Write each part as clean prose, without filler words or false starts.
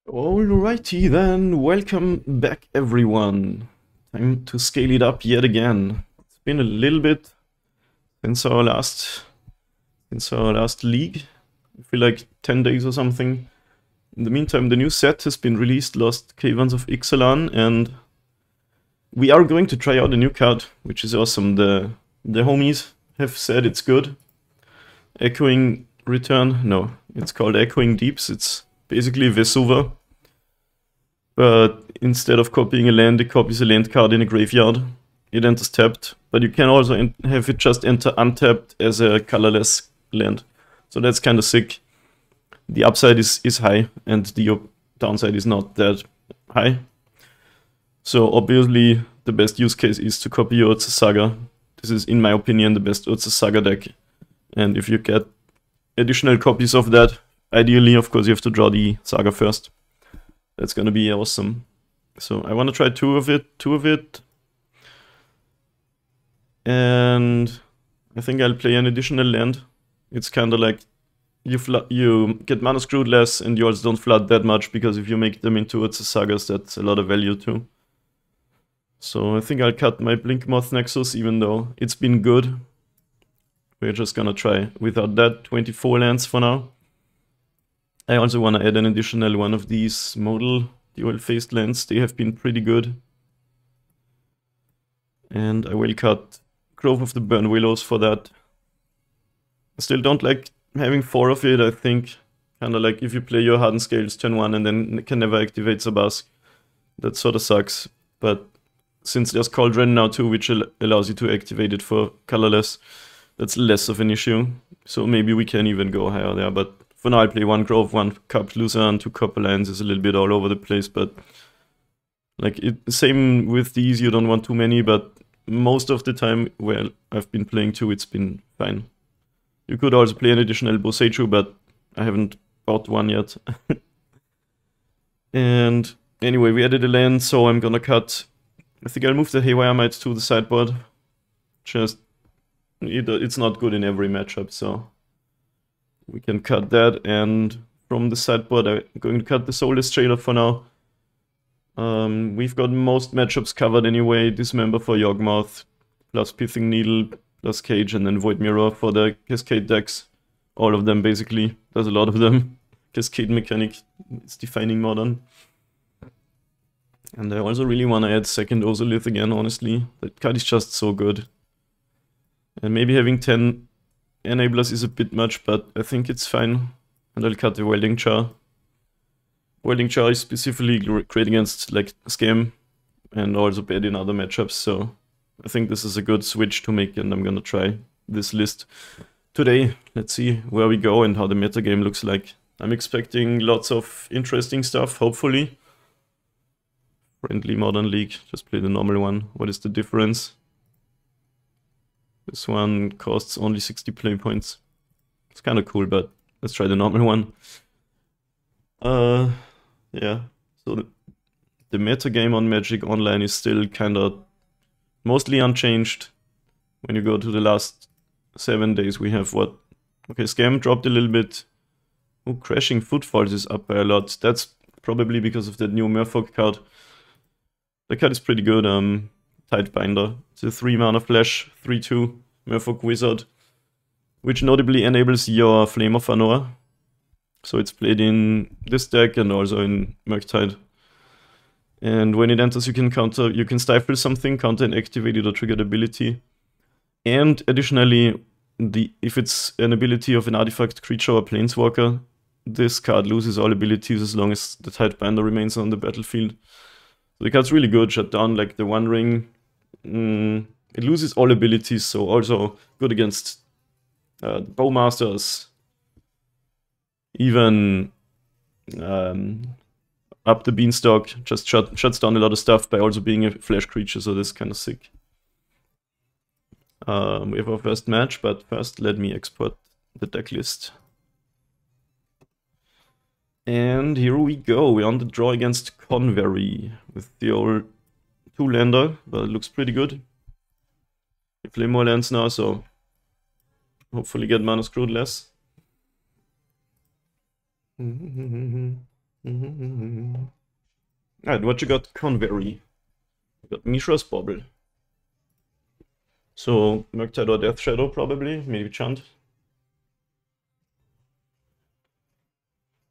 Alrighty then, welcome back everyone. Time to scale it up yet again. It's been a little bit since our last league. I feel like 10 days or something. In the meantime, the new set has been released, Lost Caverns of Ixalan, and we are going to try out a new card, which is awesome. The homies have said it's good. Echoing Return, no, it's called Echoing Deeps. It's basically Vesuva, but instead of copying a land, it copies a land card in a graveyard. It enters tapped, but you can also have it just enter untapped as a colorless land. So that's kind of sick. The upside is high, and the downside is not that high. So obviously the best use case is to copy your Urza Saga. This is, in my opinion, the best Urza Saga deck. And if you get additional copies of that, ideally, of course, you have to draw the Saga first. That's gonna be awesome. So I want to try two of it. And I think I'll play an additional land. It's kind of like you get mana screwed less, and you also don't flood that much, because if you make them into Urza Sagas, that's a lot of value too. So I think I'll cut my Blinkmoth Nexus, even though it's been good. We're just gonna try without that. 24 lands for now. I also want to add an additional one of these modal dual-faced lands. They have been pretty good. And I will cut Grove of the Burn Willows for that. I still don't like having 4 of it. I think kind of like if you play your Hardened Scales turn 1 and then can never activate Sabask, that sort of sucks. But since there's Cauldron now too, which allows you to activate it for colorless, that's less of an issue. So maybe we can even go higher there, but for now I'll play 1 Grove, 1 Cup Luzerne, 2 Copper Lands. Is a little bit all over the place, but like same with these, you don't want too many, but most of the time where I've been playing 2, it's been fine. You could also play an additional Boseiju, but I haven't bought one yet. And anyway, we added a land, so I'm gonna cut. I think I'll move the Haywire Might to the sideboard. Just it's not good in every matchup, so we can cut that. And from the sideboard, I'm going to cut the Soulless Jailer for now. We've got most matchups covered anyway. Dismember for Yawgmoth, plus Pithing Needle, plus Cage, and then Void Mirror for the Cascade decks. All of them, basically. There's a lot of them. Cascade mechanic is defining Modern. And I also really want to add second Ozolith again, honestly. That card is just so good. And maybe having 10 enablers is a bit much, but I think it's fine. And I'll cut the Welding Jar. Welding Jar is specifically great against like Scam, and also bad in other matchups, so I think this is a good switch to make, and I'm gonna try this list today. Let's see where we go and how the metagame looks like. I'm expecting lots of interesting stuff, hopefully. Friendly Modern League, just play the normal one. What is the difference? This one costs only 60 play points. It's kind of cool, but let's try the normal one. Yeah, so the metagame on Magic Online is still kind of mostly unchanged. When you go to the last 7 days, we have what? Okay, Scam dropped a little bit. Oh, Crashing Footfalls is up by a lot. That's probably because of that new Merfolk card. The card is pretty good. Tidebinder. It's a 3 mana flash, 3/2 Merfolk Wizard, which notably enables your Flame of Anor. So it's played in this deck and also in Murktide. And when it enters, you can stifle something, counter an activated or triggered ability. And additionally, if it's an ability of an artifact, creature, or planeswalker, this card loses all abilities as long as the Tidebinder remains on the battlefield. So the card's really good. Shut down like the One Ring. It loses all abilities, so also good against Bowmasters. Even up the Beanstalk, just shuts down a lot of stuff by also being a flash creature, so this is kind of sick. We have our first match, but first let me export the deck list. And here we go, we're on the draw against Convery with the old 2-lander, but it looks pretty good. We play more lands now, so hopefully get mana screwed less. Alright, what you got? Convery. You got Mishra's Bobble. So, Murktide or Death Shadow probably, maybe Chant.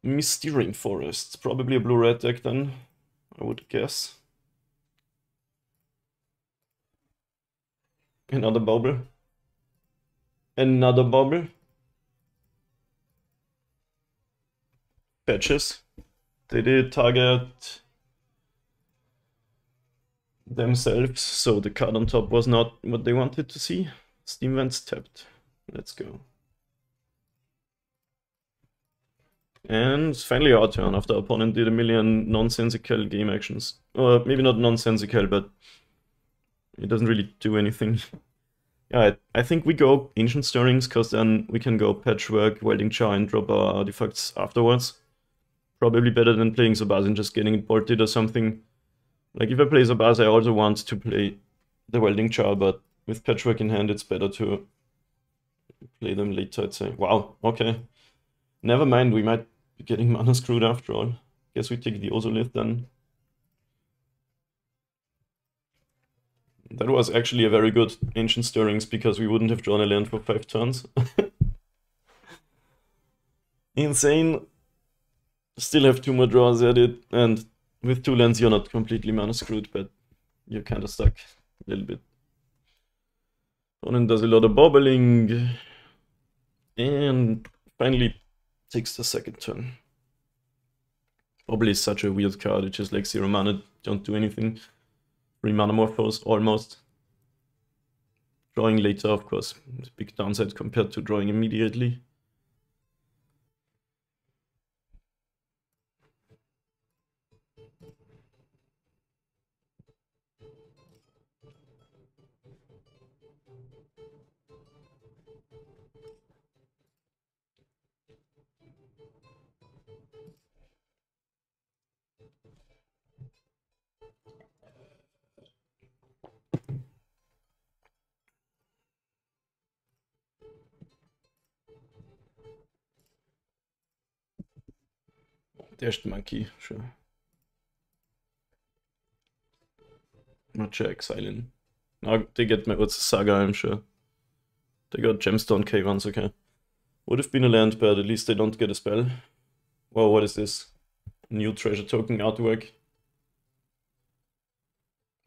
Misty Rainforest, probably a blue-red deck then, I would guess. Another Bobble. Another Bobble. Patches. They did target themselves, so the card on top was not what they wanted to see. Steam Vents tapped. Let's go. And finally our turn after opponent did a million nonsensical game actions. Or maybe not nonsensical, but it doesn't really do anything. Yeah, I think we go Ancient Stirrings, because then we can go Patchwork, Welding Jar, and drop our artifacts afterwards. Probably better than playing Zabaz and just getting it bolted or something. Like, if I play Zabaz, I also want to play the Welding Jar, but with Patchwork in hand, it's better to play them later, I'd say. Wow, okay. Never mind, we might be getting mana screwed after all. Guess we take the Ozolith then. That was actually a very good Ancient Stirrings, because we wouldn't have drawn a land for 5 turns. Insane. Still have 2 more draws at it, and with 2 lands you're not completely mana screwed, but you're kind of stuck a little bit. Opponent does a lot of bobbling, and finally takes the second turn. Bobble is such a weird card, it's just like 0 mana, don't do anything. 3 mana Morphos, almost. Drawing later, of course, is a big downside compared to drawing immediately. Dashed Monkey, sure. Not Exiling. Now they get my Urza Saga, I'm sure. They got Gemstone K1s, okay. Would have been a land, but at least they don't get a spell. Whoa, what is this? New treasure token artwork.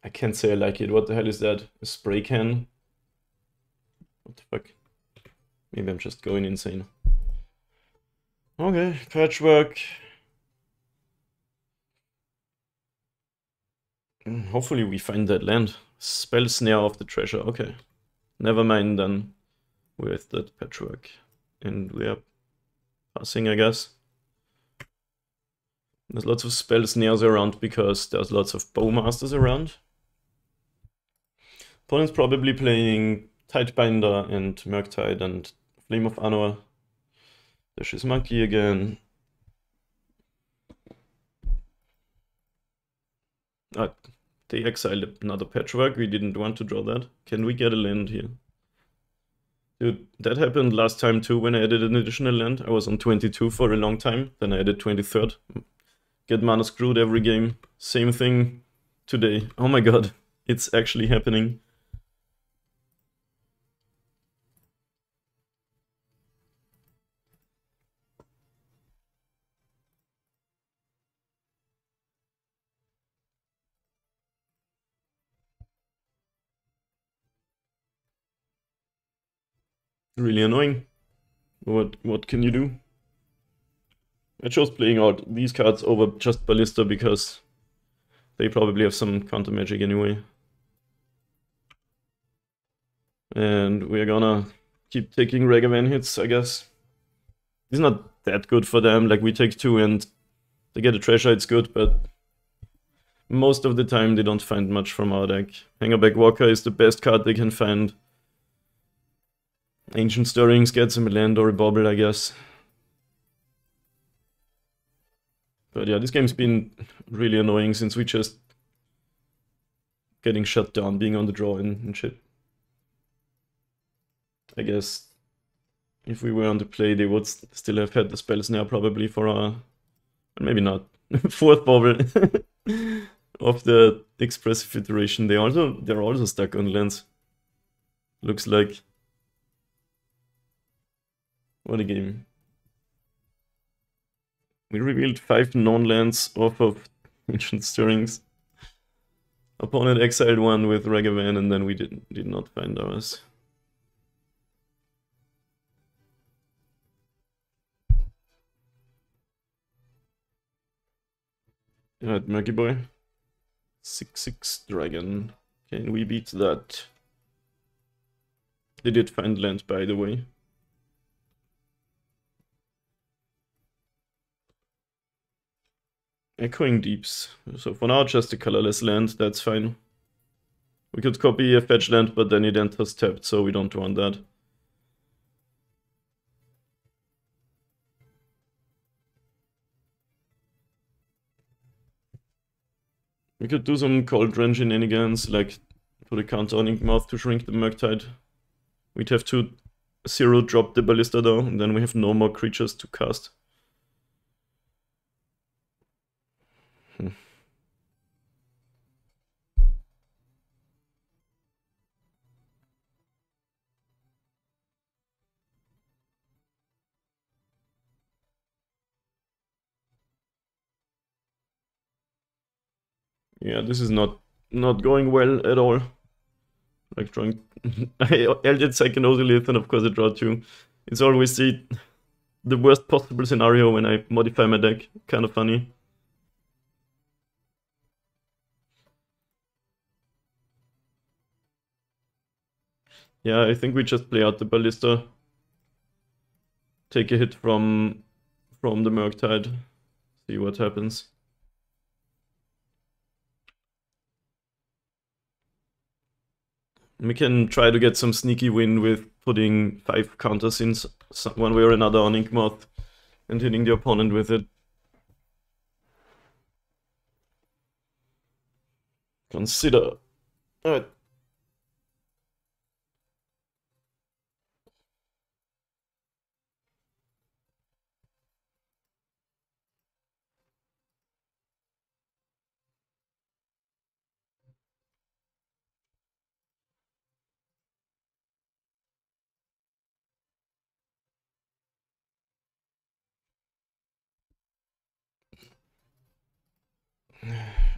I can't say I like it. What the hell is that? A spray can? What the fuck? Maybe I'm just going insane. Okay, Patchwork. Hopefully we find that land. Spell Snare of the treasure, okay. Never mind then with that Patchwork. And we are passing, I guess. There's lots of spell snares around because there's lots of Bowmasters around. Opponent's probably playing Tidebinder and Murktide and Flame of Anor. There's his Monkey again. They exiled another Patchwork. We didn't want to draw that. Can we get a land here? Dude, that happened last time too when I added an additional land. I was on 22 for a long time. Then I added 23rd. Get mana screwed every game. Same thing today. Oh my god. It's actually happening. Really annoying. What can you do? I chose playing out these cards over just Ballista because they probably have some counter magic anyway. And we're gonna keep taking Ragavan hits, I guess. It's not that good for them, like we take 2 and they get a treasure, it's good, but most of the time they don't find much from our deck. Hangerback Walker is the best card they can find. Ancient Stirrings gets him a land or a bobble, I guess. But yeah, this game's been really annoying since we just getting shut down, being on the draw and shit. I guess if we were on the play, they would still have had the spell snare probably for our... Maybe not. fourth bubble of the expressive iteration. They're also stuck on lands. Looks like. What a game. We revealed 5 non-lands off of Ancient Stirrings. Opponent exiled one with Ragavan, and then we did not find ours. Alright, Murky Boy. 6/6 dragon. Can we beat that? They did find land, by the way. Echoing Deeps. So for now, just a colorless land, that's fine. We could copy a fetch land, but then it enters tapped, so we don't want that. We could do some Cauldron shenanigans, like put a counter on Yawgmoth to shrink the Murktide. We'd have to 0-drop the Ballista though, and then we have no more creatures to cast. Yeah, this is not going well at all. Like drawing Eldritch Second Ozolith, and of course I draw 2. It's always the worst possible scenario when I modify my deck. Kind of funny. Yeah, I think we just play out the Ballista. Take a hit from the Murktide. See what happens. We can try to get some sneaky win with putting 5 counters in one way or another on Yawgmoth and hitting the opponent with it. Consider. Alright.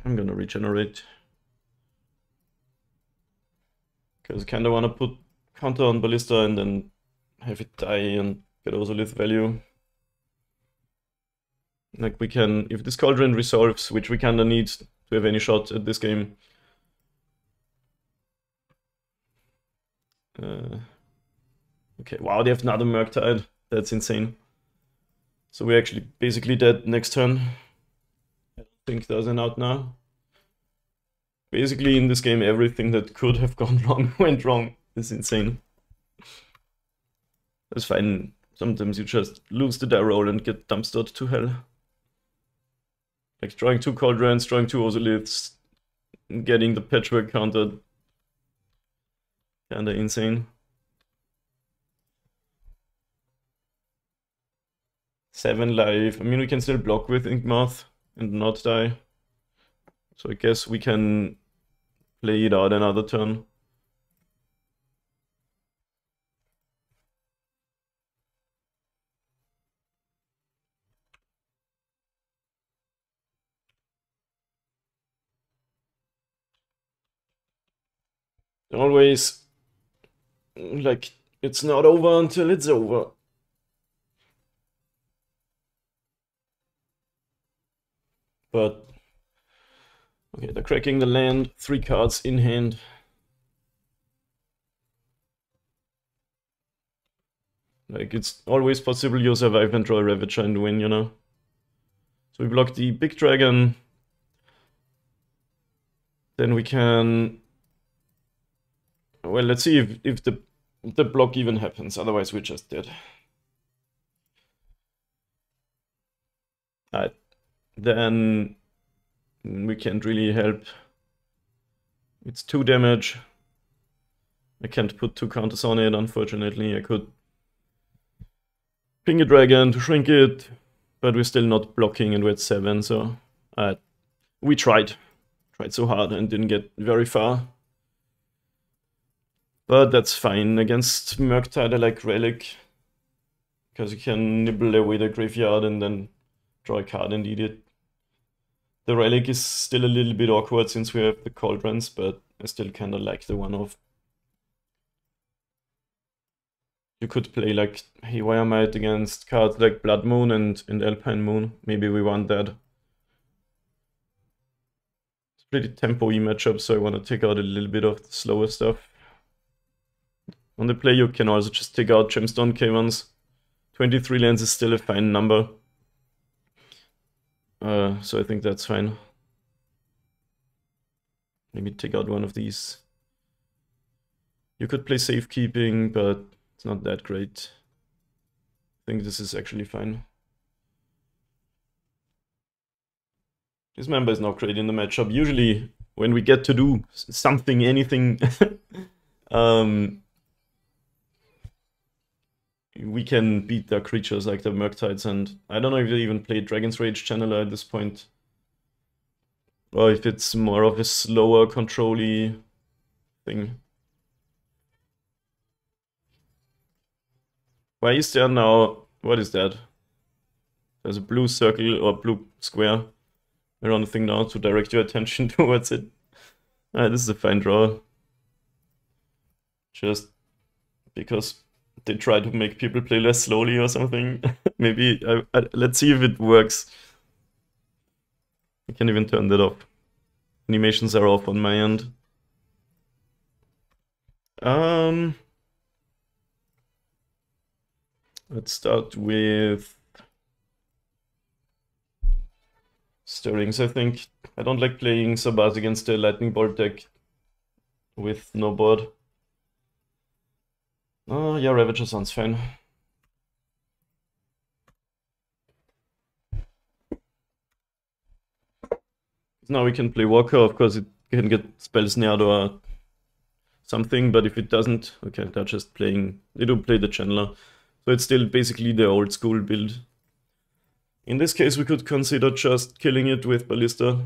I'm gonna regenerate. Because I kinda wanna put counter on Ballista and then have it die and get Ozolith value. Like we can, if this Cauldron resolves, which we kinda need to have any shot at this game. Okay, wow, they have another Murktide. That's insane. So we're actually basically dead next turn. I don't think there's an out now. Basically in this game everything that could have gone wrong went wrong. It's insane. That's fine. Sometimes you just lose the die roll and get dumpstered to hell. Like drawing 2 Cauldrons, drawing 2 Ozoliths, getting the patchwork countered. Kinda insane. 7 life. I mean, we can still block with Yawgmoth and not die. So I guess we can play it out another turn. Always, like, it's not over until it's over. But, okay, they're cracking the land, 3 cards in hand. Like, it's always possible you survive and draw a Ravager and win, you know? So we block the big dragon. Then we can... Well, let's see if the block even happens, otherwise we're just dead. Alright. Then we can't really help. It's 2 damage. I can't put 2 counters on it, unfortunately. I could ping a dragon to shrink it, But we're still not blocking and we're at 7, so we tried so hard and didn't get very far. But that's fine. Against Murktide I like Relic, because you can nibble away the graveyard and then draw a card and eat it. The Relic is still a little bit awkward since we have the Cauldrons, but I still kinda like the one-off. You could play like Haywire Might against cards like Blood Moon and Alpine Moon. Maybe we want that. It's pretty tempo-y matchup, so I want to take out a little bit of the slower stuff. On the play you can also just take out Gemstone K1s. 23 lands is still a fine number. So I think that's fine. Maybe take out one of these. You could play Safekeeping, but it's not that great. I think this is actually fine. This member is not great in the matchup. Usually, when we get to do something, anything, we can beat their creatures like the Murktides, and I don't know if they even play Dragon's Rage Channeler at this point. Or if it's more of a slower, control-y thing. Why is there now... What is that? There's a blue circle or blue square around the thing now to direct your attention towards it. This is a fine draw. Just because they try to make people play less slowly or something. Maybe, let's see if it works. I can't even turn that off. Animations are off on my end. Let's start with Stirrings, I think. I don't like playing Sagas against the Lightning Bolt deck with no board. Oh, yeah, Ravager sounds fine. Now we can play Walker, of course it can get spell snared or something, but if it doesn't, okay, they're just playing, they do play the Channeler. So it's still basically the old school build. In this case we could consider just killing it with Ballista.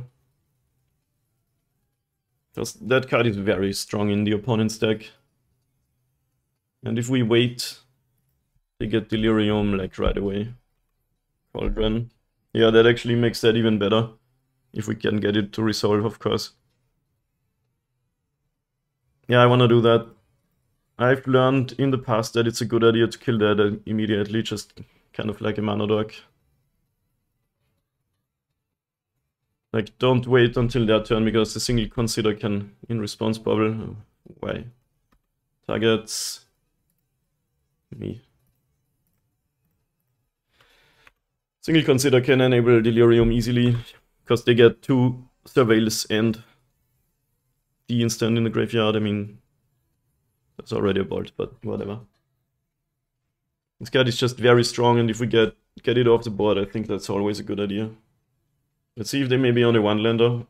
Because that card is very strong in the opponent's deck. And if we wait, they get Delirium like right away. Cauldron. Yeah, that actually makes that even better. If we can get it to resolve, of course. Yeah, I want to do that. I've learned in the past that it's a good idea to kill that immediately, just kind of like a mana dog. Like, don't wait until their turn, because the single consider can, in response bubble. Why? Targets me. Single consider can enable Delirium easily, because they get 2 Surveils and the instant in the graveyard. I mean, that's already a bolt, but whatever. This card is just very strong, and if we get it off the board, I think that's always a good idea. Let's see if they may be on a one-lander.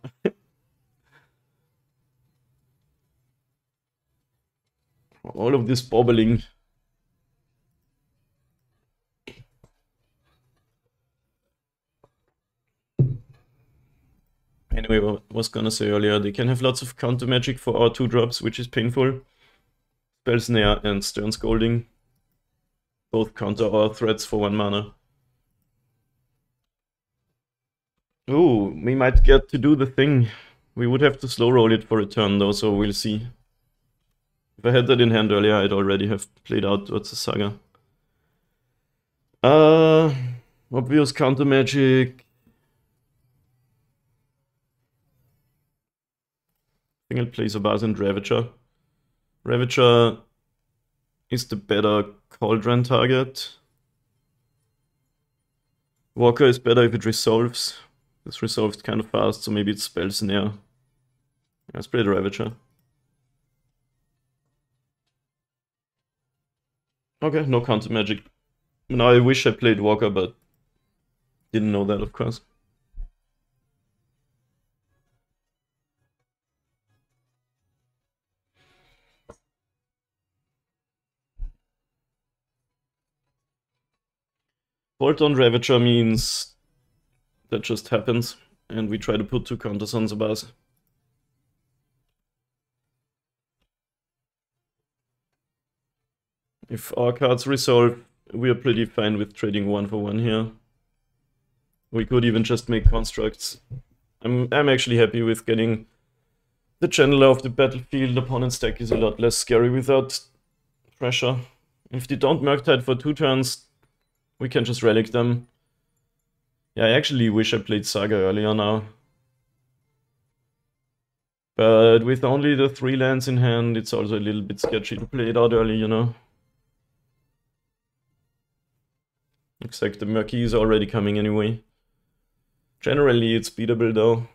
All of this bobbling. Anyway, what I was gonna say earlier, they can have lots of counter magic for our 2-drops, which is painful. Spell Snare and Stern Scolding. Both counter our threats for 1 mana. Ooh, we might get to do the thing. We would have to slow roll it for a turn though, so we'll see. If I had that in hand earlier, I'd already have played out towards the Saga. Obvious counter magic. I think I'll play Sabaz and Ravager. Ravager is the better Cauldron target. Walker is better if it resolves. This resolves kind of fast, so maybe it spell snare. Let's play the Ravager. Okay, no counter magic. Now I wish I played Walker, but didn't know that, of course. Bolt on Ravager means that just happens, and we try to put 2 counters on Sagas. If our cards resolve, we are pretty fine with trading 1 for 1 here. We could even just make constructs. I'm actually happy with getting the Channeler of the battlefield. Opponent's deck is a lot less scary without pressure. If they don't Murktide for 2 turns, we can just relic them. Yeah, I actually wish I played Saga earlier now. But with only the 3 lands in hand, it's also a little bit sketchy to play it out early, you know. Looks like the Murky is already coming anyway. Generally, it's beatable though.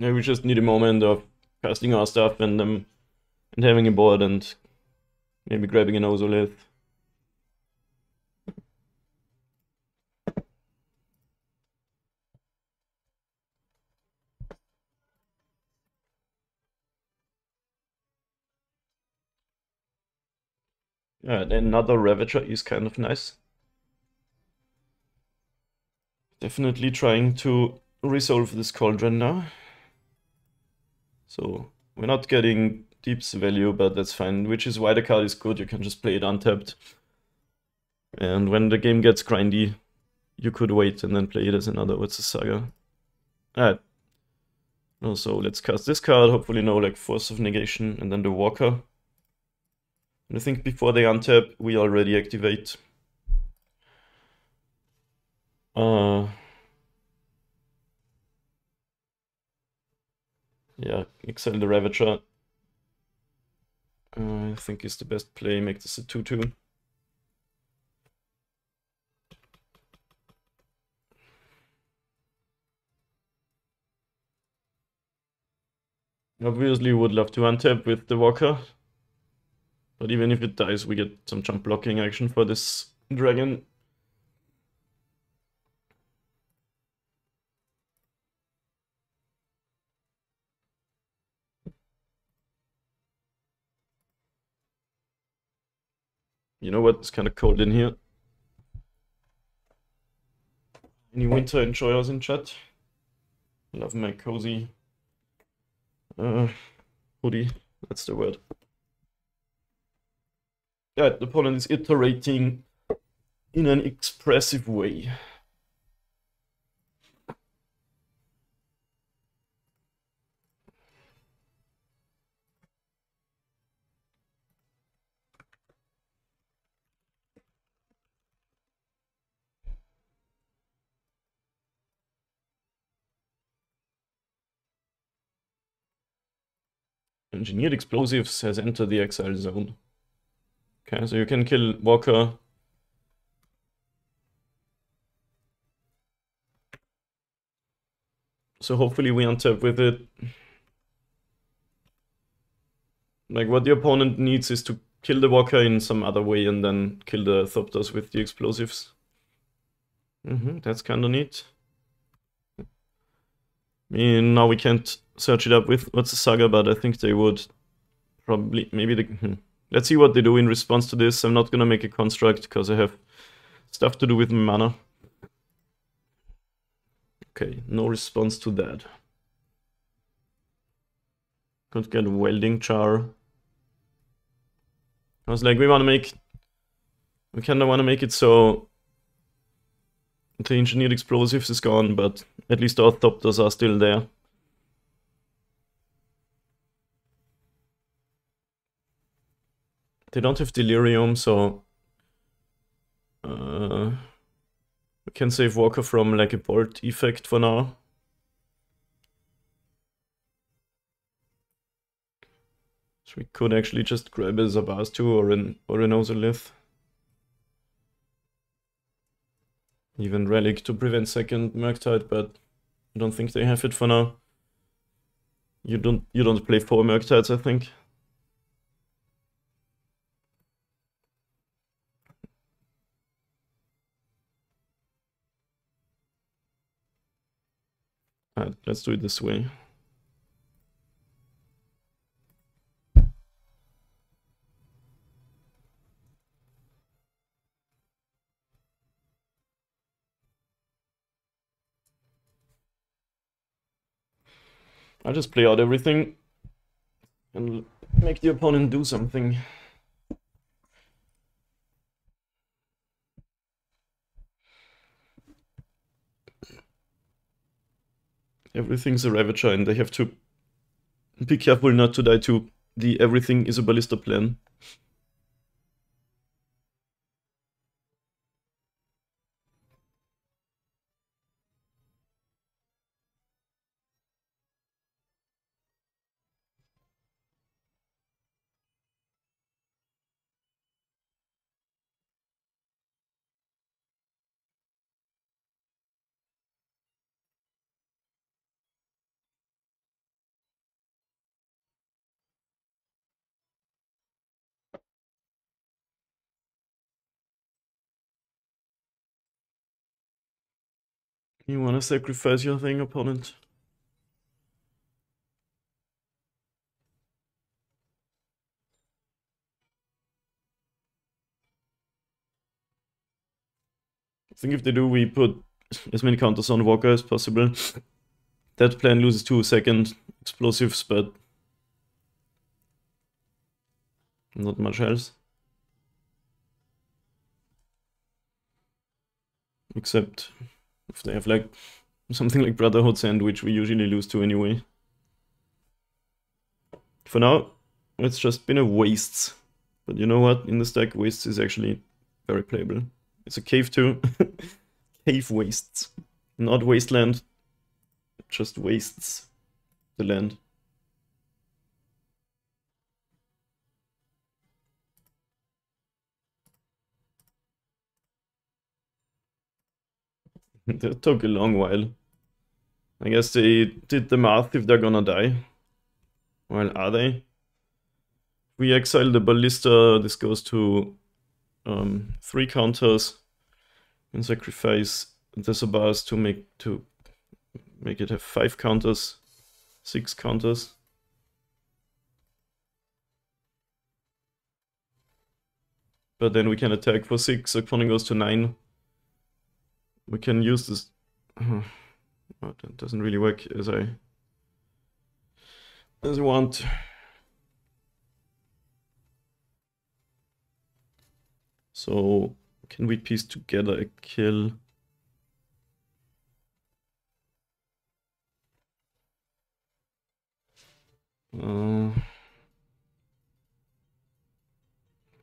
Yeah, we just need a moment of casting our stuff and having a board and maybe grabbing an Orzhov. Yeah, and another Ravager is kind of nice. Definitely trying to resolve this Cauldron now. So we're not getting Deep's value, but that's fine, which is why the card is good. You can just play it untapped. And when the game gets grindy, you could wait and then play it as another What's a Saga. Alright. So let's cast this card, hopefully no like Force of Negation, and then the Walker. And I think before they untap, we already activate. Yeah, exile the Ravager. I think is the best play, make this a 2-2. Obviously would love to untap with the Walker. But even if it dies, we get some jump blocking action for this dragon. You know what? It's kind of cold in here. Any winter enjoyers in chat? Love my cozy hoodie. That's the word. Yeah, the opponent is iterating in an expressive way. Engineered Explosives has entered the exile zone. Okay, so you can kill Walker. So hopefully we untap with it. Like what the opponent needs is to kill the Walker in some other way and then kill the Thopters with the explosives. That's kinda neat. I mean, now we can't search it up with What's a Saga, but I think they would probably, maybe they... Let's see what they do in response to this. I'm not gonna make a construct because I have stuff to do with my mana. Okay, no response to that. Could get a Welding Char. I was like, we kinda wanna make it so the Engineered Explosives is gone, but at least our Thopters are still there. They don't have Delirium, so we can save Walker from like a bolt effect for now. So we could actually just grab a Zabaz too, or an Orzhov. Even Relic to prevent second Murktide, but I don't think they have it for now. You don't play 4 Murktides, I think. Yeah, let's do it this way. I'll just play out everything and make the opponent do something. Everything's a Ravager and they have to be careful not to die to the everything is a ballista plan. You wanna sacrifice your thing, opponent? I think if they do, we put as many counters on Walker as possible. That plan loses 2 second explosives, but not much else. Except if they have like something like Brotherhood Sandwich, we usually lose to anyway. For now, it's just been a Wastes. But you know what? In the stack, Wastes is actually very playable. It's a cave too. Cave Wastes. Not Wasteland. Just wastes the land. That took a long while. I guess they did the math if they're gonna die. Well, are they? We exile the Ballista, this goes to 3 counters, and sacrifice the Sabas to make it have 5 counters, 6 counters. But then we can attack for 6, opponent goes to 9. We can use this. Oh, that doesn't really work as I want. So can we piece together a kill?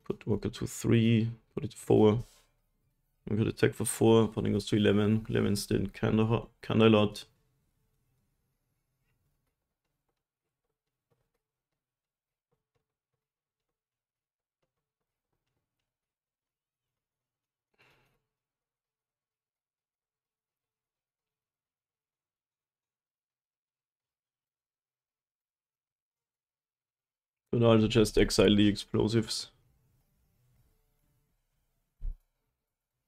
Put Walker to 3, put it to 4. We could attack for 4, opponent goes to 11. 11's still kinda a lot. But also just exile the explosives.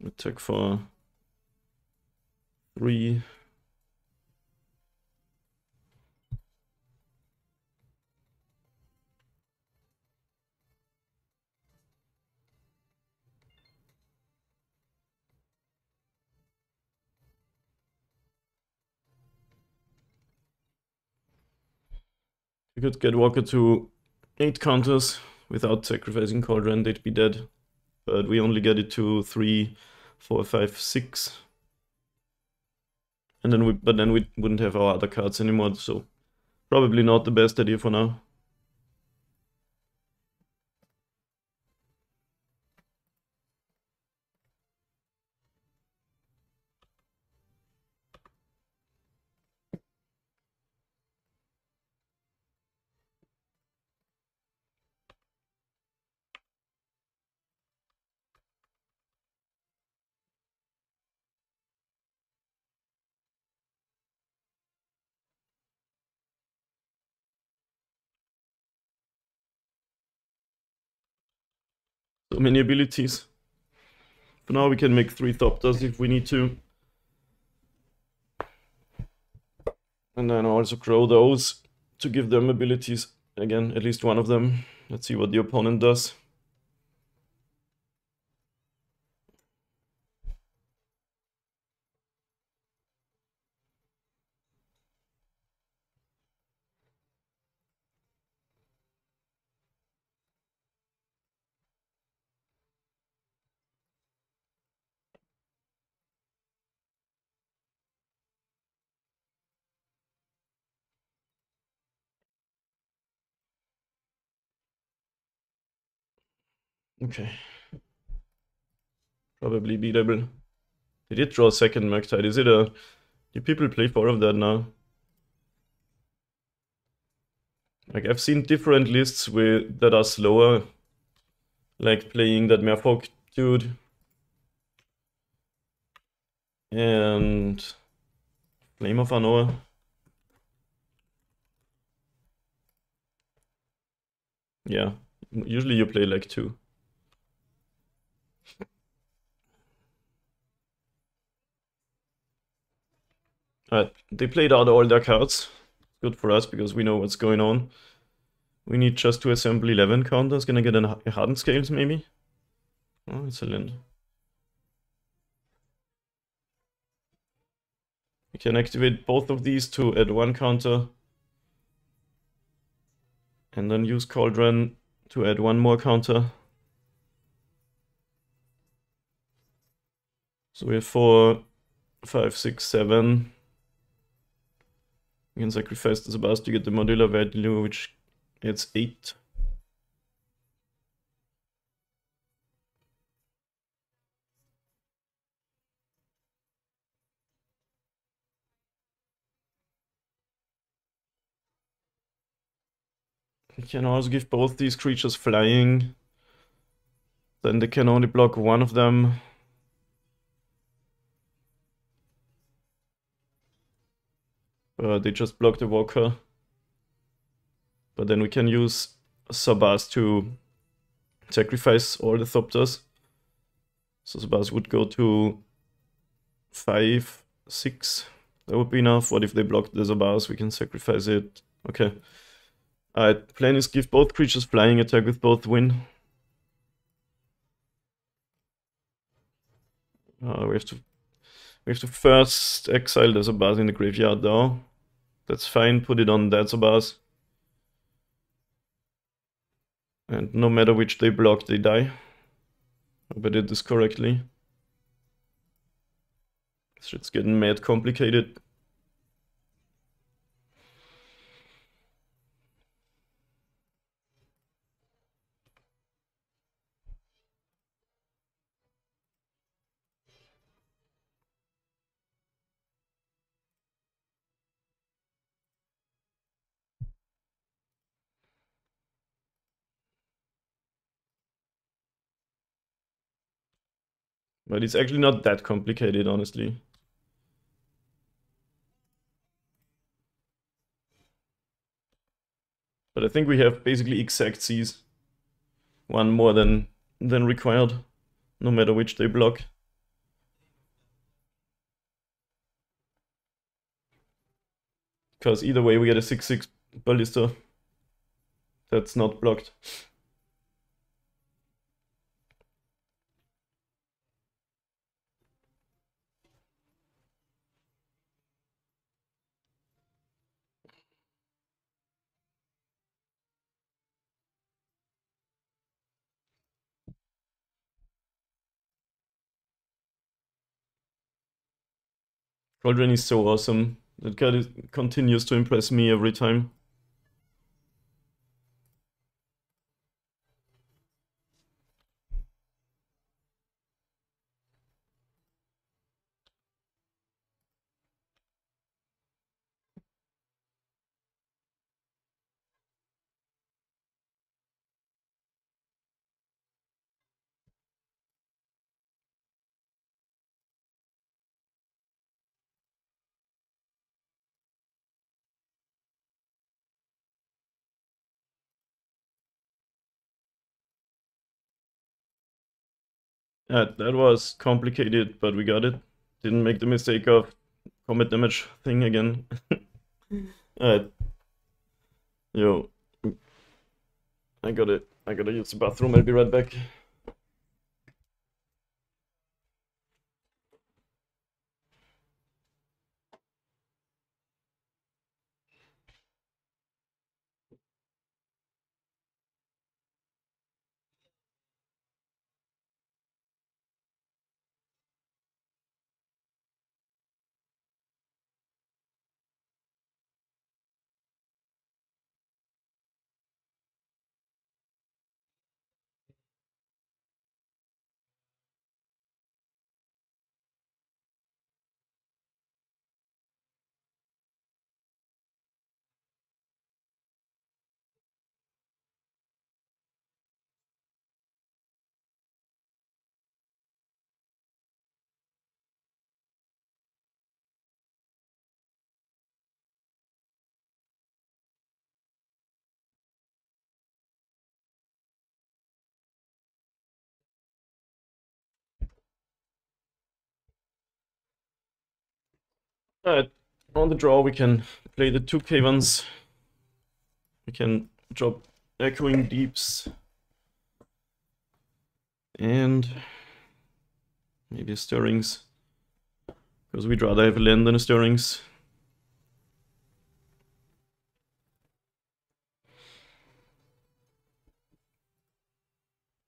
Attack for 3. We could get Walker to 8 counters without sacrificing Cauldron, they'd be dead. But we only get it to 3, 4, 5, 6. And then we wouldn't have our other cards anymore, so probably not the best idea for now. So many abilities. For now we can make 3 Thopters if we need to. And then also grow those to give them abilities. Again, at least one of them. Let's see what the opponent does. Okay. Probably beatable. They did draw a second Murktide. Is it a... Do people play 4 of that now? Like, I've seen different lists that are slower. Like playing that Merfolk dude. And... Flame of Anoa. Yeah. Usually you play like 2. Alright, they played out all their cards. Good for us because we know what's going on. We need just to assemble 11 counters. Gonna get a Hardened Scales maybe? Oh, excellent. We can activate both of these to add 1 counter. And then use Cauldron to add 1 more counter. So we have 4, 5, 6, 7. We can sacrifice the Sagas to get the modular value, which adds 8. We can also give both these creatures flying. Then they can only block one of them. They just block the Walker. But then we can use Sagas to sacrifice all the Thopters. So Sagas would go to 5, 6. That would be enough. What if they block the Sagas? We can sacrifice it. Okay. Alright, plan is give both creatures flying, attack with both win. We have to first exile the Sagas in the graveyard though. That's fine, put it on that Sagas. And no matter which they block, they die. Hope I did this correctly. This shit's getting mad complicated. But it's actually not that complicated, honestly. But I think we have basically exact Cs. One more than required, no matter which they block. Because either way we get a 6/6 Ballista. That's not blocked. Cauldron is so awesome. That card continues to impress me every time. That was complicated, but we got it. Didn't make the mistake of combat damage thing again. Alright. Yo. I gotta use the bathroom, I'll be right back. Alright, on the draw we can play the 2k ones. We can drop Echoing Deeps. And maybe Stirrings. Because we'd rather have a land than a Stirrings.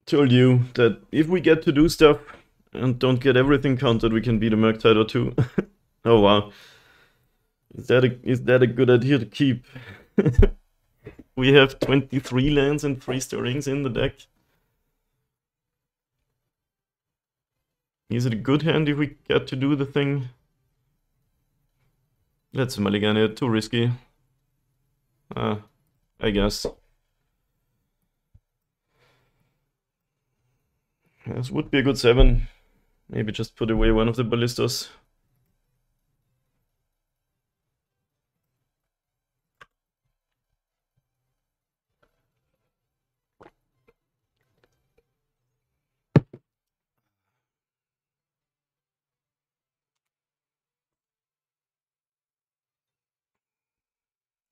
Told you that if we get to do stuff and don't get everything counted, we can beat a Murktide or two. Oh wow. Is that a good idea to keep? We have 23 lands and 3 Stirrings in the deck. Is it a good hand if we get to do the thing? Let's mulligan it, too risky. I guess. This would be a good 7. Maybe just put away one of the ballistas.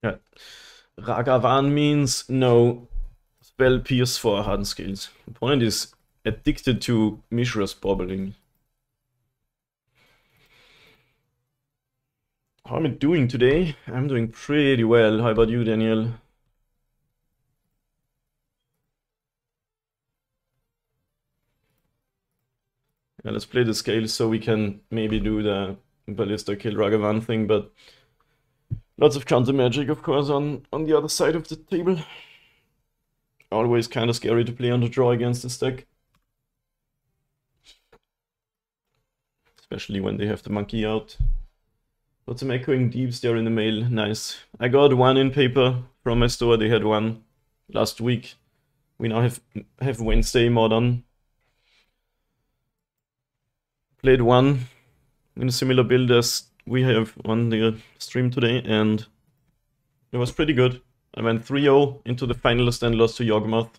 Yeah. Ragavan means no spell pierce for Hardened Scales. Opponent is addicted to Mishra's Bobbling. How am I doing today? I'm doing pretty well. How about you, Daniel? Yeah, let's play the scales so we can maybe do the Ballista kill Ragavan thing, but lots of counter magic, of course, on the other side of the table. Always kind of scary to play on the draw against this deck. Especially when they have the monkey out. Got some Echoing Deeps there in the mail, nice. I got one in paper from my store, they had one last week. We now have Wednesday Modern. Played one in a similar build as we have on the stream today, and it was pretty good. I went 3-0 into the finalist and lost to Yawgmoth.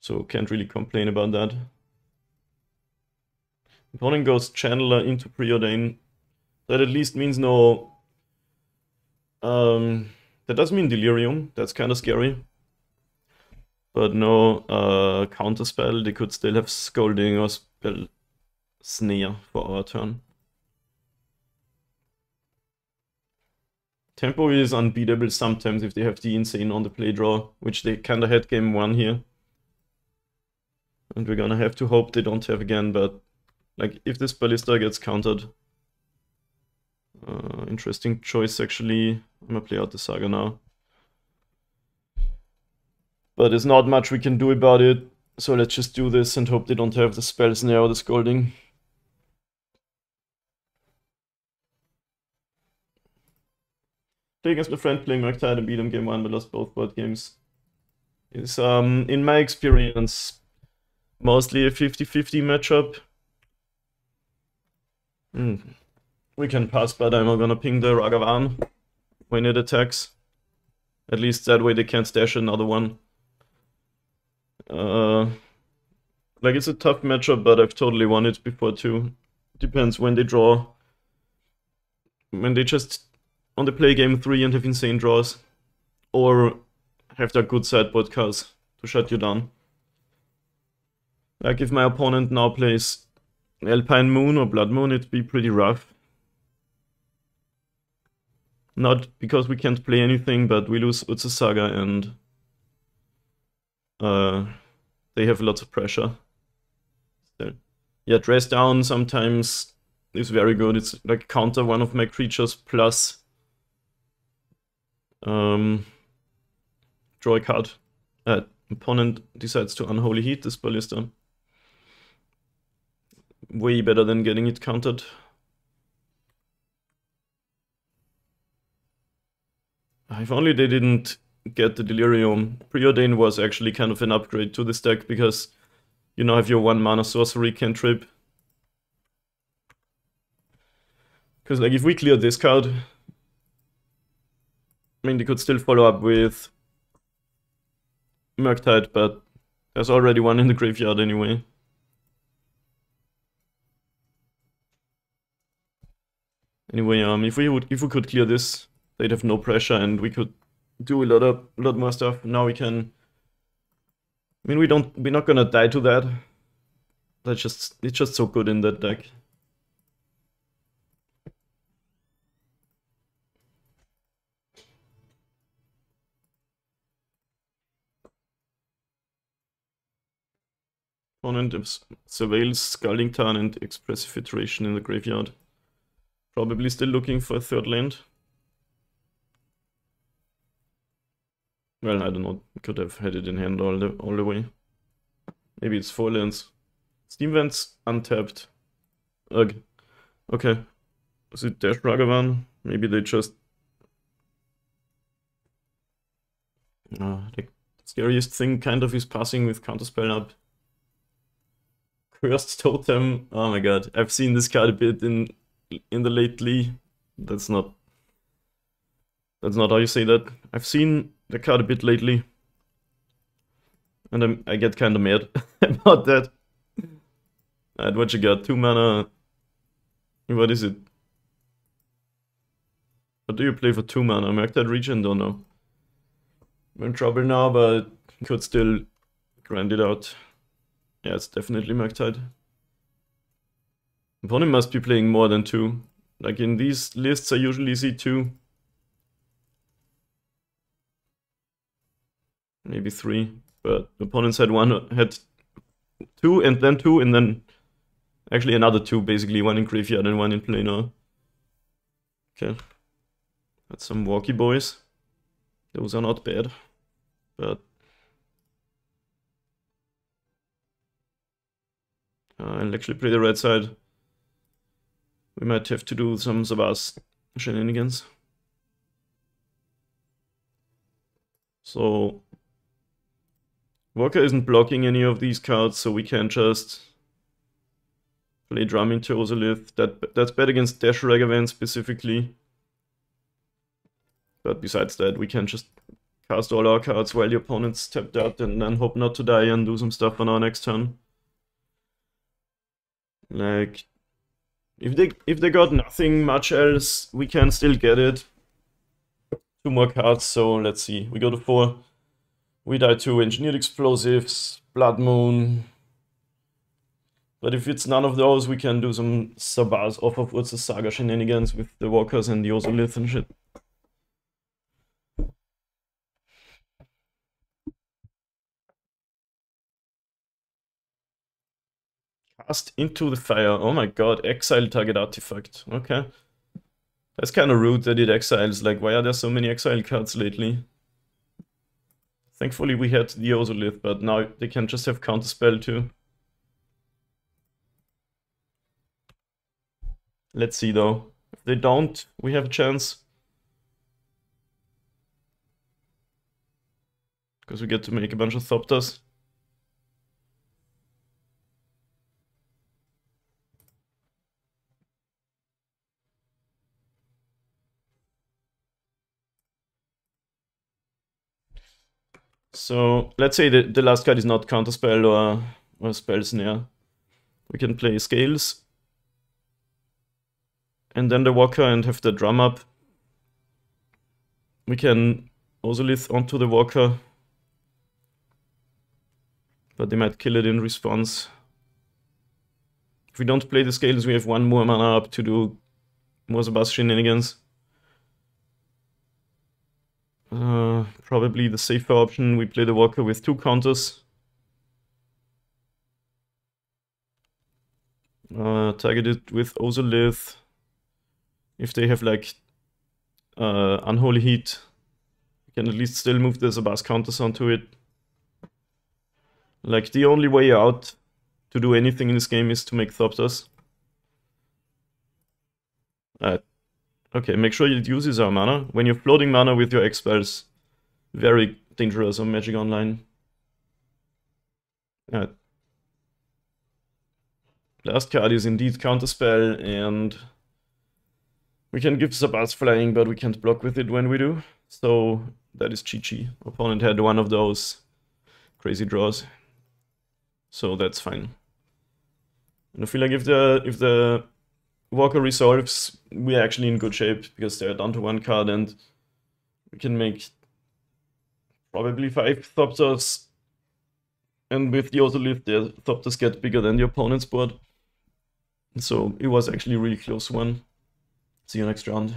So can't really complain about that. Opponent goes Channeler into Preordain. That at least means no... that does mean Delirium, that's kind of scary. But no counterspell, they could still have Scolding or Spell Snare for our turn. Tempo is unbeatable sometimes if they have the Insane on the play draw, which they kinda had game 1 here. And we're gonna have to hope they don't have again, but like if this Ballista gets countered. Interesting choice actually. I'm gonna play out the Saga now. But there's not much we can do about it, so let's just do this and hope they don't have the Spell Snare or the Scolding. Play against my friend playing Murktide and beat him game 1 but lost both board games. It's, in my experience, mostly a 50-50 matchup. We can pass, but I'm gonna ping the Ragavan when it attacks. At least that way they can't stash another one. Like, it's a tough matchup, but I've totally won it before too. Depends when they draw. When they just on the play game 3 and have insane draws, or have their good sideboard cards to shut you down. Like if my opponent now plays Alpine Moon or Blood Moon, it'd be pretty rough. Not because we can't play anything, but we lose Urza Saga and they have lots of pressure. So, yeah, dress down sometimes is very good. It's like counter one of my creatures plus draw a card. Opponent decides to Unholy Heat this Ballista. Way better than getting it countered. If only they didn't get the Delirium. Preordain was actually kind of an upgrade to this deck because you now have your 1 mana sorcery cantrip. Because like if we clear this card, I mean they could still follow up with Murktide, but there's already one in the graveyard anyway. Anyway, if we could clear this, they'd have no pressure and we could do a lot more stuff. Now we can. I mean, we're not gonna die to that. It's just so good in that deck. Opponent surveils Scalding Tarn and Expressive Iteration in the graveyard. Probably still looking for a third land. Well, I don't know. Could have had it in hand all the way. Maybe it's 4 lands. Steam Vents untapped. Ugh. Okay. Is it Dash Ragavan? Maybe they just. The scariest thing kind of is passing with Counterspell up. Cursed Totem. Oh my god. I've seen this card a bit in the lately. That's not how you say that. I've seen the card a bit lately. And I get kinda mad about that. Alright, what you got? 2 mana. What is it? What do you play for 2 mana? Murktide Regen? Don't know. We're in trouble now, but could still grind it out. Yeah, it's definitely Murktide. Opponent must be playing more than 2. Like in these lists I usually see 2. Maybe 3. But opponents had 2 and then 2 and then actually another 2 basically. 1 in graveyard and 1 in play now. Okay. That's some walkie boys. Those are not bad. But I'll actually play the red side. We might have to do some Sagas shenanigans. So Walker isn't blocking any of these cards, so we can just play Drum into Ozolith. That's bad against Dash Ragavan specifically. But besides that, we can just cast all our cards while the opponent's tapped out and then hope not to die and do some stuff on our next turn. Like, if they got nothing much else, we can still get it. 2 more cards, so let's see. We go to 4. We die to Engineered Explosives, Blood Moon. But if it's none of those, we can do some Sagas off of Urza Saga shenanigans with the Walkers and the Ozolith and shit. Cast into the fire. Oh my god, exile target artifact. Okay. That's kind of rude that it exiles. Like, why are there so many exile cards lately? Thankfully we had the Ozolith, but now they can just have Counterspell too. Let's see though. If they don't, we have a chance. Because we get to make a bunch of Thopters. So let's say the last card is not Counterspell or Spell Snare. We can play Scales. And then the Walker and have the Drum up. We can Ozolith onto the Walker, but they might kill it in response. If we don't play the Scales, we have one more mana up to do more Sabas shenanigans. Probably the safer option. We play the Walker with 2 counters. Target it with Ozolith. If they have like Unholy Heat, we can at least still move the Sabas counters onto it. Like, the only way out to do anything in this game is to make Thopters. Okay, make sure it uses our mana. When you're floating mana with your X-Spells, very dangerous on Magic Online. Last card is indeed Counterspell, and we can give Sabas flying, but we can't block with it when we do. So that is GG. Opponent had one of those crazy draws, so that's fine. And I feel like if the Walker resolves, we're actually in good shape, because they're down to 1 card and we can make probably 5 Thopters. And with the Ozolith, the Thopters get bigger than the opponent's board. So it was actually a really close one. See you next round.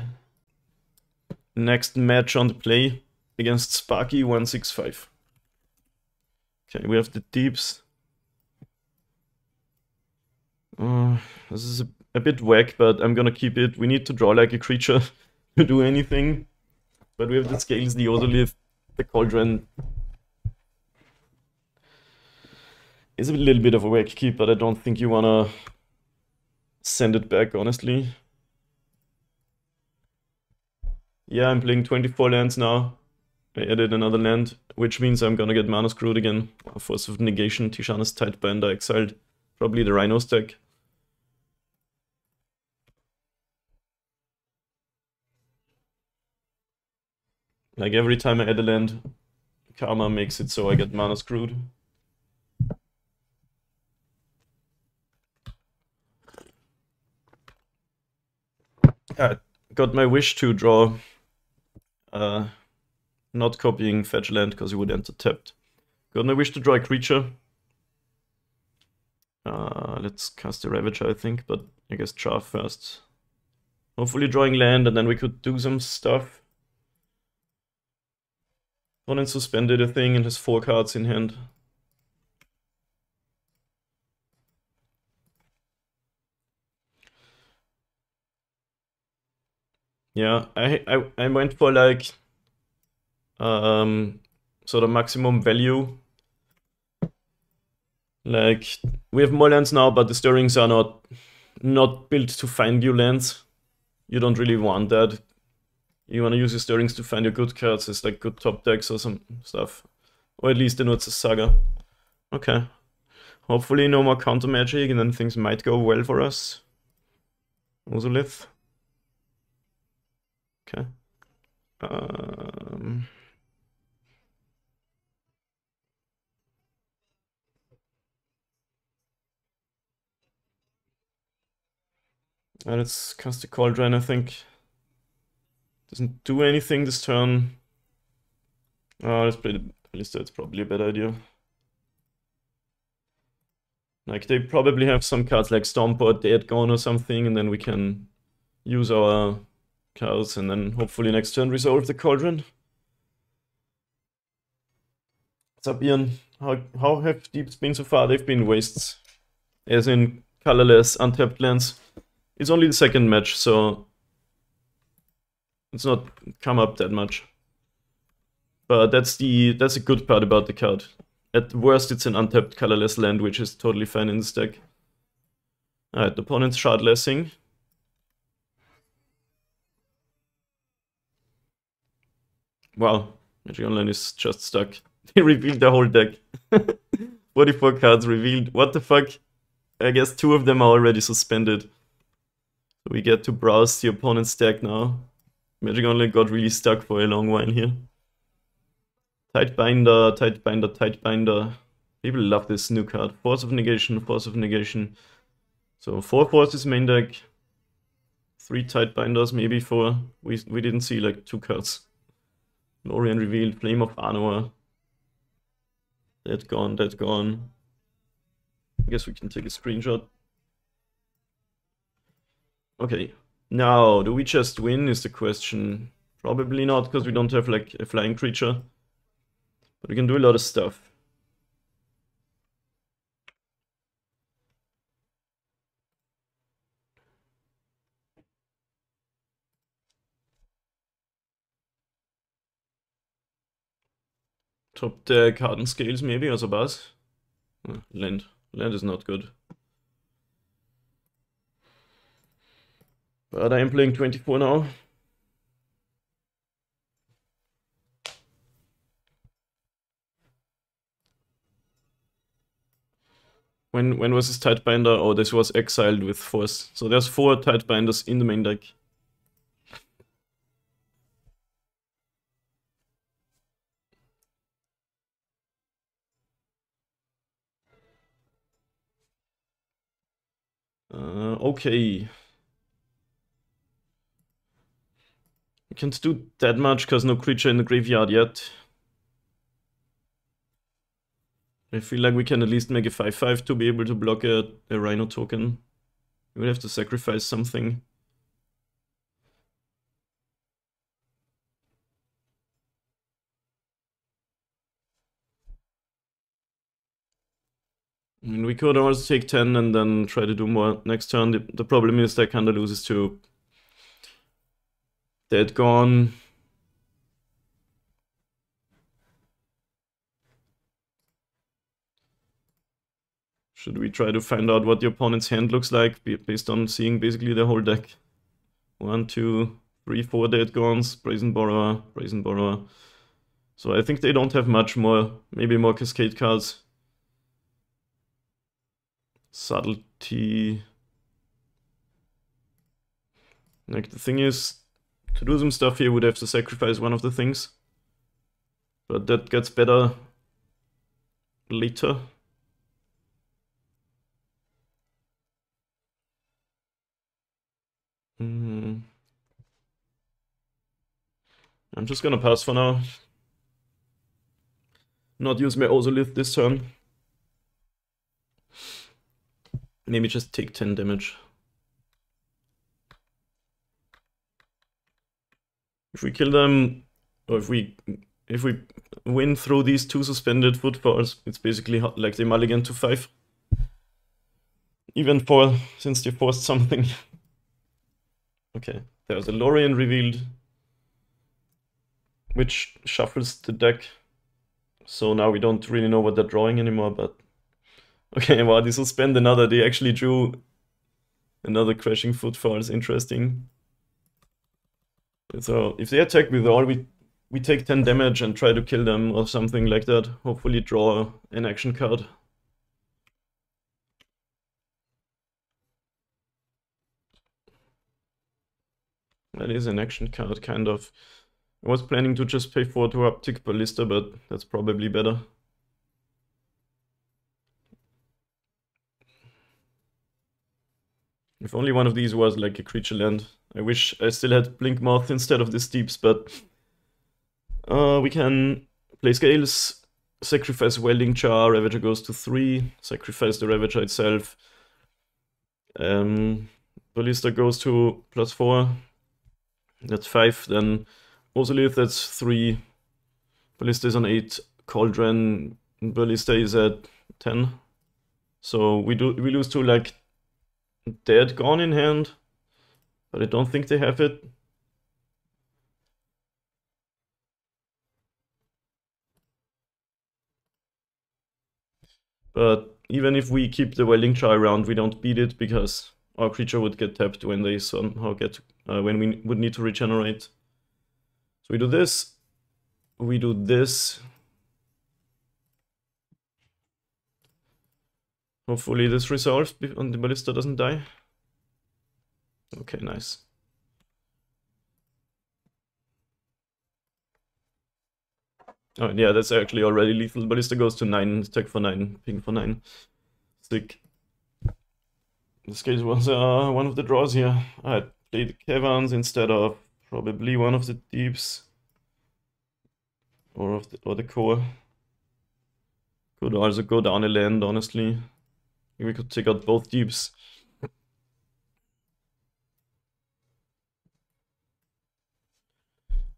Next match on the play against Sparky 165. Okay, we have the Deeps. This is a bit whack, but I'm gonna keep it. We need to draw like a creature to do anything. But we have the Scales, the Ozolith, the Cauldron. It's a little bit of a whack keep, but I don't think you wanna send it back, honestly. Yeah, I'm playing 24 lands now. I added another land, which means I'm gonna get mana screwed again. Force of Negation, Tishana's Tidebinder exiled. Probably the Rhinos deck. Like, every time I add a land, Karma makes it so I get mana screwed. I got my wish to draw not copying fetch land because he would enter tapped. Got my wish to draw a creature. Let's cast a Ravager, I think, but I guess Char first. Hopefully drawing land, and then we could do some stuff. Opponent suspended a thing and has 4 cards in hand. Yeah, I went for like sort of maximum value. Like, we have more lands now, but the stirrings are not built to find you lands. You don't really want that. You want to use your stirrings to find your good cards as like good top decks or some stuff. Or at least it's a Saga. Okay. Hopefully no more counter magic, and then things might go well for us. Ozolith. Okay. Let's cast a Cauldron, I think. Doesn't do anything this turn. Let's play the Ballista, it's probably a bad idea. Like, they probably have some cards like Stomp or Dead Gone or something, and then we can use our cards and then hopefully next turn resolve the Cauldron. What's up, Ian? How have Deeps been so far? They've been wastes. As in colorless, untapped lands. It's only the second match, so it's not come up that much. But that's a good part about the card. At worst, it's an untapped colorless land, which is totally fine in this deck. Alright, the opponent's shardlessing. Wow, Magic Online is just stuck. They revealed the whole deck. 44 cards revealed. What the fuck? I guess 2 of them are already suspended. So we get to browse the opponent's deck now. Magic Online got really stuck for a long while here. Tidebinder, Tidebinder, Tidebinder. People love this new card. Force of Negation, Force of Negation. So 4 Forces main deck. 3 Tidebinders, maybe 4. We didn't see like 2 cards. Lorien revealed, Flame of Anor. That gone, that gone. I guess we can take a screenshot. Okay, now, do we just win is the question. Probably not, because we don't have like a flying creature. But we can do a lot of stuff. Top deck, Hardened Scales maybe, or Sagas. Land. Land is not good. But I am playing 24 now. When was this Tidebinder? Oh, this was exiled with Force. So there's 4 Tidebinders in the main deck. Okay. We can't do that much because no creature in the graveyard yet. I feel like we can at least make a 5/5 to be able to block a Rhino token. We would have to sacrifice something. I mean, we could also take 10 and then try to do more next turn. The problem is that kinda loses to Dead Gone. Should we try to find out what the opponent's hand looks like based on seeing basically the whole deck? 1, 2, 3, 4 Dead Gones, Brazen Borrower, Brazen Borrower. So I think they don't have much more, maybe more Cascade cards. Subtlety. Like, the thing is, to do some stuff here, would have to sacrifice one of the things. But that gets better later. I'm just gonna pass for now. Not use my Orzhov this turn. Maybe just take 10 damage. If we kill them, or if we win through these 2 suspended footfalls, it's basically like they mulligan to 5. Even 4, since they forced something. Okay, there's a Lorien revealed, which shuffles the deck. So now we don't really know what they're drawing anymore, but... Okay, wow, they suspend another. They actually drew another Crashing Footfalls. Interesting. So if they attack with all, we take 10 damage and try to kill them or something like that. Hopefully draw an action card. That is an action card, kind of. I was planning to just pay 4 to uptick Ballista, but that's probably better. If only one of these was like a creature land. I wish I still had Blinkmoth instead of the Steeps, but... we can play Scales, sacrifice Welding Jar, Ravager goes to 3, sacrifice the Ravager itself. Ballista goes to +4, that's 5, then Orzhov, that's 3, Ballista is on 8, Cauldron, Ballista is at 10. So we lose to like Dead Gone in hand, but I don't think they have it. But even if we keep the Welding Jar around, we don't beat it because our creature would get tapped when they somehow get when we would need to regenerate. So we do this. We do this. Hopefully this resolves and the Ballista doesn't die. Okay, nice. Oh yeah, that's actually already lethal. Ballista goes to 9, attack for 9, ping for 9. Sick. This case was one of the draws here. I played Caverns instead of probably one of the Deeps. or the core. Could also go down a land, honestly. We could take out both deeps.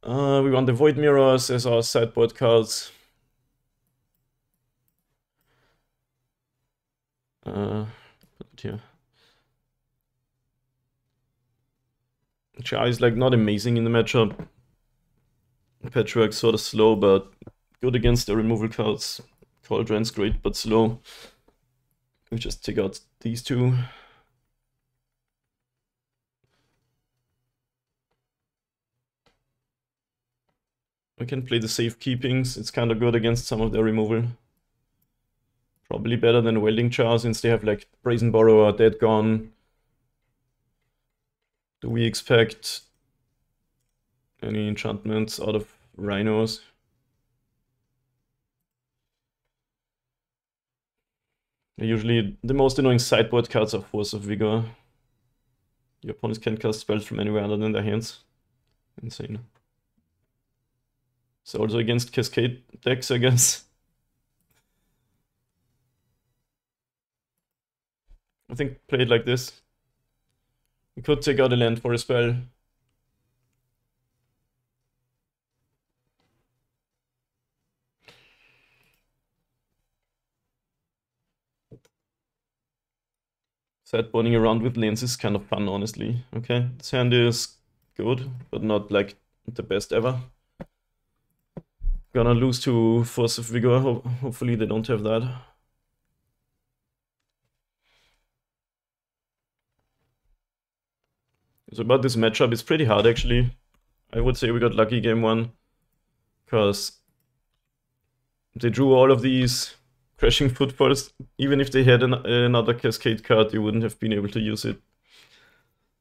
We want the Void Mirrors as our sideboard cards. Put it here. Char is like not amazing in the matchup. Patchwork sort of slow, but good against the removal cards. Cauldron's great, but slow. We just take out these two. We can play the safe keepings. It's kind of good against some of their removal. Probably better than Welding Char since they have like Brazen Borrower, Dead Gone. Do we expect any enchantments out of Rhinos? Usually the most annoying sideboard cards are Force of Vigor. Your opponents can cast spells from anywhere other than their hands. Insane. So also against Cascade decks, I guess. I think play it like this. We could take out a land for a spell. Sideboarding around with lands is kind of fun, honestly. Okay, this hand is good, but not like the best ever. Gonna lose to Force of Vigor. Hopefully they don't have that. So about this matchup, it's pretty hard actually. I would say we got lucky game one, because they drew all of these Crashing Footfalls. Even if they had another Cascade card, you wouldn't have been able to use it.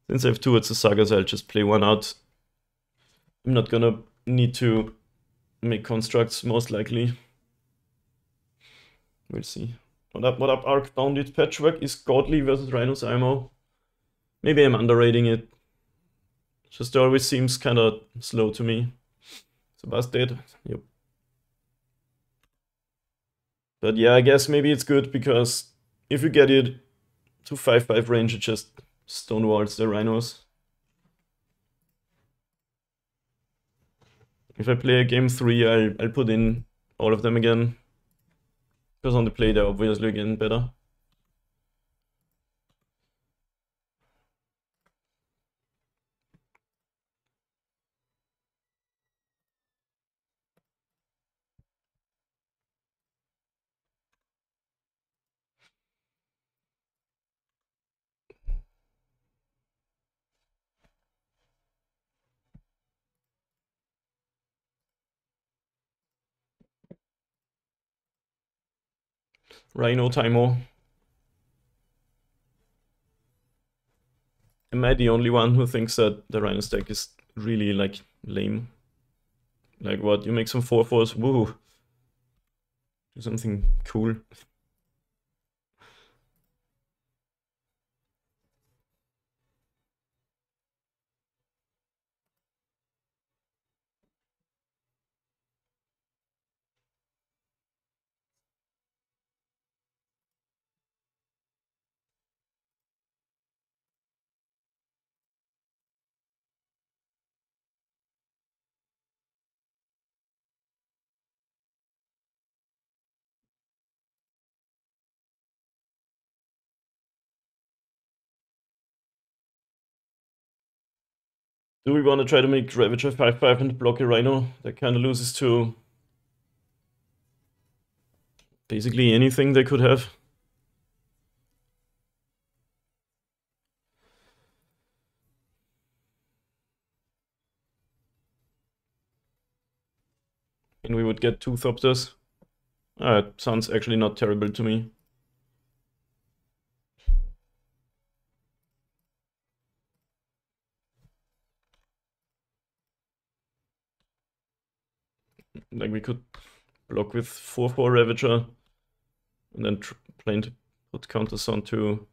Since I have two, it's a Sagas, I'll just play one out. I'm not gonna need to make constructs, most likely. We'll see. What up, Arc Bounded Patchwork is godly versus Rhinos IMO. Maybe I'm underrating it. Just always seems kind of slow to me. So Buzz dead. Yep. But yeah, I guess maybe it's good because if you get it to 5/5 range, it just stonewalls the Rhinos. If I play a game 3, I'll put in all of them again. Because on the play they're obviously getting better. Rhino Timo. Am I the only one who thinks that the Rhino stack is really like lame? Like what? You make some 4/4s, woo! Do something cool. Do we want to try to make Ravager 5/5 and block a Rhino? That kind of loses to basically anything they could have. And we would get 2 Thopters. It sounds actually not terrible to me. Like we could block with 4/4 Ravager and then plan to put counters onto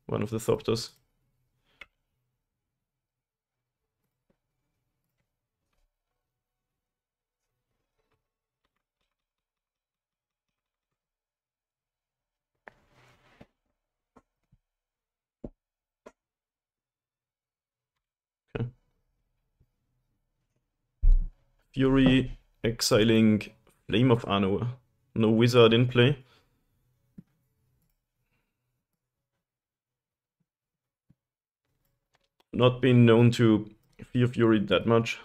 one of the Thopters. Fury exiling Flame of Anor. No wizard in play. Not been known to fear Fury that much.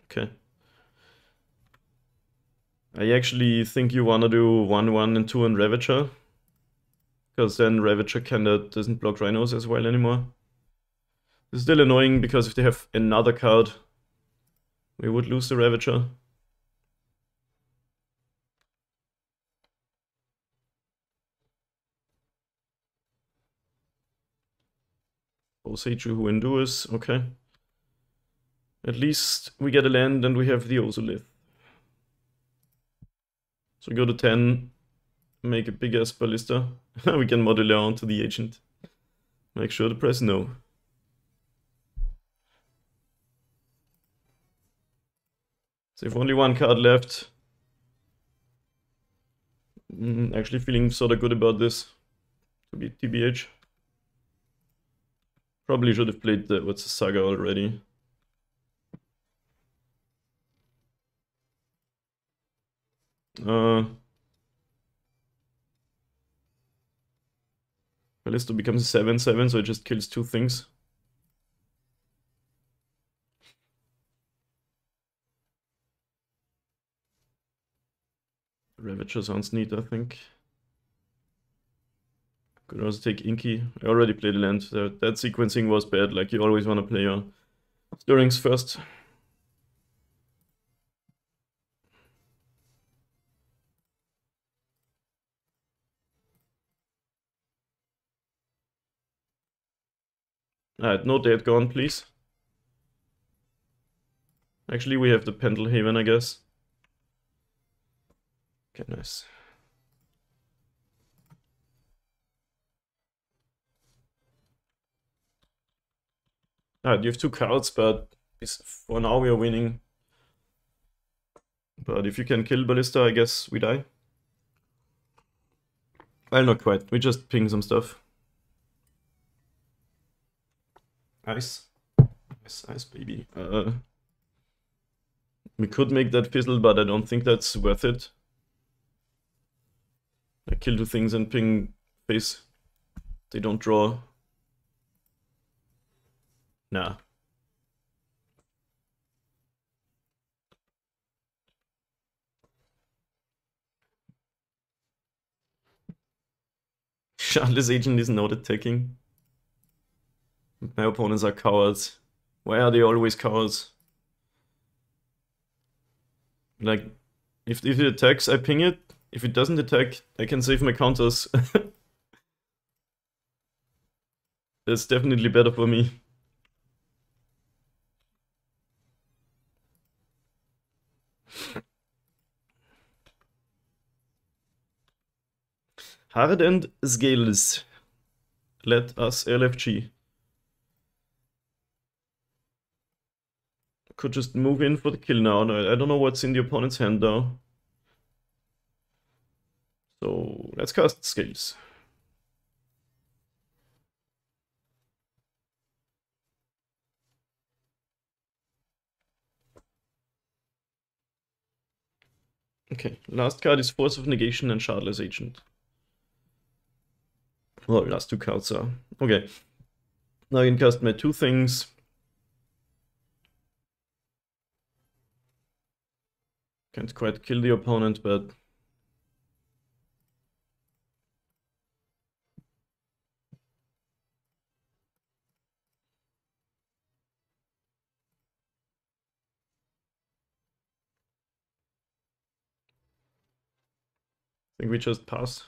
Okay. I actually think you wanna do 1/1 and 2 on Ravager. Because then Ravager kinda doesn't block Rhinos as well anymore. It's still annoying because if they have another card, we would lose the Ravager. Oseiju who endures, okay. At least we get a land and we have the Ozolith. So we go to 10, make a big ass ballista. We can modular onto the agent. Make sure to press no. So if only one card left. Actually feeling sort of good about this, to be TBH. Probably should have played the Saga already. Ballista becomes a 7/7, so it just kills 2 things. Ravager sounds neat, I think. Could also take Inky. I already played a land. That sequencing was bad, like you always want to play your stirrings first. Alright, no dead gone, please. Actually, we have the Pendelhaven, I guess. Okay, nice. Alright, you have 2 cards, but for now we are winning. But if you can kill Ballista, I guess we die. Well, not quite. We just ping some stuff. Nice. Nice, baby. We could make that fizzle, but I don't think that's worth it. I kill 2 things and ping face. They don't draw. Nah. Shardless Agent is not attacking. My opponents are cowards. Why are they always cowards? Like, if it attacks, I ping it. If it doesn't attack, I can save my counters. That's definitely better for me. Hardened Scales. Let us LFG. Could just move in for the kill now. I don't know what's in the opponent's hand though. So let's cast Scales. Okay, last card is Force of Negation and Shardless Agent. Well, last 2 cards are. Okay. Now I can cast my 2 things. Can't quite kill the opponent, but I think we just pass.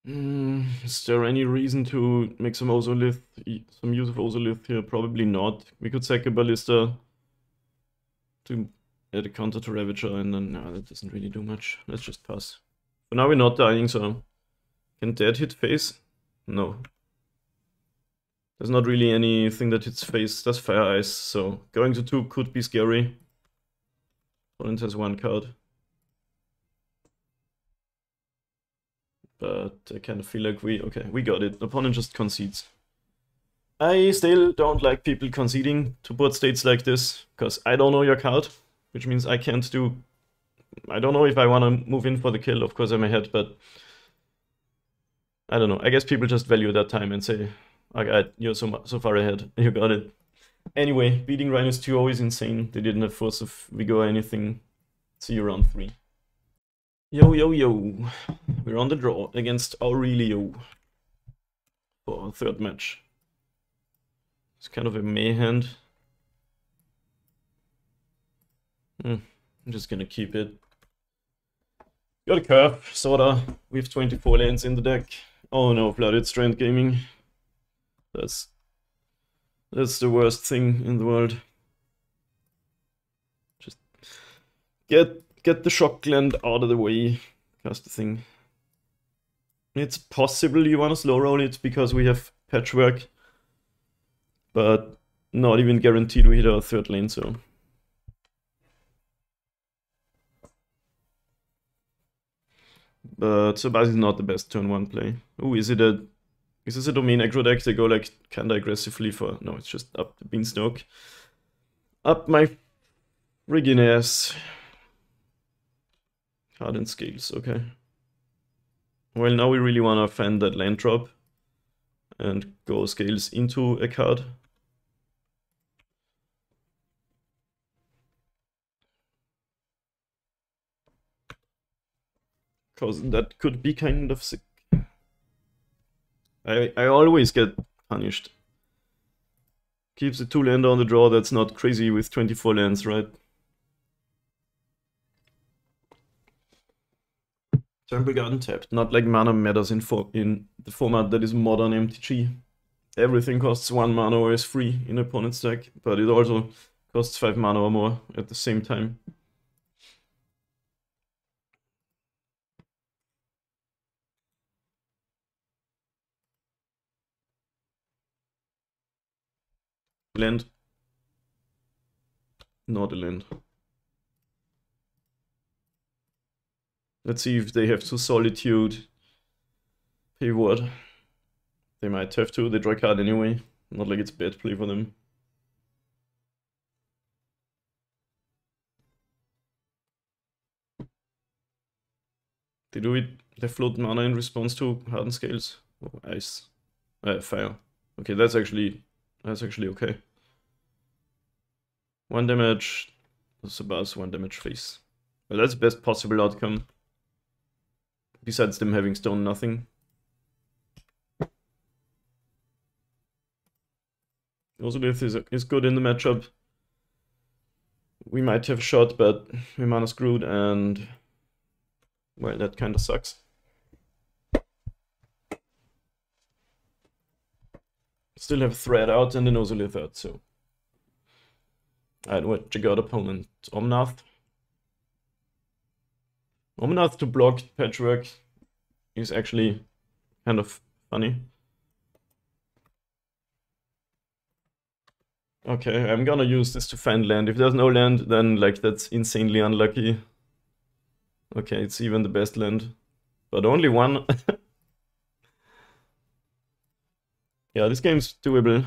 Is there any reason to make some Ozolith, some use of Ozolith here? Probably not. We could sack a Ballista to add a counter to Ravager, and then no, that doesn't really do much. Let's just pass. For now we're not dying, so can dead hit face? No. There's not really anything that hits face. That's Fire Ice, so going to 2 could be scary. Opponent has one card. But I kind of feel like we got it. Opponent just concedes. I still don't like people conceding to board states like this, because I don't know your card, which means I can't do... I don't know if I want to move in for the kill, of course I'm ahead, but... I don't know, I guess people just value that time and say, alright, you're so far ahead, you got it. Anyway, beating Rhinos 2-0 is insane, they didn't have Force of Vigor or anything. See you round 3. Yo, yo, yo. We're on the draw against Aurelio for our third match. It's kind of a May hand. I'm just gonna keep it. Got a curve, sorta. We have 24 lands in the deck. Oh no, Flooded Strand Gaming. That's the worst thing in the world. Just get the shock land out of the way. That's the thing. It's possible you want to slow roll it because we have Patchwork, but not even guaranteed we hit our third lane, so. But Sagas is not the best turn 1 play. Oh, is this a domain aggro deck? They go like kinda aggressively for... No, it's just up the Beanstalk. Up my friggin' ass. Hardened Scales, okay. Well, now we really want to find that land drop and go Scales into a card. Because that could be kind of sick. I always get punished. Keeps the 2 lander on the draw, that's not crazy with 24 lands, right? Temple Garden tapped. Not like mana matters in the format that is modern MTG. Everything costs 1 mana or is free in opponent's deck, but it also costs 5 mana or more at the same time. Land. Not a land. Let's see if they have to Solitude. Pivot. They might have to, they draw a card anyway. Not like it's bad play for them. They do it, they float mana in response to Hardened Scales. Oh, ice. Fire. Okay, that's actually okay. 1 damage, Sabas, 1 damage face. Well, that's the best possible outcome. Besides them having stone nothing. Orzhov is good in the matchup. We might have shot, but we're mana screwed, and well, that kind of sucks. Still have Thread out and an Orzhov out, so. Alright, what you got, opponent? Omnath. Omnath to block Patchwork is actually kind of funny. Okay, I'm gonna use this to find land. If there's no land, then like that's insanely unlucky. Okay, it's even the best land. But only 1. Yeah, this game's doable.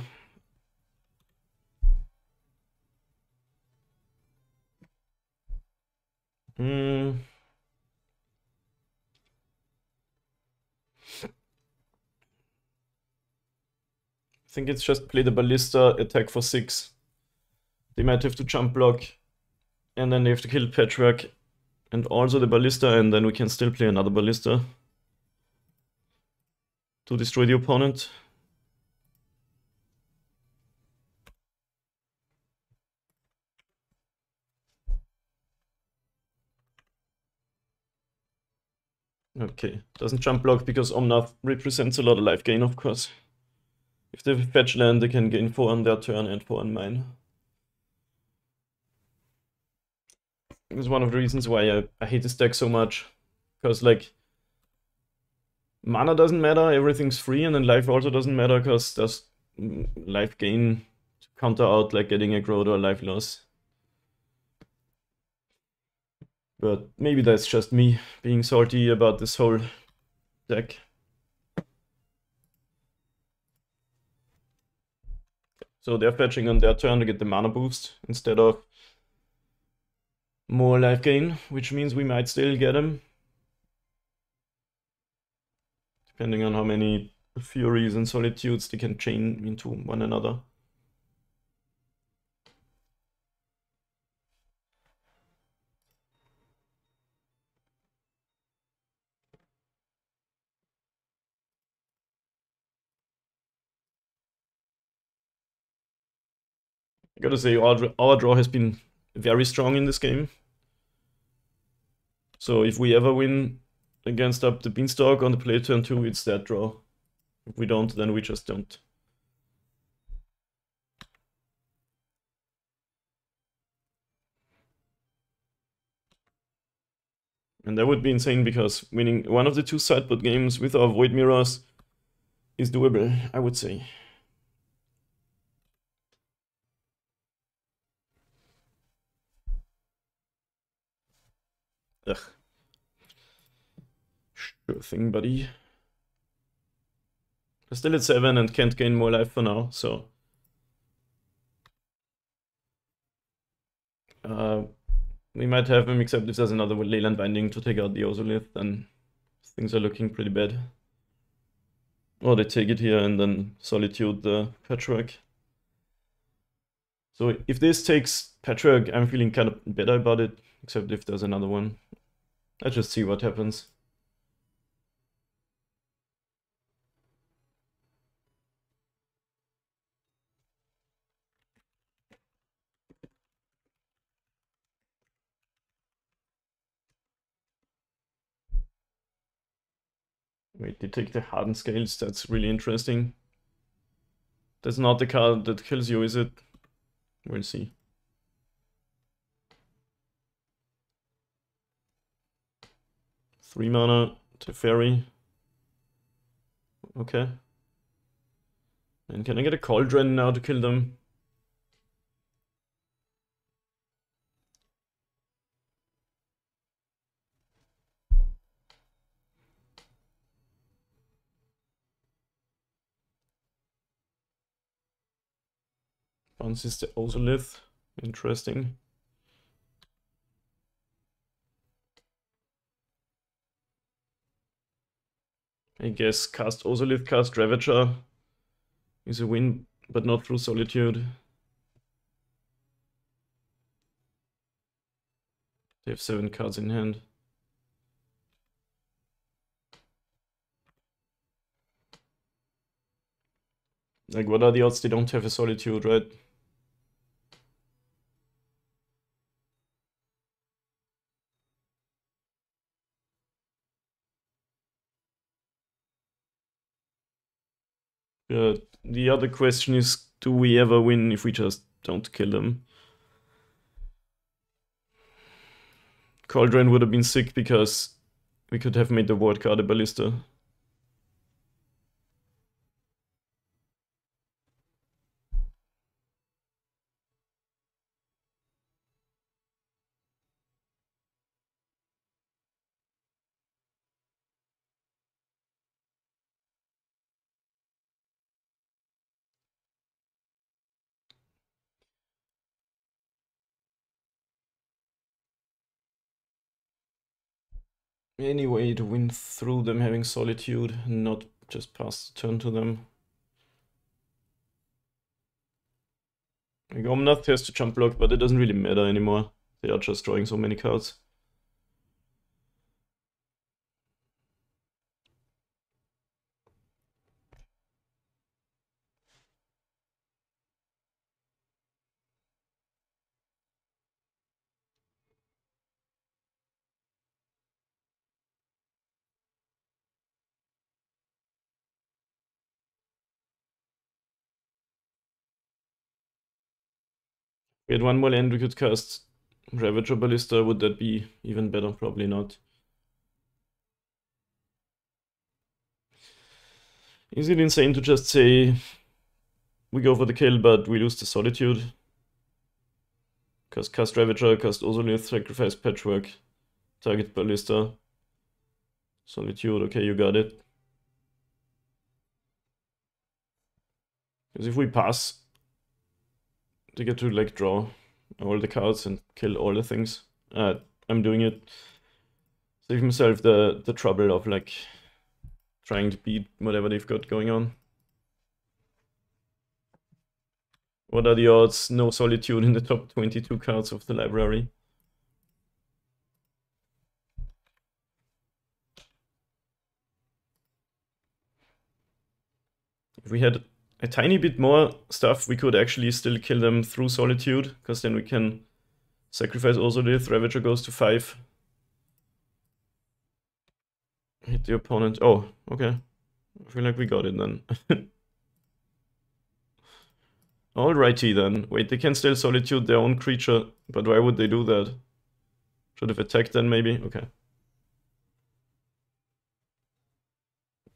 I think it's just play the Ballista, attack for 6. They might have to jump block, and then they have to kill Patchwork, and also the Ballista, and then we can still play another Ballista to destroy the opponent. Okay, doesn't jump block because Omnath represents a lot of life gain, of course. If they fetch land, they can gain 4 on their turn and 4 on mine. It's one of the reasons why I hate this deck so much. Because, like, mana doesn't matter, everything's free, and then life also doesn't matter because there's life gain to counter out, like, getting aggroed or life loss. But maybe that's just me being salty about this whole deck. So they're fetching on their turn to get the mana boost instead of more life gain, which means we might still get him. Depending on how many Furies and Solitudes they can chain into one another. I gotta say, our draw has been very strong in this game. So if we ever win against up the Beanstalk on the play turn 2, it's that draw. If we don't, then we just don't. And that would be insane because winning one of the two sideboard games with our Void Mirrors is doable, I would say. Ugh. Sure thing, buddy. We're still at 7 and can't gain more life for now, so... we might have him, except if there's another Leyland Binding to take out the Ozolith, then things are looking pretty bad. Or they take it here and then Solitude the Patchwork. So if this takes Patchwork, I'm feeling kind of better about it, except if there's another one. Let's just see what happens. Wait, they take the Hardened Scales, that's really interesting. That's not the card that kills you, is it? We'll see. Three mana to Fairy. Okay. And can I get a Cauldron now to kill them? Bounces the Ozolith. Interesting. I guess cast Ozolith, cast Ravager is a win, but not through Solitude. They have 7 cards in hand. Like, what are the odds they don't have a Solitude, right? The other question is, do we ever win if we just don't kill them? Cauldron would have been sick because we could have made the ward card a Ballista. Any way to win through them having Solitude and not just pass the turn to them. Like, Yawgmoth has to jump block, but it doesn't really matter anymore. They are just drawing so many cards. We had one more land, we could cast Ravager Ballista. Would that be even better? Probably not. Is it insane to just say we go for the kill, but we lose the Solitude? Cast Ravager, cast Ozolith, sacrifice Patchwork. Target Ballista. Solitude, okay, you got it. Because if we pass, they get to like draw all the cards and kill all the things. I'm doing it. Save myself the trouble of like trying to beat whatever they've got going on. What are the odds? No Solitude in the top 22 cards of the library. If we had a tiny bit more stuff, we could actually still kill them through Solitude, because then we can sacrifice also the Ravager goes to 5. Hit the opponent. Oh, okay. I feel like we got it then. Alrighty then. Wait, they can still Solitude their own creature, but why would they do that? Should have attacked then maybe? Okay.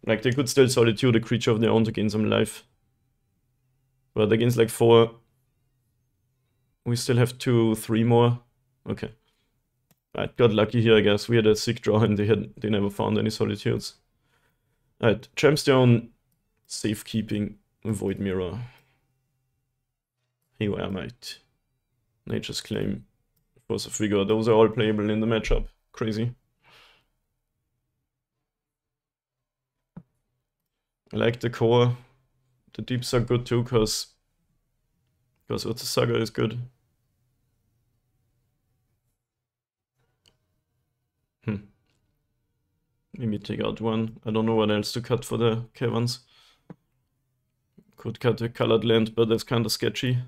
Like, they could still Solitude a creature of their own to gain some life. But against like 4, we still have 2, 3 more. Okay. Alright, got lucky here, I guess. We had a sick draw and they never found any Solitudes. Alright, Gemstone, Safekeeping, Void Mirror. Haywire Might, Nature's Claim, Force of Vigor. Those are all playable in the matchup. Crazy. I like the core. The deeps are good too, because Urza Saga is good. Maybe take out one. I don't know what else to cut for the caverns. Could cut a colored land, but that's kind of sketchy.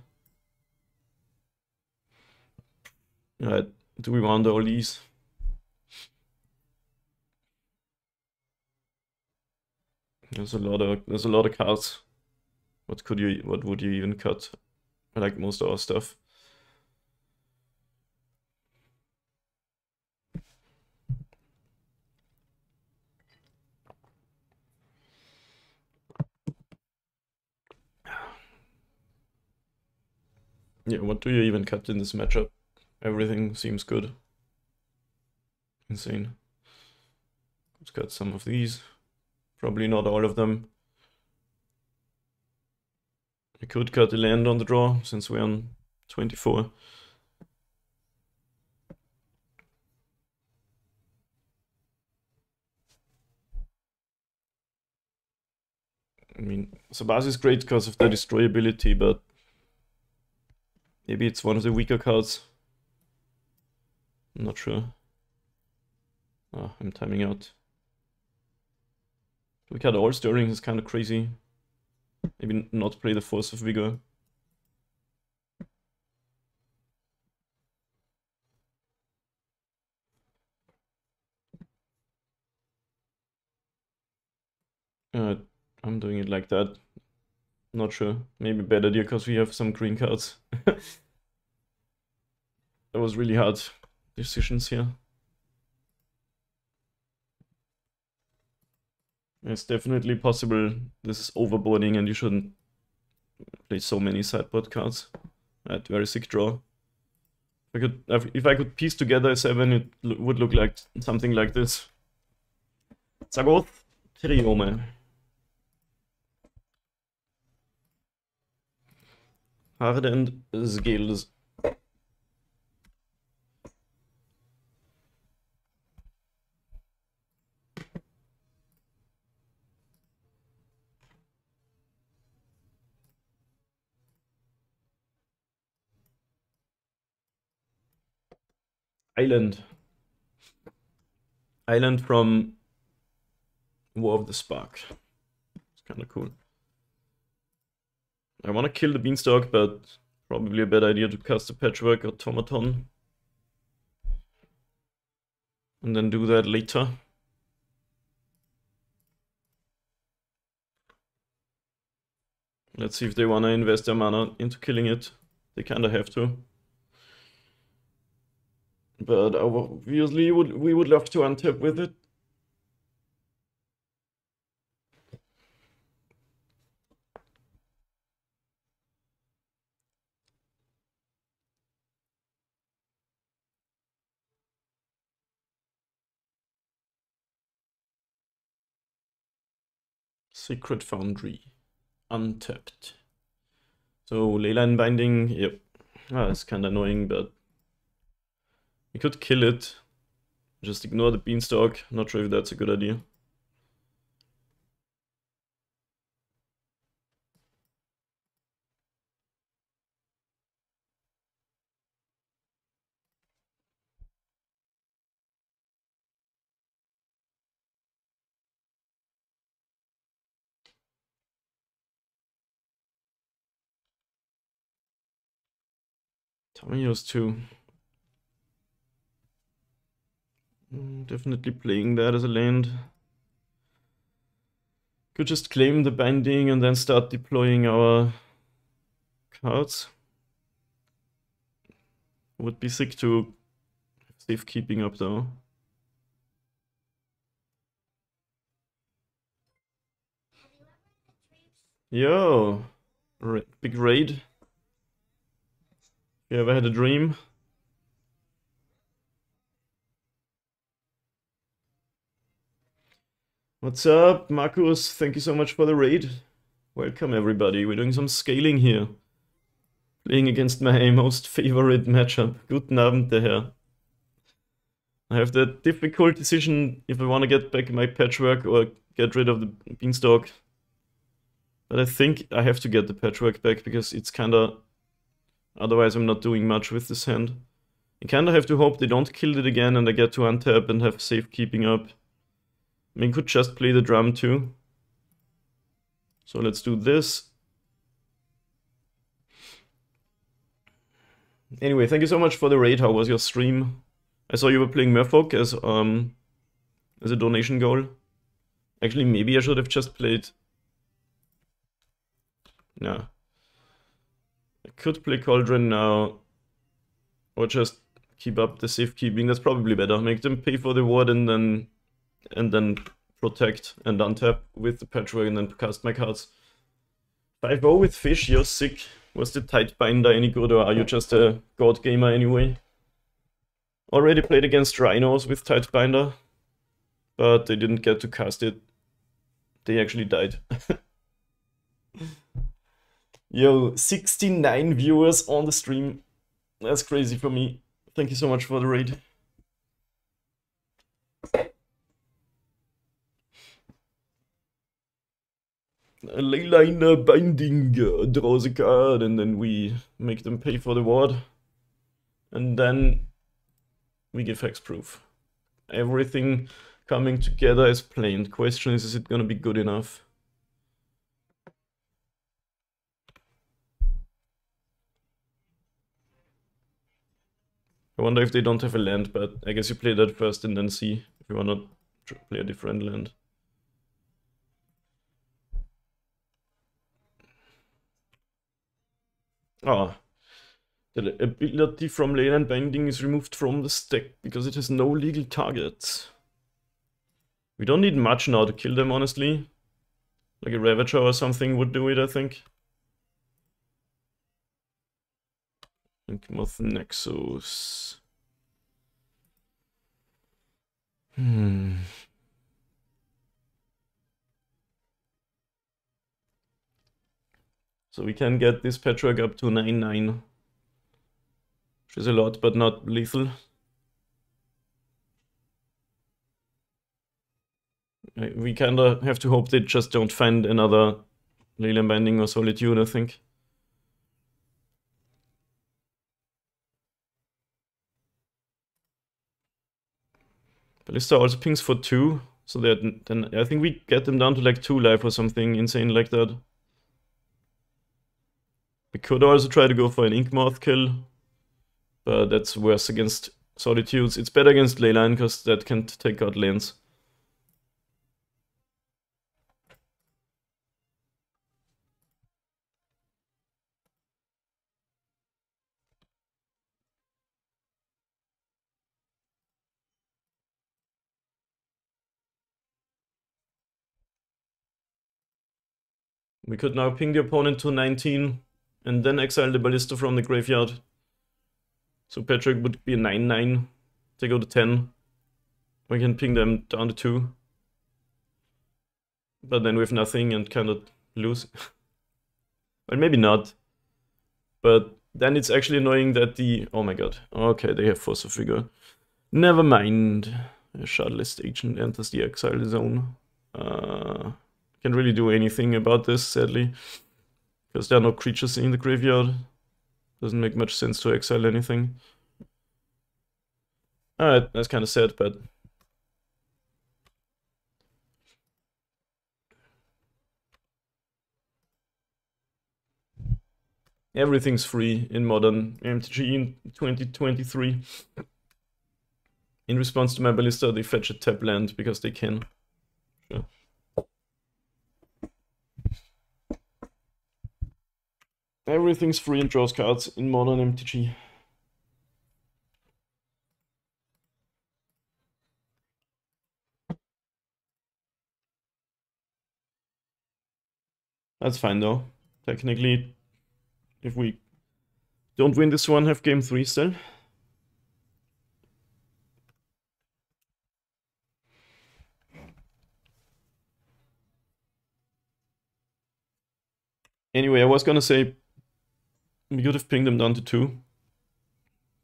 Alright, do we want all these? There's a lot of cards. What would you even cut? I like most of our stuff. Yeah, what do you even cut in this matchup? Everything seems good. Insane. Let's cut some of these. Probably not all of them. I could cut a land on the draw, since we're on 24. I mean, Sagas is great because of the destroy ability, but maybe it's one of the weaker cards. I'm not sure. Oh, I'm timing out. We cut all Stirring is kind of crazy. Maybe not play the Force of Vigor. I'm doing it like that. Not sure. Maybe bad idea because we have some green cards. That was really hard decisions here. It's definitely possible this is overboarding and you shouldn't play so many sideboard cards. Right, very sick draw. If I could piece together a 7, it would look like something like this. Zagoth, Triome. Hardened Scales. Island. Island from War of the Spark. It's kind of cool. I want to kill the Beanstalk, but probably a bad idea to cast a Patchwork Automaton. And then do that later. Let's see if they want to invest their mana into killing it. They kind of have to. But obviously we would love to untap with it. Secret Foundry. Untapped. So Leyline Binding, yep. It's kinda annoying, but we could kill it. Just ignore the Beanstalk. Not sure if that's a good idea. Tamiyo's too. Definitely playing that as a land. Could just claim the binding and then start deploying our cards. Would be sick to safekeeping up though. Yo! Big raid. You ever had a dream? What's up, Marcus? Thank you so much for the raid. Welcome everybody, we're doing some scaling here. Playing against my most favorite matchup. Guten Abend, der Herr. I have the difficult decision if I want to get back my patchwork or get rid of the Beanstalk. But I think I have to get the patchwork back because it's kinda... Otherwise I'm not doing much with this hand. I kinda have to hope they don't kill it again and I get to untap and have safekeeping up. I mean, could just play the drum too. So let's do this. Anyway, thank you so much for the raid. How was your stream? I saw you were playing Merfolk as a donation goal. Actually, maybe I should have just played... No. I could play Cauldron now. Or just keep up the safekeeping. That's probably better. Make them pay for the ward and then protect and untap with the patchwork and then cast my cards. 5-0 with fish, you're sick. Was the tight binder any good or are you just a god gamer anyway? Already played against Rhinos with tight binder, but they didn't get to cast it. They actually died. Yo, 69 viewers on the stream. That's crazy for me. Thank you so much for the raid. A Leyline binding, draws a card, and then we make them pay for the ward. And then we give hexproof. Everything coming together as planned. Question is it gonna be good enough? I wonder if they don't have a land, but I guess you play that first and then see if you wanna play a different land. Ah, the ability from Leyline Binding is removed from the stack because it has no legal targets. We don't need much now to kill them, honestly. Like a Ravager or something would do it, I think. Yawgmoth Nexus. So we can get this patchwork up to 9-9. Which is a lot, but not lethal. We kinda have to hope they just don't find another Leyline Binding or Solitude, I think. Ballista also pings for 2, so that then I think we get them down to like 2 life or something insane like that. We could also try to go for an Yawgmoth kill, but that's worse against Solitudes. It's better against Leyline because that can take out lands. We could now ping the opponent to 19 and then exile the Ballista from the graveyard. So Patrick would be a 9-9. They go to 10. We can ping them down to 2. but then we have nothing and kind of lose. Well, maybe not. But then it's actually annoying that the... Oh my god. Okay, they have Force of Figure. Never mind. A Shardless agent enters the exile zone. Can't really do anything about this, sadly. Because there are no creatures in the graveyard. Doesn't make much sense to exile anything. Alright, that's kind of sad, but... Everything's free in modern MTG in 2023. In response to my ballista, they fetch a tap land because they can. Sure. Everything's free and draws cards in modern MTG. That's fine though. Technically, if we don't win this one, have game 3 still. Anyway, I was gonna say we could have pinged them down to 2.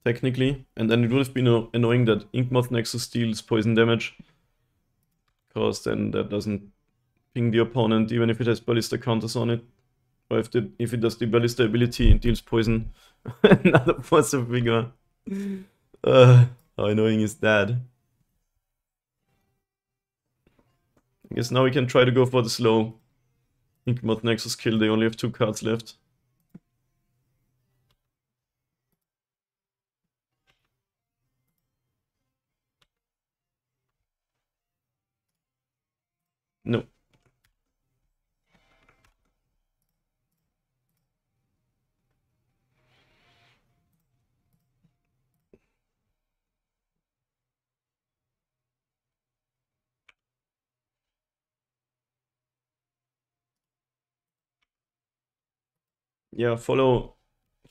Technically, and then it would have been annoying that Yawgmoth Nexus deals poison damage. Because then that doesn't ping the opponent, even if it has ballista counters on it. Or if it does the ballista ability, it deals poison. Another Force of Figure. How annoying is that? I guess now we can try to go for the slow Yawgmoth Nexus kill. They only have 2 cards left. No. Yeah, follow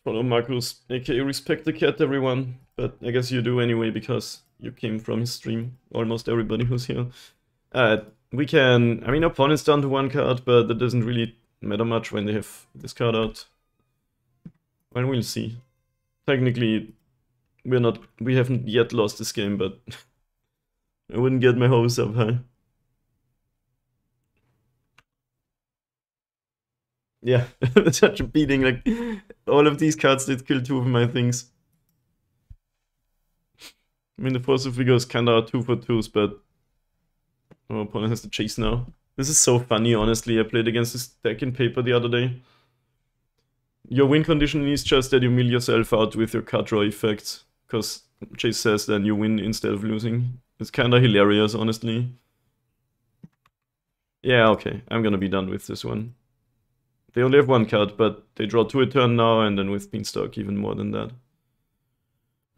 Marcus, aka Respect the Cat, everyone. But I guess you do anyway, because you came from his stream. Almost everybody who's here. We can... I mean, opponent's down to 1 card, but that doesn't really matter much when they have this card out. Well, we'll see. Technically, we haven't yet lost this game, but I wouldn't get my hopes up high. Yeah, such a beating. Like, all of these cards did kill 2 of my things. I mean, the Force of Figure is kinda 2 for 2s, but our opponent has to chase now. This is so funny, honestly. I played against this deck in paper the other day. Your win condition is just that you mill yourself out with your card draw effects, because Chase says then you win instead of losing. It's kinda hilarious, honestly. Yeah, okay, I'm gonna be done with this one. They only have 1 card, but they draw 2 a turn now, and then with Beanstalk even more than that.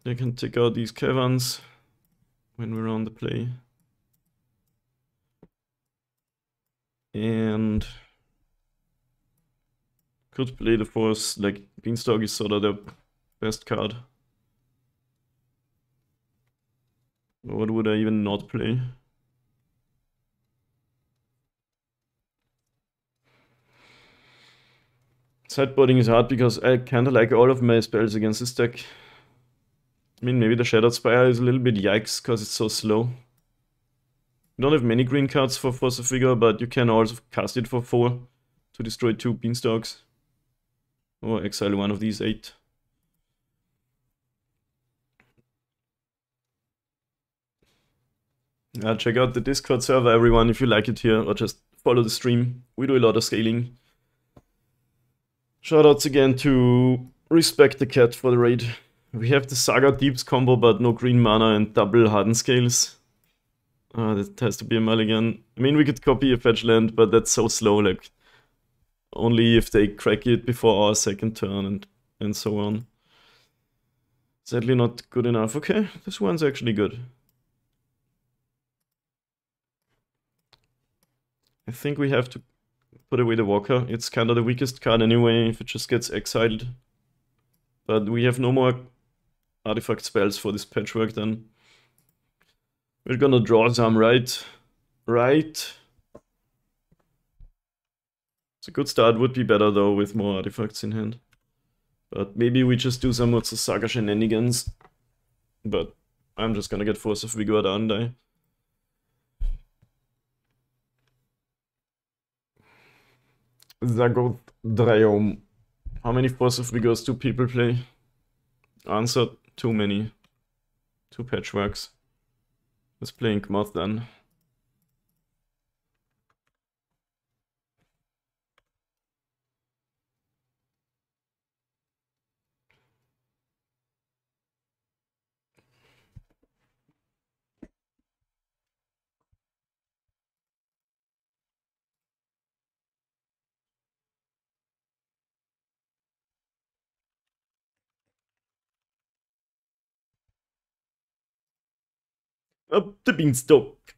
They can take out these caverns when we're on the play. And could play the Force, like Beanstalk is sort of the best card. What would I even not play? Sideboarding is hard because I kinda like all of my spells against this deck. I mean, maybe the Shattered Spire is a little bit yikes because it's so slow. You don't have many green cards for Force of Figure, but you can also cast it for 4 to destroy 2 Beanstalks. Or exile one of these 8. Check out the Discord server, everyone, if you like it here, or just follow the stream. We do a lot of scaling. Shoutouts again to Respect the Cat for the raid. We have the Saga Deeps combo, but no green mana and double Hardened Scales. That has to be a mulligan. I mean, we could copy a fetch land, but that's so slow, like, only if they crack it before our second turn and so on. Sadly not good enough. Okay, this one's actually good. I think we have to put away the Walker. It's kind of the weakest card anyway, if it just gets exiled. But we have no more artifact spells for this patchwork then. We're gonna draw some, right? Right? It's a good start, would be better though with more artifacts in hand. But maybe we just do some more Saga shenanigans. But I'm just gonna get Force of Vigor down die. Zagoth Dreom. How many Force of Vigors do people play? Answer, too many. 2 patchworks. Let's play Yawgmoth then. Up the Beanstalk.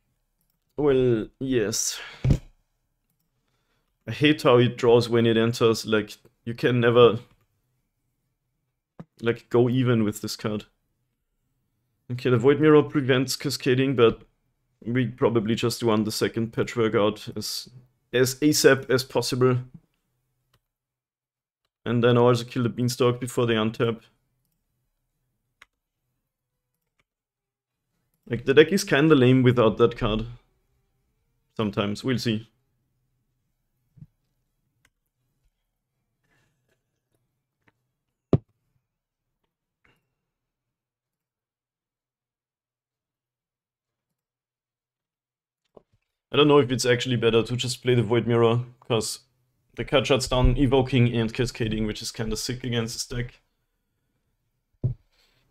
Well, yes. I hate how it draws when it enters. Like, you can never like go even with this card. Okay, the Void Mirror prevents cascading, but we probably just want the second patchwork out as ASAP as possible. And then also kill the Beanstalk before they untap. Like, the deck is kinda lame without that card. Sometimes, we'll see. I don't know if it's actually better to just play the Void Mirror, because the card shuts down Evoking and Cascading, which is kinda sick against this deck.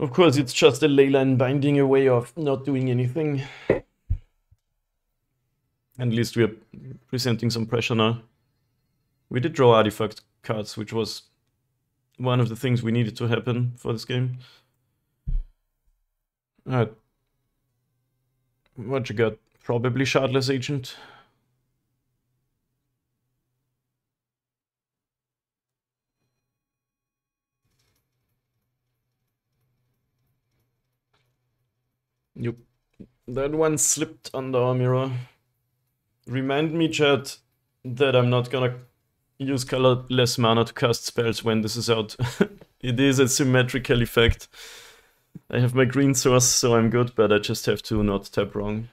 Of course, it's just a leyline binding a way of not doing anything. At least we're presenting some pressure now. We did draw artifact cards, which was one of the things we needed to happen for this game. Alright. What you got? Probably Shardless Agent. Yep. That one slipped under our mirror. Remind me, chat, that I'm not gonna use colorless mana to cast spells when this is out. It is a symmetrical effect. I have my green source, so I'm good, but I just have to not tap wrong.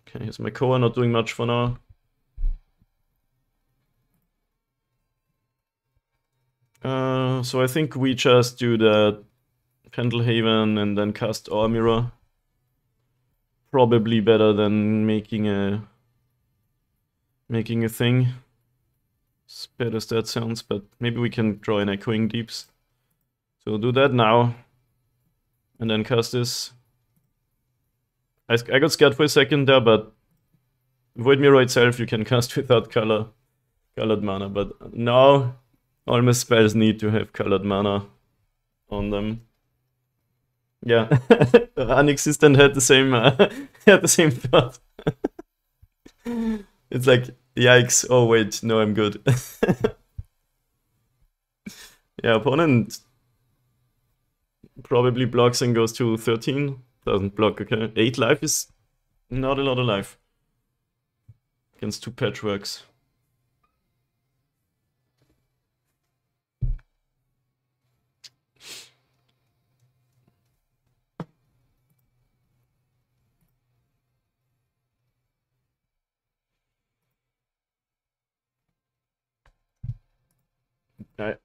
Okay, here's my Koa, not doing much for now. So I think we just do the Pendelhaven and then cast our mirror. Probably better than making a thing. As bad as that sounds, but maybe we can draw an Echoing Deeps. So we'll do that now. And then cast this. I got scared for a second there, but Void Mirror itself you can cast without colored mana, but now all my spells need to have colored mana on them. Yeah, Unexistent had the same thought. It's like, yikes, oh wait, no, I'm good. Yeah, opponent probably blocks and goes to 13. Doesn't block, okay. 8 life is not a lot of life. Against 2 patchworks.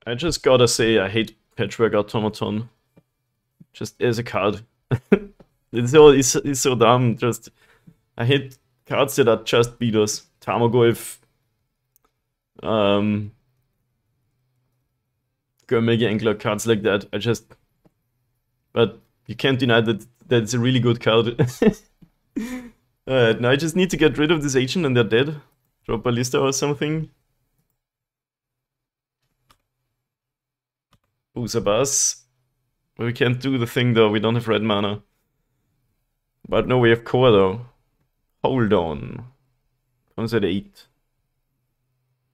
I just gotta say I hate Patchwork Automaton. Just as a card. It's so dumb. Just I hate cards that are just beaters. Tarmogoyf, Mega Angler, cards like that. But you can't deny that it's a really good card. Alright, now I just need to get rid of this agent and they're dead. Drop a Ballista or something. Sabas. We can't do the thing though, we don't have red mana. But no, we have core though. Hold on. One's at 8.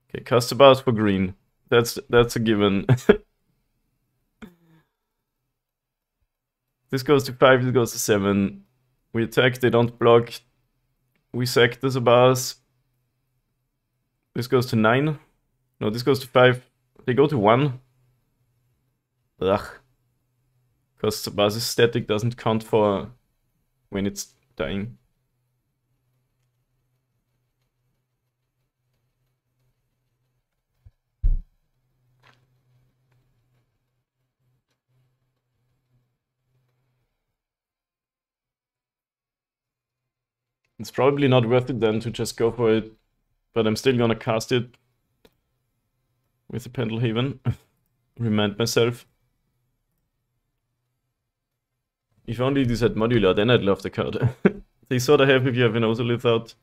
Okay, cast Sabas for green. That's a given. This goes to 5, this goes to 7. We attack, they don't block. We sack the Sabas. This goes to 9. No, this goes to 5. They go to 1. Ugh. Because Sagas' static doesn't count for when it's dying. It's probably not worth it then to just go for it, but I'm still gonna cast it with the Pendelhaven. Remind myself. If only this had modular, then I'd love the card. They sort of have if you have an Ozolith out.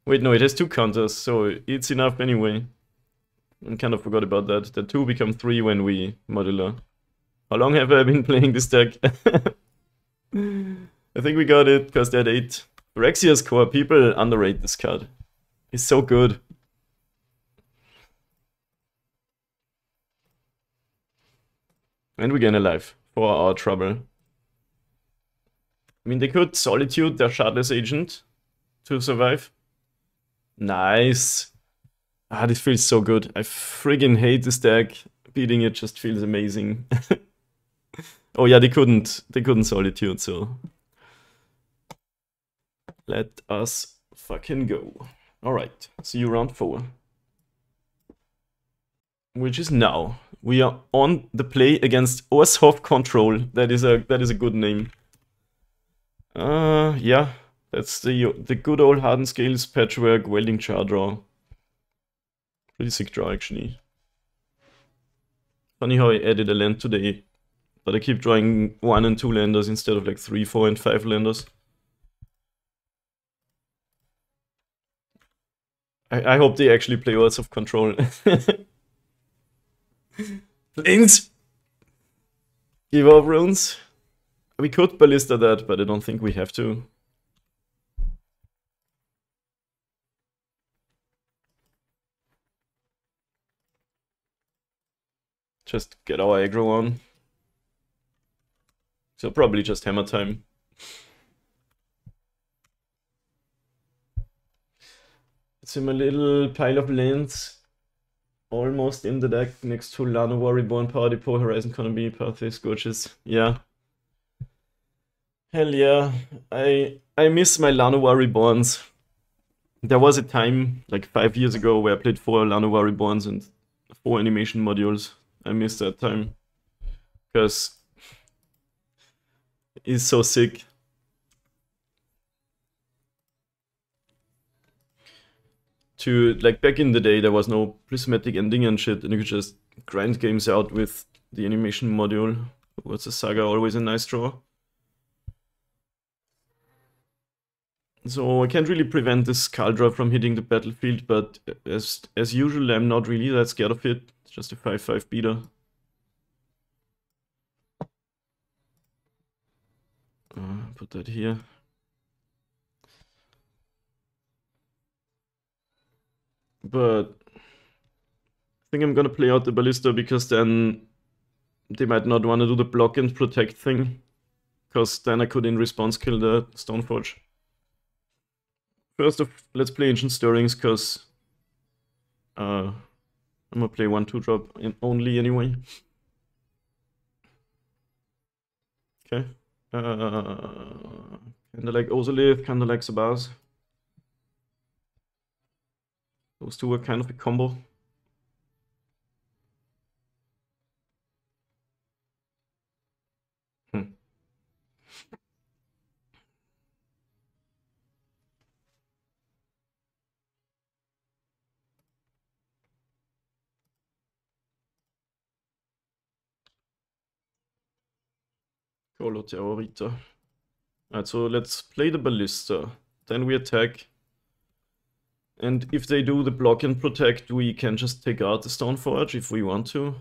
Wait, no, it has 2 counters, so it's enough anyway. I kind of forgot about that. The 2 become 3 when we modular. How long have I been playing this deck? I think we got it because they had 8. Phyrexia's Core, people underrate this card. It's so good. And we gain a life for our trouble. I mean, they could Solitude their Shardless Agent to survive. Nice. Ah, this feels so good. I friggin' hate this deck. Beating it just feels amazing. Oh yeah, they couldn't Solitude, so... Let us fucking go. Alright, see you round 4. Which is now. We are on the play against Orzhov Control. That is a good name. Yeah. That's the good old Hardened Scales, Patchwork, Welding Char draw. Pretty sick draw, actually. Funny how I added a land today. But I keep drawing 1 and 2 landers instead of like 3, 4 and 5 landers. I hope they actually play Orzhov Control. Planes! Give up runes. We could Ballista that, but I don't think we have to. Just get our aggro on. So probably just hammer time. It's in my little pile of lands. Almost in the deck next to Llanowar, Reborn, Power Depot, Horizon Economy, Pathway, Scorches. Yeah. Hell yeah. I miss my Llanowar Reborns. There was a time, like 5 years ago, where I played 4 Llanowar Reborns and 4 animation modules. I miss that time. Because it's so sick. Like, back in the day, there was no prismatic ending and shit, and you could just grind games out with the animation module. What's a Saga? Always a nice draw. So I can't really prevent this Kaldra from hitting the battlefield, but as usual, I'm not really that scared of it. It's just a 5/5 beater. Put that here. But I think I'm gonna play out the Ballista because then they might not want to do the block and protect thing. Because then I could in response kill the Stoneforge. First of, let's play Ancient Stirrings because I'm gonna play 1/2 drop only anyway. Okay. Kinda like Ozolith, kinda like Sagas. Those two are kind of a combo. Colo Terrorita. Alright, so let's play the Ballista. Then we attack. And if they do the block and protect, we can just take out the Stoneforge if we want to.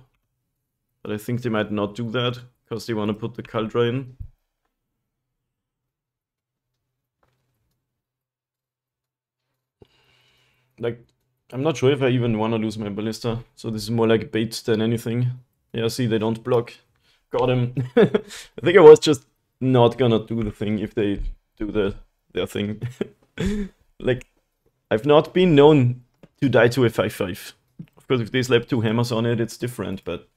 But I think they might not do that, because they want to put the Kaldra in. Like, I'm not sure if I even want to lose my Ballista, so this is more like bait than anything. Yeah, see, they don't block. Got him. I think I was just not gonna do the thing if they do their thing. Like, I've not been known to die to a 5/5. Of course, if they slap 2 hammers on it, it's different, but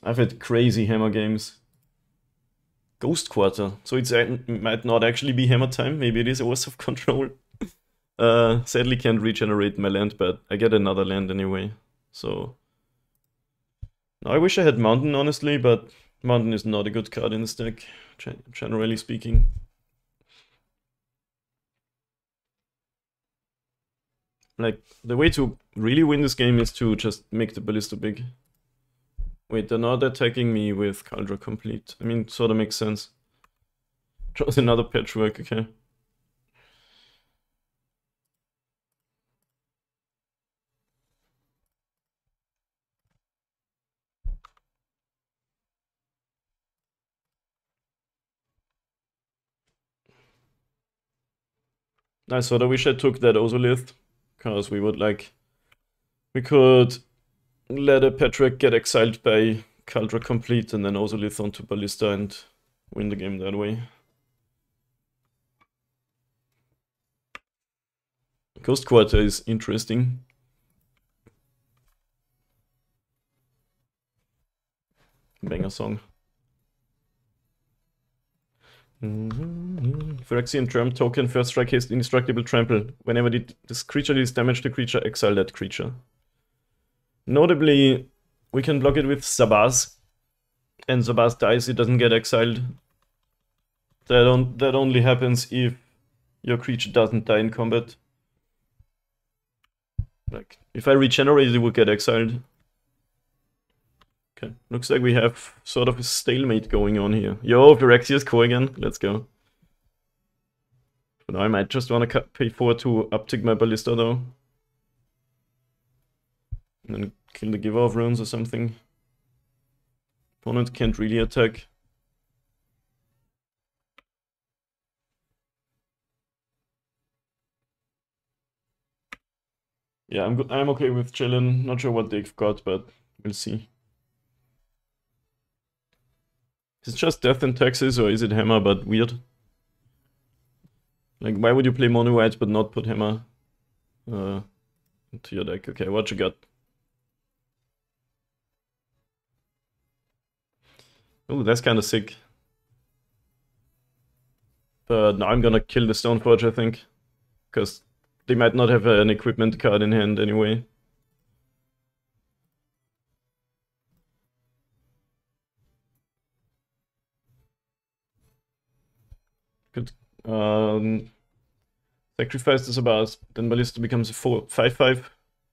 I've had crazy hammer games. Ghost Quarter, so it might not actually be hammer time, maybe it is Orzhov control. Sadly can't regenerate my land, but I get another land anyway, so... Now, I wish I had Mountain, honestly, but Mountain is not a good card in this deck, generally speaking. Like, the way to really win this game is to just make the Ballista big. Wait, they're not attacking me with Cauldron Complete. I mean, sort of makes sense. Draws another Patchwork, okay. I sort of wish I took that Ozolith, because we could let a Patchwork get exiled by Cauldron Complete and then Ozolith onto Ballista and win the game that way. Ghost Quarter is interesting. Banger song. Phyrexian Germ token, first strike haste, indestructible trample. Whenever this creature deals damage to creature, exile that creature. Notably, we can block it with Sagas, and Sagas dies, it doesn't get exiled. That only happens if your creature doesn't die in combat. Like, if I regenerate it, would get exiled. Okay, looks like we have sort of a stalemate going on here. Yo, Phyrexia's core again, let's go. For now I might just want to pay 4 to uptick my Ballista though. And then kill the Giver of Runes or something. Opponent can't really attack. Yeah, I'm okay with chillin'. Not sure what they've got, but we'll see. Is it just Death and Taxes, or is it Hammer but weird? Like, why would you play Mono White but not put Hammer into your deck? Okay, what you got? Oh, that's kind of sick. But now I'm gonna kill the Stoneforge, I think. Because they might not have an equipment card in hand anyway. Good. Sacrifice the Sabas, then Ballista becomes a 5/5.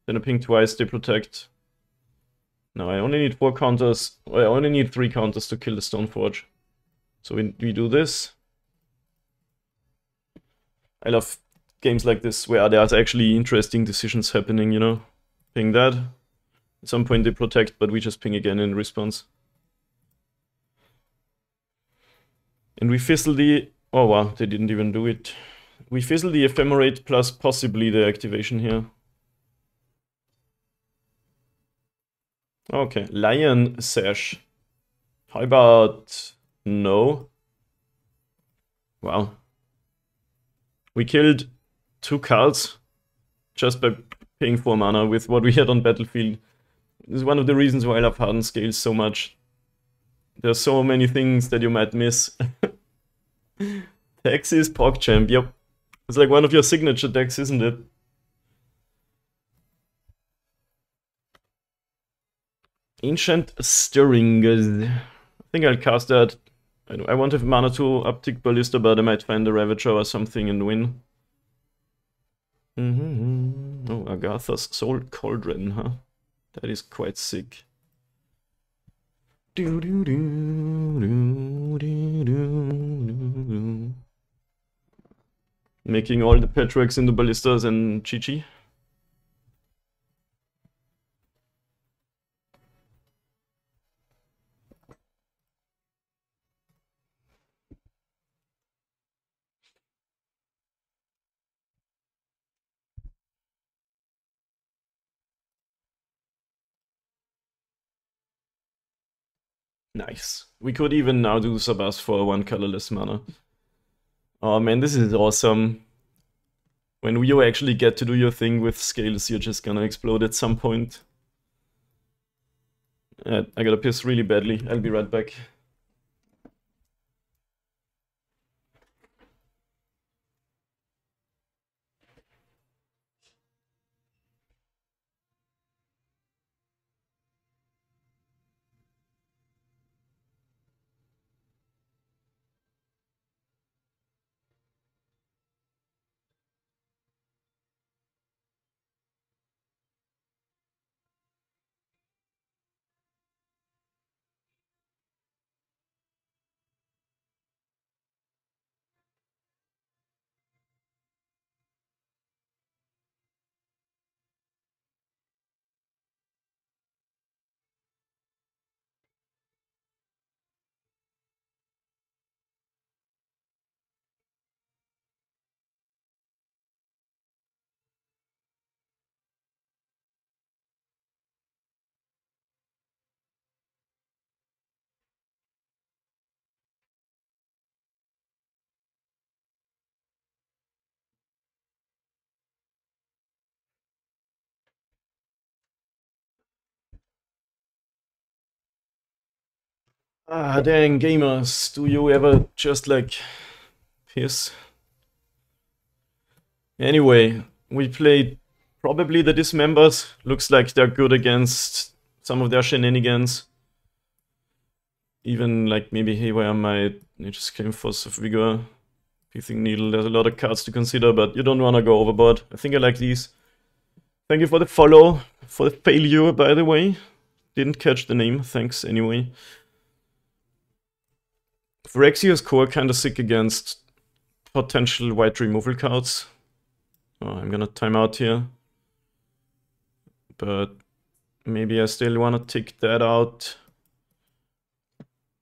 Then a ping twice, they protect. No, I only need 4 counters. Well, I only need 3 counters to kill the Stoneforge. So we do this. I love games like this where there's actually interesting decisions happening, you know? Ping that. At some point they protect, but we just ping again in response. And we fizzle the... Oh wow, they didn't even do it. We fizzle the Ephemerate plus possibly the activation here. Okay, Lion Sash. How about... No? Wow. We killed 2 cards just by paying 4 mana with what we had on battlefield. This is one of the reasons why I love Hardened Scales so much. There's so many things that you might miss. Texas PogChamp, yep. It's like one of your signature decks, isn't it? Ancient Stirring. I think I'll cast that. I want to have mana to uptick Ballista, but I might find a Ravager or something and win. Oh, Agatha's Soul Cauldron, huh? That is quite sick. Making all the Patchworks into Ballistas and GG. Nice. We could even now do Sabas for 1 colorless mana. Oh man, this is awesome. When you actually get to do your thing with scales, you're just gonna explode at some point. I gotta piss really badly. I'll be right back. Ah, dang, gamers. Do you ever just like piss? Anyway, we played probably the dismembers. Looks like they're good against some of their shenanigans. Even like maybe Haywire might just claim Force of Vigor. Pithing Needle, there's a lot of cards to consider, but you don't want to go overboard. I think I like these. Thank you for the follow, for the failure, by the way. Didn't catch the name, thanks anyway. Phyrexia's core kinda sick against potential white removal cards. Oh, I'm gonna time out here. But maybe I still wanna take that out.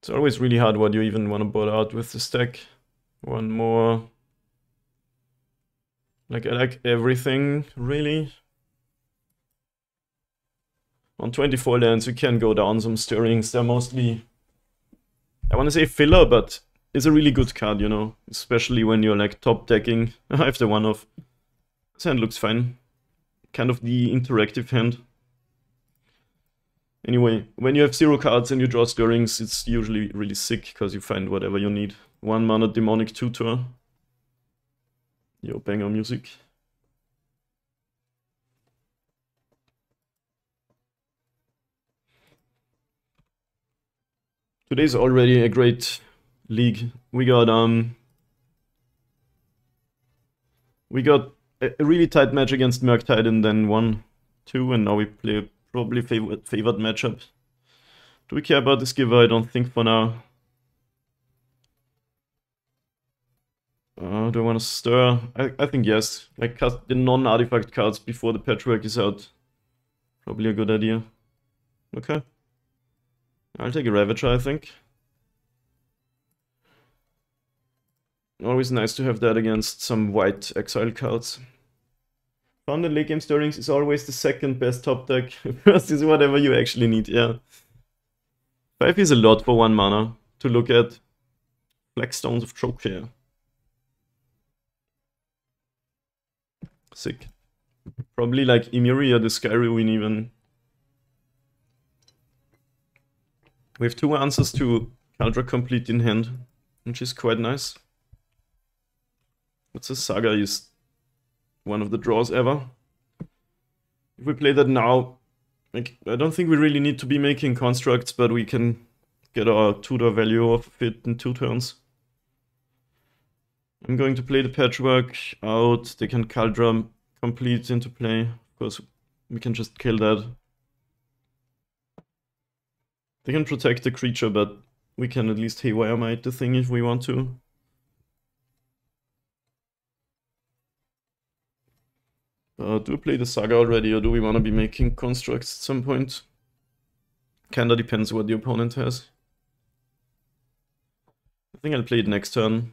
It's always really hard what you even wanna board out with the stack. One more. Like, I like everything, really. On 24 lands, you can go down some stirrings. They're mostly, I want to say filler, but it's a really good card, you know. Especially when you're like top decking. I have the one off. This hand looks fine. Kind of the interactive hand. Anyway, when you have 0 cards and you draw stirrings, it's usually really sick because you find whatever you need. 1 mana demonic tutor. Yo, banger music. Today's already a great league. We got a really tight match against Murktides and then 1-2, and now we play a probably favored matchup. Do we care about this giver? I don't think for now. Do I want to stir? I think yes. Like, cast the non-artifact cards before the patchwork is out. Probably a good idea. Okay. I'll take a Ravager, I think. Always nice to have that against some white exile cards. Found in late game stirrings is always the second best top deck. First is whatever you actually need, yeah. 5 is a lot for 1 mana to look at. Blackstones of Trocare. Sick. Probably like Emiri or the Sky Ruin even. We have 2 answers to Caldra complete in hand, which is quite nice. What's a Saga is one of the draws ever. If we play that now, like, I don't think we really need to be making constructs, but we can get our tutor value of it in 2 turns. I'm going to play the patchwork out. They can Caldra complete into play. Of course, we can just kill that. They can protect the creature, but we can at least Haywire Might the thing if we want to. Do we play the Saga already, or do we want to be making constructs at some point? Kinda depends what the opponent has. I think I'll play it next turn.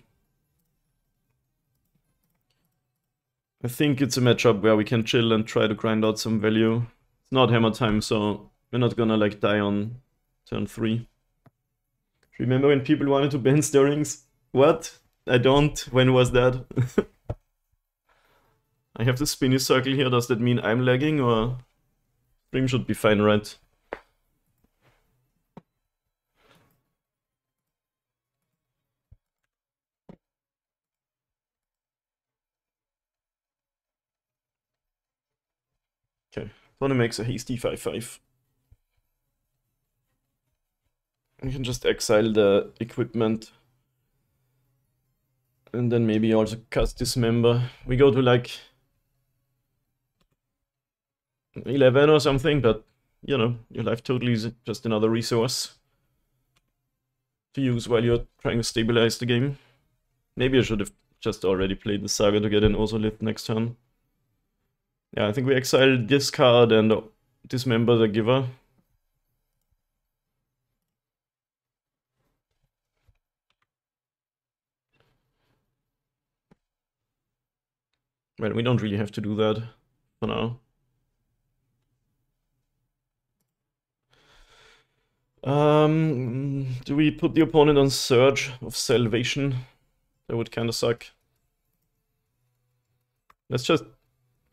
I think it's a matchup where we can chill and try to grind out some value. It's not hammer time, so we're not gonna like die on turn 3. Remember when people wanted to ban stirrings? What? I don't. When was that? I have the spinny circle here. Does that mean I'm lagging, or stream should be fine, right? Okay, Tony makes a hasty 5-5. We can just exile the equipment. And then maybe also cast Dismember. We go to like 11 or something, but you know, your life total is just another resource to use while you're trying to stabilize the game. Maybe I should have just already played the Saga to get an Orzhov next turn. Yeah, I think we exile this card and Dismember the Giver. Well, we don't really have to do that for now. Do we put the opponent on Surge of Salvation? That would kind of suck. Let's just...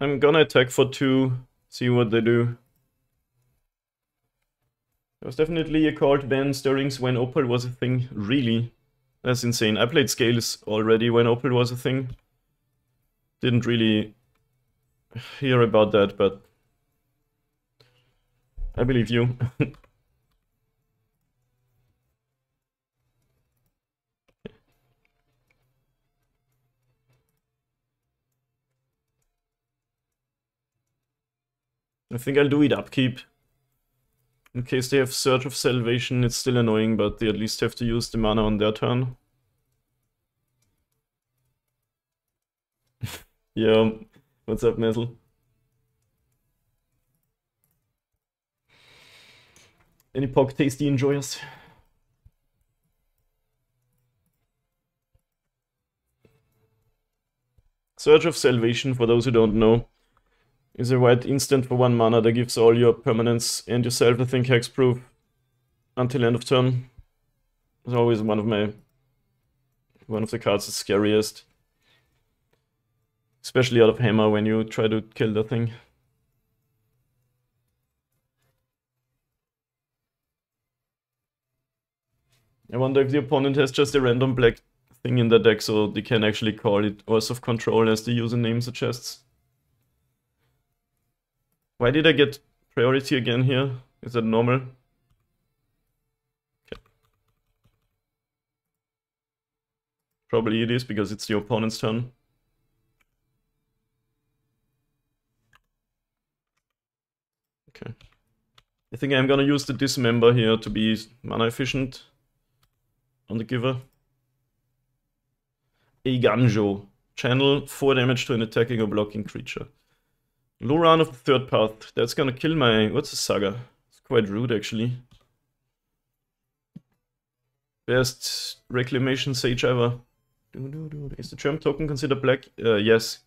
I'm gonna attack for 2, see what they do. There was definitely a call to ban stirrings when Opal was a thing. Really? That's insane. I played Scales already when Opal was a thing. Didn't really hear about that, but I believe you. I think I'll do it upkeep. In case they have Surge of Salvation, it's still annoying, but they at least have to use the mana on their turn. Yeah, what's up, Metal? Any Pog Tasty enjoyers? Surge of Salvation, for those who don't know, is a white instant for 1 mana that gives all your permanents and yourself, I think, hexproof until end of turn. It's always one of the cards that's scariest. Especially out of Hammer when you try to kill the thing. I wonder if the opponent has just a random black thing in the deck so they can actually call it Orzhov Control as the username suggests. Why did I get priority again here? Is that normal? Okay. Probably it is because it's the opponent's turn. Okay. I think I'm gonna use the Dismember here to be mana efficient on the Giver. A Ganjo. Channel 4 damage to an attacking or blocking creature. Low round of the 3rd path. That's gonna kill my... What's a Saga? It's quite rude, actually. Best Reclamation Sage ever. Is the Germ token considered black? Yes.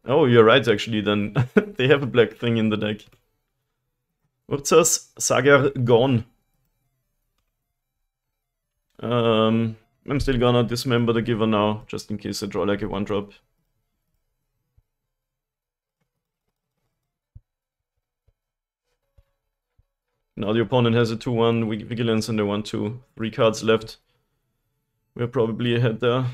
Oh, you're right, actually, then. They have a black thing in the deck. Urza's Saga gone. I'm still gonna Dismember the Giver now, just in case I draw like a 1-drop. Now the opponent has a 2-1 Vigilance and a 1-2. 3 cards left. We're probably ahead there.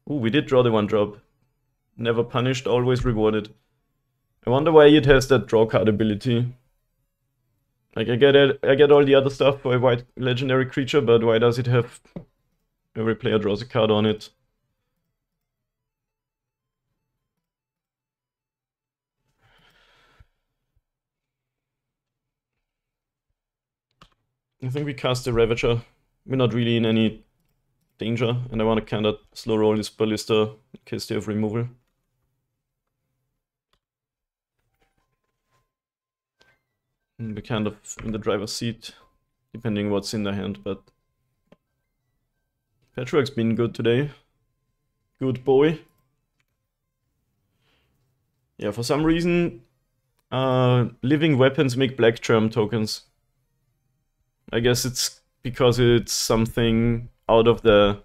Ooh, we did draw the 1-drop. Never punished, always rewarded. I wonder why it has that draw card ability. Like, I get all the other stuff for a white legendary creature, but why does it have every player draws a card on it? I think we cast the Ravager. We're not really in any danger, and I want to kind of slow roll this Ballista in case they have removal. And we're kind of in the driver's seat, depending what's in their hand, but Petroak's been good today. Good boy. Yeah, for some reason, living weapons make black Germ tokens. I guess it's because it's something out of the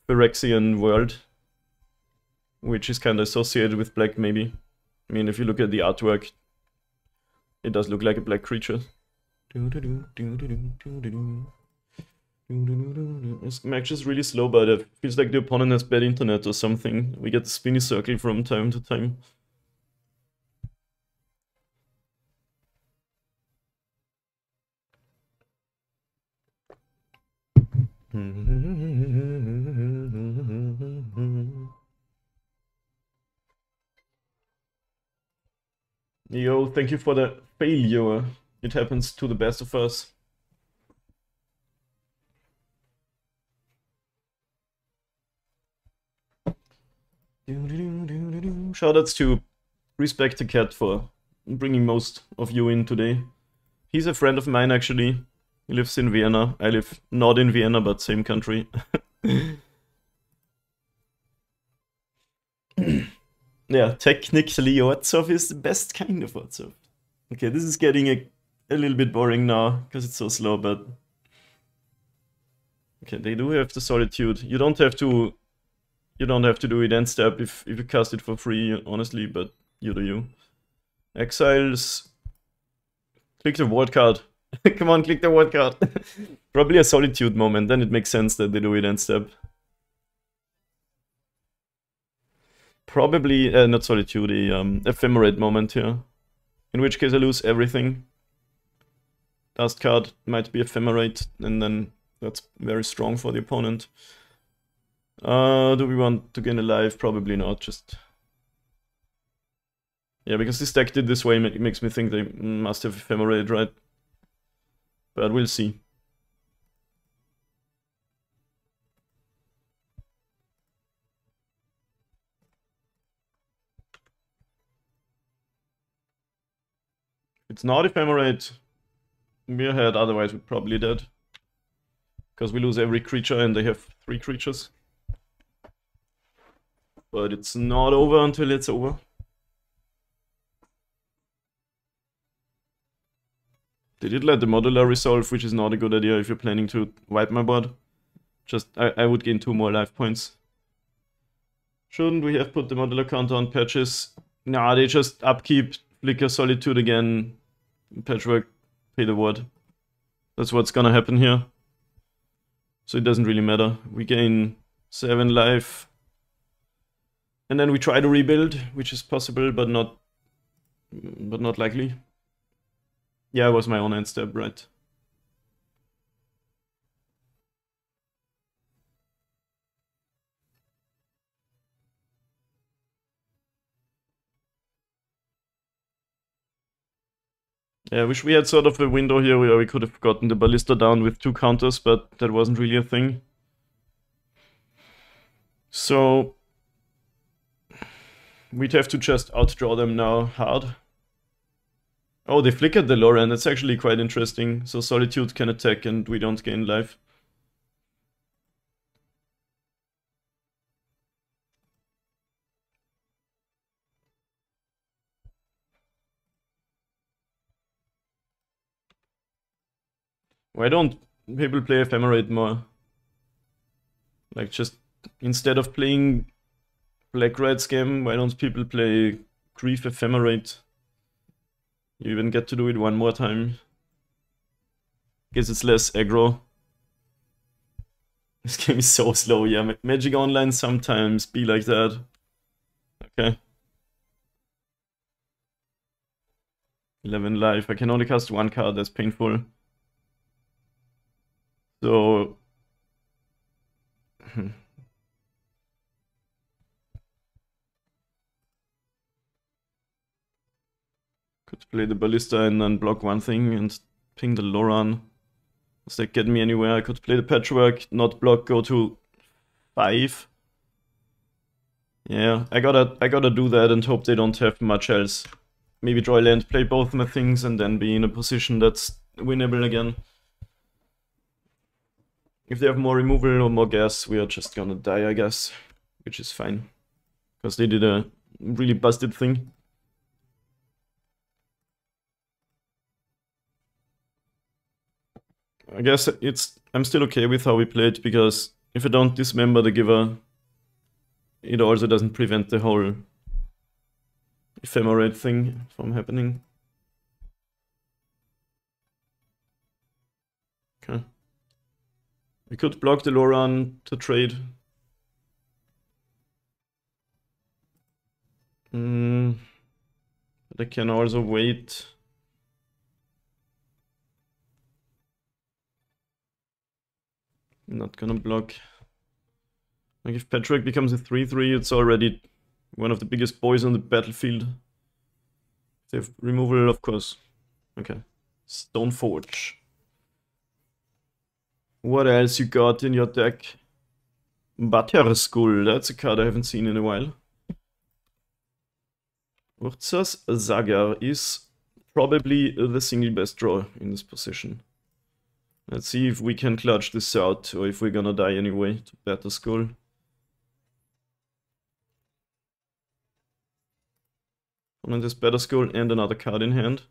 Phyrexian world, which is kind of associated with black, maybe. I mean, if you look at the artwork, it does look like a black creature. This match is really slow, but it feels like the opponent has bad internet or something. We get the spinny circle from time to time. Yo, thank you for the failure. It happens to the best of us. Shoutouts to Respect the Cat for bringing most of you in today. He's a friend of mine, actually. He lives in Vienna. I live not in Vienna, but same country. Yeah, technically Orzhov is the best kind of Orzhov. Okay, this is getting a little bit boring now, because it's so slow, but... Okay, they do have the Solitude. You don't have to do it end step if you cast it for free, honestly, but you do you. Exiles. Click the ward card. Come on, click the ward card. Probably a Solitude moment, then it makes sense that they do it end step. Probably, not Solitude, Ephemerate moment here. In which case I lose everything. Last card might be Ephemerate, and then that's very strong for the opponent. Do we want to gain a life? Probably not, just... Yeah, because this deck did this way, it makes me think they must have Ephemerate, right? But we'll see. It's not Ephemerate. We're ahead, otherwise we're probably dead. Because we lose every creature and they have 3 creatures. But it's not over until it's over. They did let the modular resolve, which is not a good idea if you're planning to wipe my board. Just, I would gain 2 more life points. Shouldn't we have put the modular counter on patches? Nah, they just upkeep, flicker Solitude again, patchwork, pay the ward. That's what's gonna happen here. So it doesn't really matter. We gain 7 life. And then we try to rebuild, which is possible, but not likely. Yeah, it was my own end step, right? Yeah, I wish we had sort of a window here where we could have gotten the Ballista down with 2 counters, but that wasn't really a thing. So... we'd have to just outdraw them now hard. Oh, they flickered the Loran, that's actually quite interesting. So Solitude can attack and we don't gain life. Why don't people play Ephemerate more? Like, just instead of playing Black-Red's game, why don't people play Grief Ephemerate? You even get to do it one more time. Guess it's less aggro. This game is so slow, yeah. Magic Online sometimes be like that. Okay. 11 life. I can only cast 1 card, that's painful. So... could play the Ballista and then block 1 thing and ping the Loran. Does that get me anywhere? I could play the Patchwork, not block, go to 5. Yeah, I gotta do that and hope they don't have much else. Maybe draw land, play both my things, and then be in a position that's winnable again. If they have more removal or more gas, we are just gonna die, I guess. Which is fine. Because they did a really busted thing. I guess I'm still okay with how we played, because if I don't dismember the giver, it also doesn't prevent the whole ephemerate thing from happening. Okay. We could block the Loran to trade. But I can also wait. I'm not gonna block. Like if Patrick becomes a 3/3, it's already one of the biggest boys on the battlefield. They have removal, of course. Okay. Stoneforge. What else you got in your deck? Butter Skull, that's a card I haven't seen in a while. Urza's Saga is probably the single best draw in this position. Let's see if we can clutch this out, or if we're gonna die anyway to Butter Skull. And this Butter Skull and another card in hand.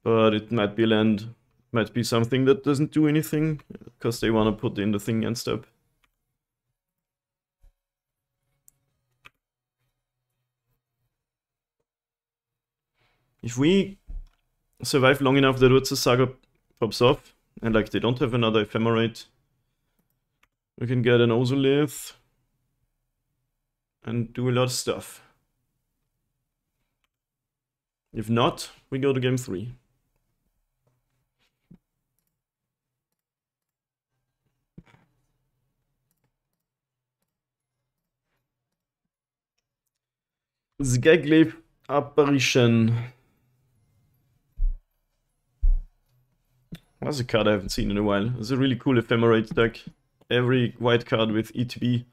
But it might be land, might be something that doesn't do anything, because they wanna put in the thing and step. If we survive long enough that Urza Saga pops off, and like they don't have another ephemerate, we can get an Ozolith and do a lot of stuff. If not, we go to game 3. Skagleaf Apparition. That's a card I haven't seen in a while. It's a really cool ephemerate deck. Every white card with ETB.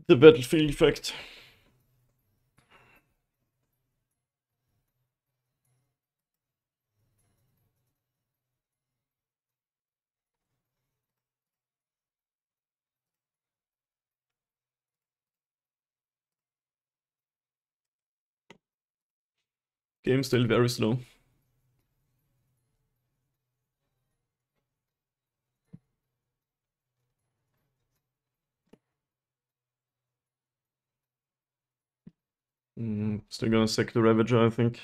The battlefield effect. Game still very slow. Still gonna sack the Ravager, I think.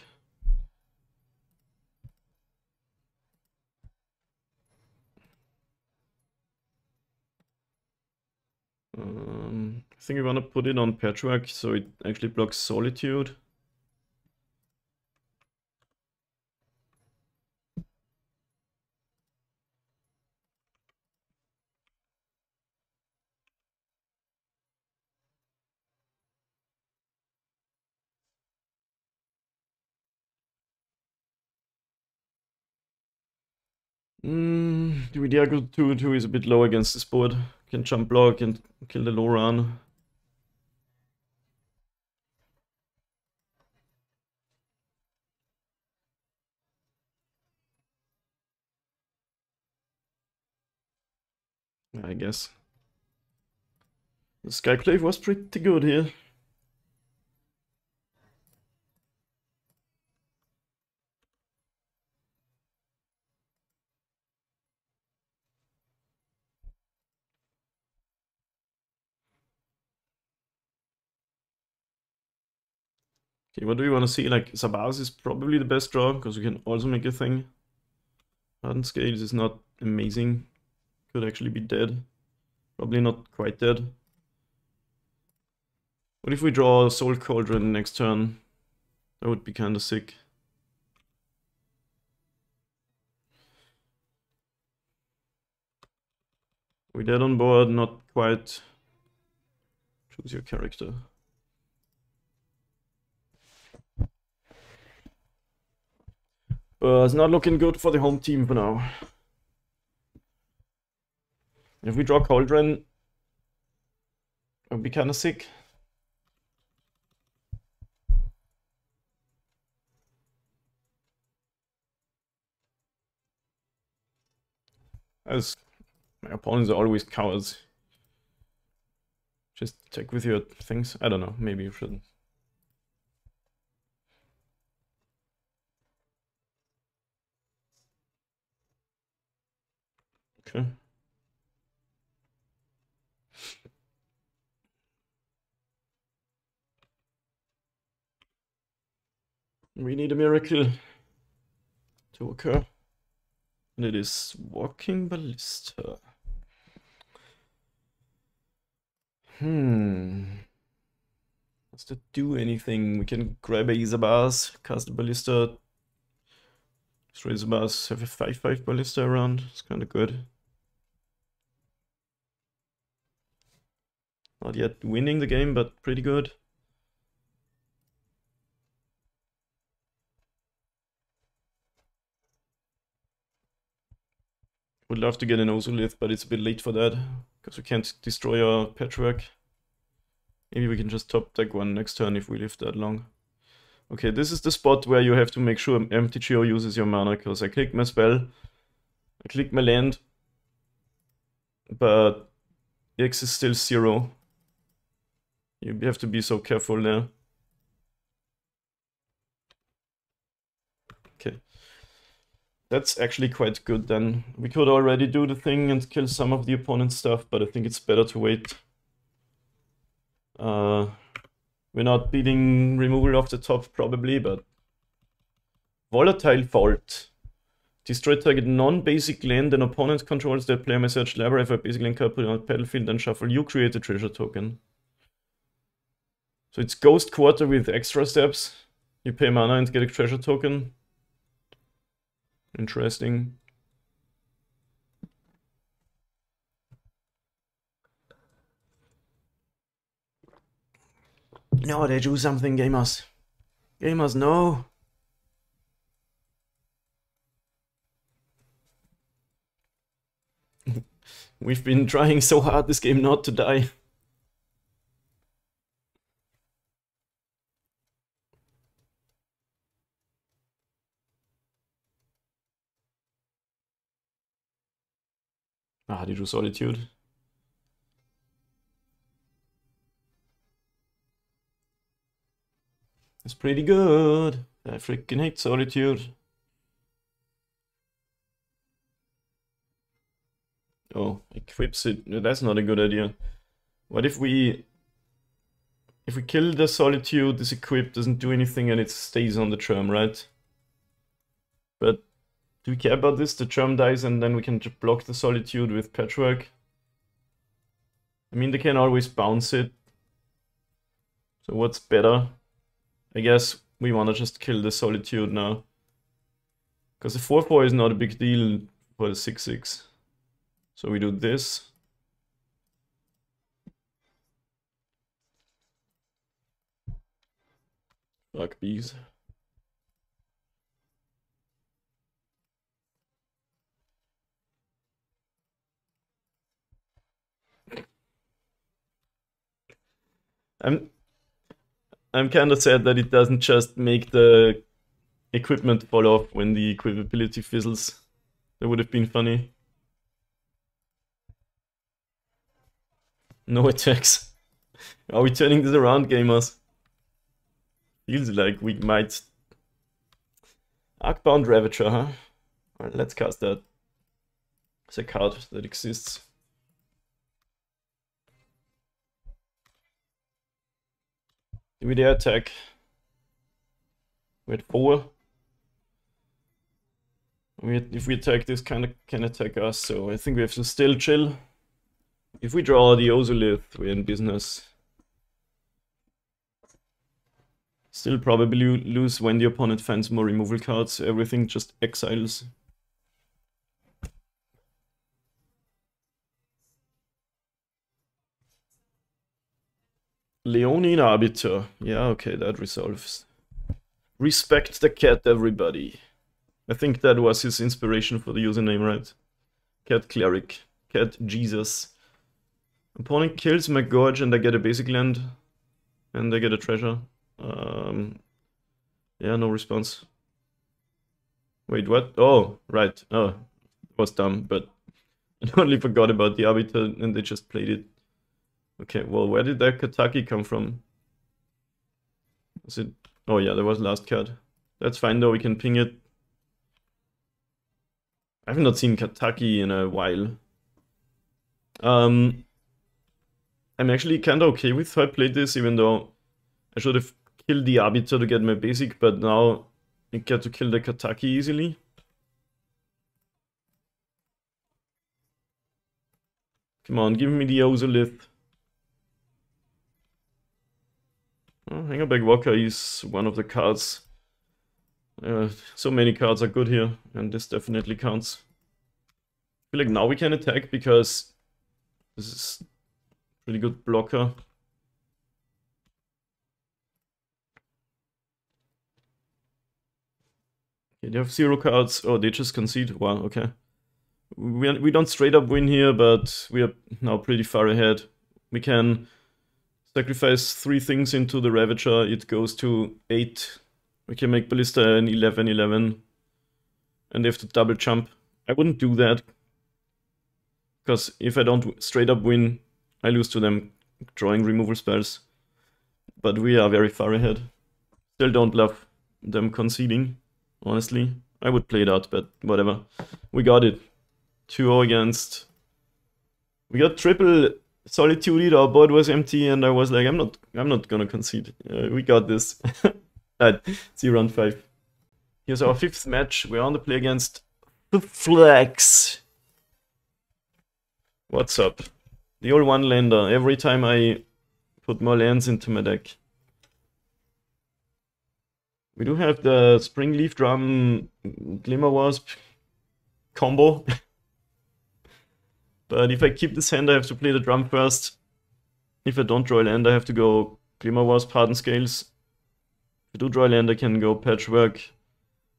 I think I wanna put it on Patchwork so it actually blocks Solitude. Diago 2/2 is a bit low against this board. Can jump block and kill the Loran. I guess. The Skyclave was pretty good here. Okay, what do we want to see? Like, Sagas is probably the best draw, because we can also make a thing. Hardened Scales is not amazing. Could actually be dead. Probably not quite dead. What if we draw Soul Cauldron next turn? That would be kinda sick. We dead on board, not quite. Choose your character. It's not looking good for the home team for now. If we draw Cauldron, it would be kinda sick. As my opponents are always cowards. Just check with your things. I don't know, maybe you shouldn't. Okay. We need a miracle to occur. And it is Walking Ballista. Does that do anything? We can grab a Isabas, cast a Ballista. Destroy Isabas, have a 5/5 Ballista around. It's kind of good. Not yet winning the game, but pretty good. Would love to get an Ozolith, but it's a bit late for that, because we can't destroy our Patchwork. Maybe we can just top deck one next turn if we live that long. Okay, this is the spot where you have to make sure MTGO uses your mana, because I click my spell, I click my land, but X is still 0. You have to be so careful there. Okay. That's actually quite good then. We could already do the thing and kill some of the opponent's stuff, but I think it's better to wait. We're not beating removal off the top probably, but... Volatile Fault. Destroy target non-basic land an opponent controls that player may search library for a basic land card, put it on the battlefield and shuffle. You create a treasure token. So it's Ghost Quarter with extra steps. You pay mana and get a treasure token. Interesting. No, they do something, gamers. Gamers, no. We've been trying so hard this game not to die. Ah, they do Solitude. It's pretty good. I freaking hate Solitude. Oh, equips it. That's not a good idea. What if we kill the Solitude, this equip doesn't do anything and it stays on the Charm, right? But do we care about this? The Charm dies and then we can block the Solitude with Patchwork. I mean, they can always bounce it. So what's better? I guess we want to just kill the Solitude now. Because the 4/4 is not a big deal for the 6/6. So we do this. Fuck bees. I'm kind of sad that it doesn't just make the equipment fall off when the equipability fizzles. That would have been funny. No attacks. Are we turning this around, gamers? Feels like we might... Arcbound Ravager, huh? Alright, let's cast that. It's a card that exists. Do we dare attack? We're at 4. If we attack, this kind of can attack us, so I think we have to still chill. If we draw the Ozolith, we're in business. Still probably lose when the opponent finds more removal cards, so everything just exiles. Leonine Arbiter. Yeah, okay, that resolves. Respect the cat, everybody. I think that was his inspiration for the username, right? Cat Cleric. Cat Jesus. Opponent kills my Gorge and I get a basic land. And I get a treasure. Yeah, no response. Wait, what? Oh, right. Oh, it was dumb, but I totally forgot about the Arbiter and they just played it. Okay, well, where did that Kataki come from? Was it... Oh yeah, there was last card. That's fine though, we can ping it. I have not seen Kataki in a while. I'm actually kinda okay with how I played this, even though I should have kill the Arbiter to get my basic, but now I get to kill the Kataki easily. Come on, give me the Ozolith. Oh, Hangerback Walker is one of the cards. So many cards are good here, and this definitely counts. I feel like now we can attack because this is pretty good blocker. Okay, they have 0 cards. Oh, they just concede. Wow, okay. We don't straight up win here, but we are now pretty far ahead. We can sacrifice 3 things into the Ravager. It goes to 8. We can make Ballista an 11-11. And they have to double jump. I wouldn't do that. Because if I don't straight up win, I lose to them drawing removal spells. But we are very far ahead. Still don't love them conceding, honestly. I would play that, but whatever. We got it. 2-0 against... We got triple Solitude. Our board was empty, and I was like, I'm not gonna concede. We got this. Alright, see you round 5. Here's our 5th match. We're on the play against the Flex. What's up? The old one-lander. Every time I put more lands into my deck. We do have the Springleaf Drum Glimmer Wasp combo. But if I keep this hand, I have to play the drum first. If I don't draw a land, I have to go Glimmer Wasp, Hardened Scales. If I do draw a land, I can go Patchwork,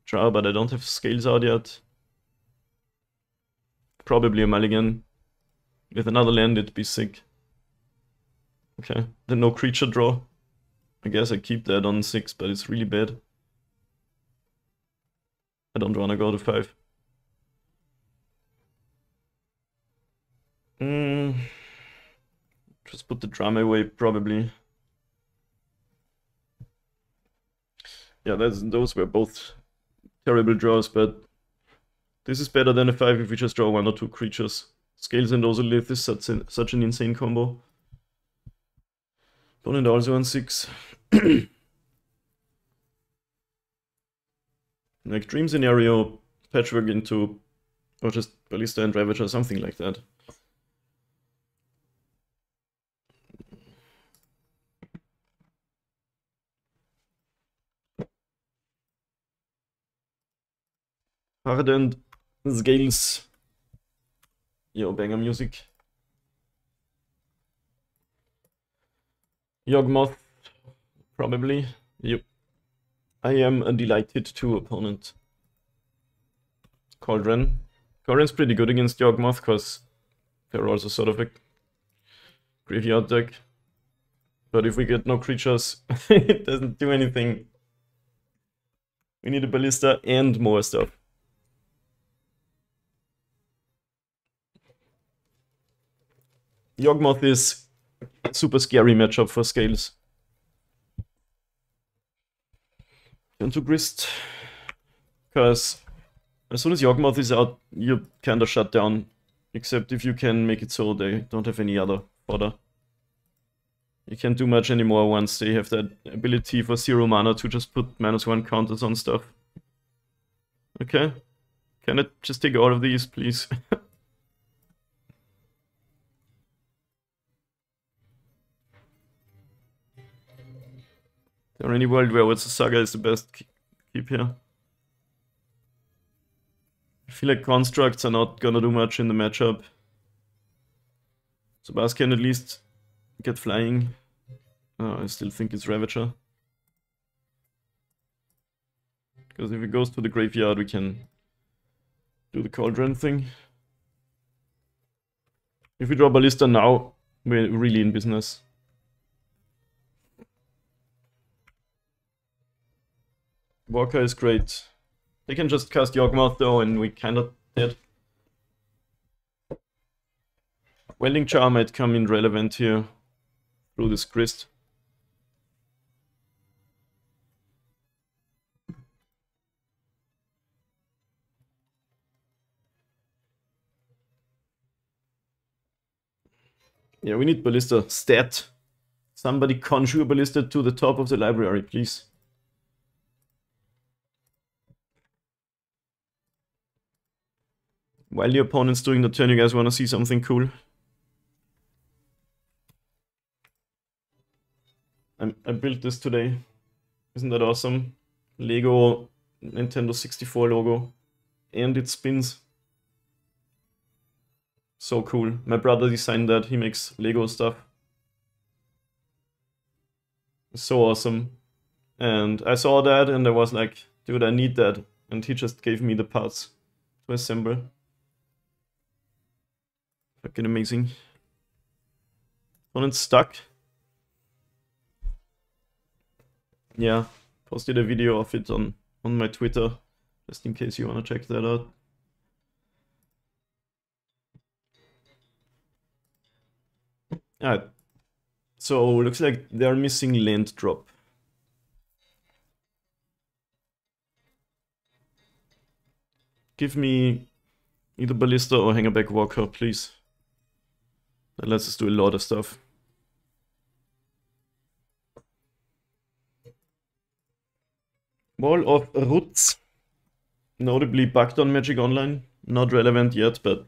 draw, but I don't have Scales out yet. Probably a mulligan. With another land, it'd be sick. Okay, then no creature draw. I guess I keep that on 6, but it's really bad. I don't wanna go to 5. Just put the drum away, probably. Yeah, those were both terrible draws, but this is better than a 5 if we just draw 1 or 2 creatures. Scales and Ozolith is such an insane combo. Opponent also on 6. Like Dream Scenario, Patchwork into, or just Ballista and Ravager, something like that. Hardened Scales. Yo, banger music. Yawgmoth, probably. Yep. I am a delighted 2 opponent. Cauldron. Cauldron's pretty good against Yawgmoth because they're also sort of a graveyard deck. But if we get no creatures, it doesn't do anything. We need a Ballista and more stuff. Yawgmoth is a super scary matchup for Scales. Turn to Grist. Because as soon as Yawgmoth is out, you're kinda shut down. Except if you can make it so they don't have any other fodder. You can't do much anymore once they have that ability for 0 mana to just put -1 counters on stuff. Okay. Can I just take all of these, please? Is there any world where what's the Saga is the best keep here? I feel like constructs are not gonna do much in the matchup. So Bas can at least get flying. I still think it's Ravager. Because if it goes to the graveyard, we can do the Cauldron thing. If we draw Ballista now, we're really in business. Walker is great. They can just cast Yawgmoth though, and we kinda dead. Welding Charm might come in relevant here through this Grist. Yeah, we need Ballista stat. Somebody conjure ballista to the top of the library, please. While the opponent's doing the turn, you guys want to see something cool? I built this today. Isn't that awesome? Lego Nintendo 64 logo. And it spins. So cool. My brother designed that. He makes Lego stuff. So awesome. And I saw that and I was like, dude, I need that. And he just gave me the parts to assemble. Fucking amazing. Opponent's stuck. Yeah, posted a video of it on my Twitter, just in case you want to check that out. Alright, so looks like they're missing land drop. Give me either Ballista or Hangerback Walker, please. That lets us do a lot of stuff. Wall of Roots. Notably bugged on Magic Online. Not relevant yet, but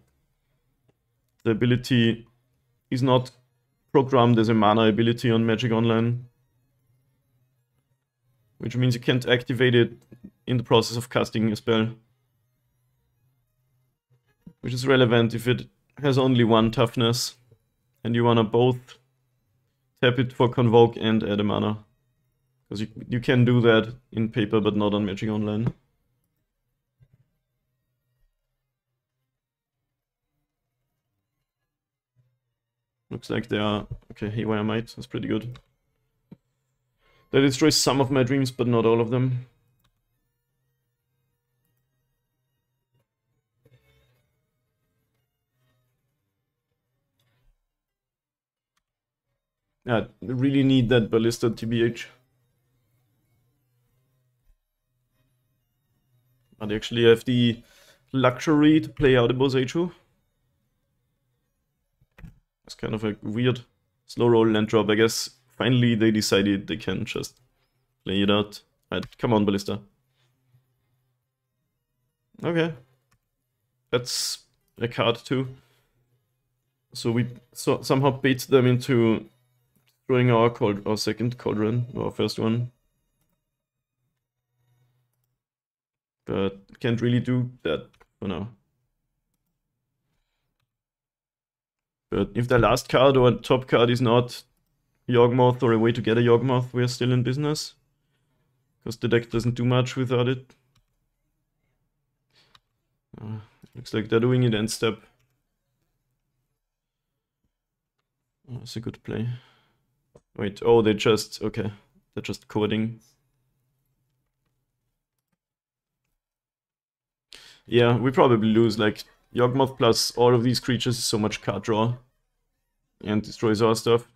the ability is not programmed as a mana ability on Magic Online. Which means you can't activate it in the process of casting a spell. Which is relevant if it has only one toughness. And you wanna both tap it for Convoke and add a mana. Because you can do that in paper, but not on Magic Online. Looks like they are... Okay, Haywire Might, that's pretty good. That destroys some of my dreams, but not all of them. Yeah, I really need that Ballista TBH. But I actually have the luxury to play out a Boseiju. It's kind of a weird slow roll land drop. I guess finally they decided they can just play it out. Alright, come on, Ballista. Okay. That's a card too. So we somehow bait them into throwing our second cauldron, our first one. But can't really do that for now. But if the last card or top card is not Yawgmoth or a way to get a Yawgmoth, we're still in business. Because the deck doesn't do much without it. Looks like they're doing it end step. Oh, that's a good play. Wait, oh, they just... Okay, they're just coding. Yeah, we probably lose, like, Yawgmoth plus all of these creatures is so much card draw. And destroys our stuff.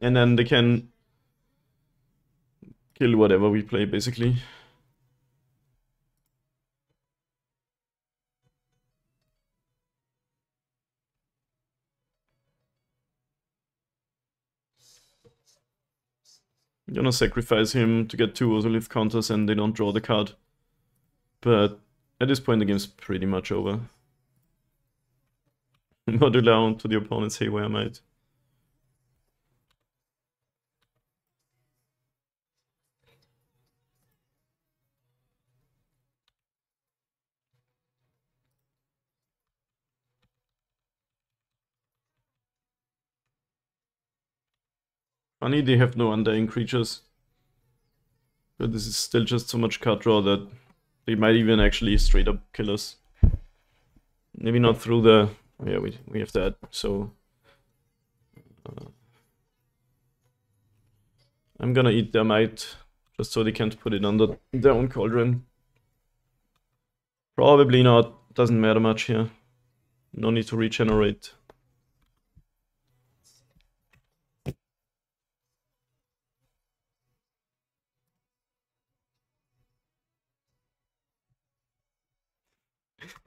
And then they can kill whatever we play, basically. I'm gonna sacrifice him to get 2 Orzhov counters and they don't draw the card. But at this point the game's pretty much over. Modular to the opponent's Haywire Might. Funny they have no undying creatures. But this is still just so much card draw that they might even actually straight up kill us. Maybe not through the... Oh yeah, we have that, so... I'm gonna eat their might, just so they can't put it under their own cauldron. Probably not, doesn't matter much here. No need to regenerate.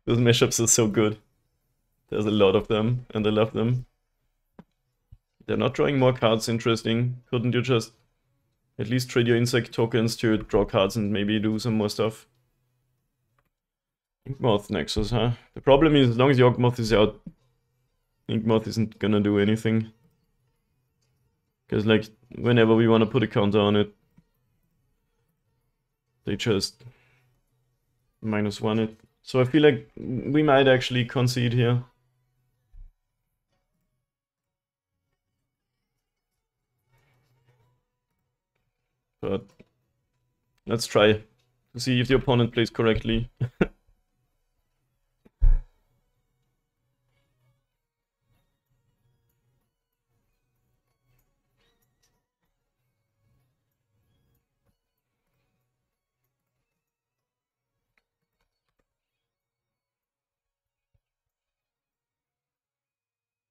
Those mashups are so good. There's a lot of them, and I love them. They're not drawing more cards, interesting. Couldn't you just at least trade your insect tokens to draw cards and maybe do some more stuff? Yawgmoth Nexus, huh? The problem is, as long as Yawgmoth is out, Yawgmoth isn't gonna do anything. Because, like, whenever we want to put a counter on it, they just -1 it. So I feel like we might actually concede here. But let's try to see if the opponent plays correctly.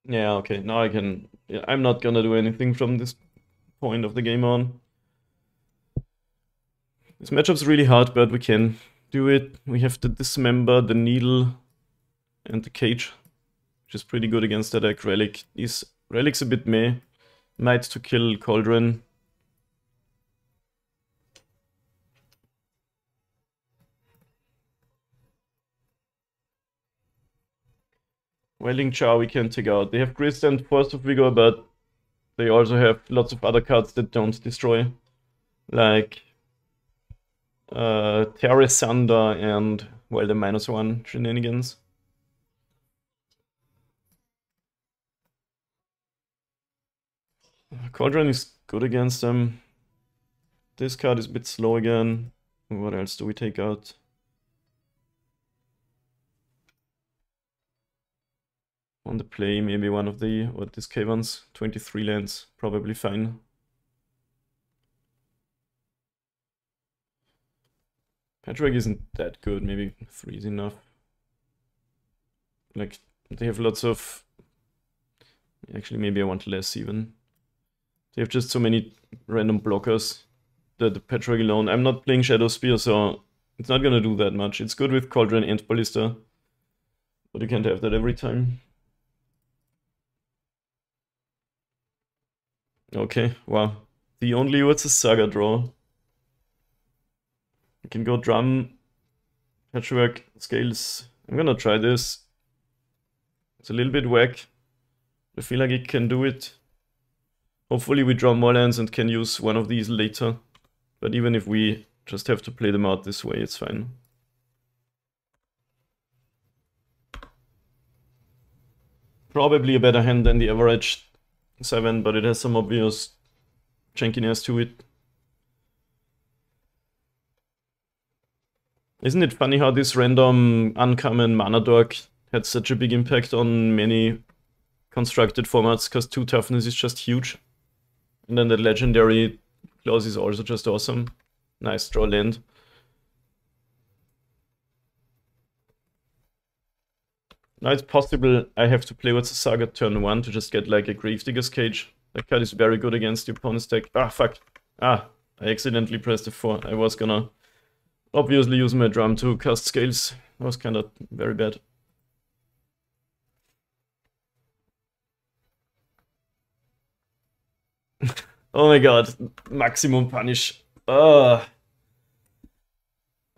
Yeah, okay, now I can... Yeah, I'm not gonna do anything from this point of the game on. This matchup's really hard, but we can do it. We have the Dismember, the Needle, and the Cage, which is pretty good against that deck. Relic. Relic's a bit meh. Might to kill Cauldron. Welling Char we can take out. They have Grist and Force of Vigor, but they also have lots of other cards that don't destroy. Like Terrace Sunder and, well, the -1 shenanigans. Cauldron is good against them. This card is a bit slow again. What else do we take out? On the play, maybe one of the, what, this K1's 23 lands, probably fine. Patchwork isn't that good, maybe 3 is enough. Like, they have lots of... Actually, maybe I want less even. They have just so many random blockers. The Patchwork alone. I'm not playing Shadow Spear, so it's not gonna do that much. It's good with Cauldron and Ballista, but you can't have that every time. Okay, wow. The only Urza Saga draw. You can go Drum, Patchwork, Scales. I'm gonna try this. It's a little bit whack. I feel like it can do it. Hopefully we draw more lands and can use one of these later. But even if we just have to play them out this way, it's fine. Probably a better hand than the average 7, but it has some obvious jankiness to it. Isn't it funny how this random uncommon mana dork had such a big impact on many constructed formats, because 2 toughness is just huge. And then the legendary clause is also just awesome. Nice draw land. Now it's possible I have to play what's a Saga turn 1 to just get like a Gravedigger's Cage. That card is very good against the opponent's deck. Ah, fuck. Ah, I accidentally pressed F4. I was gonna obviously use my drum to cast Scales. That was kind of very bad. Oh my god, maximum punish. I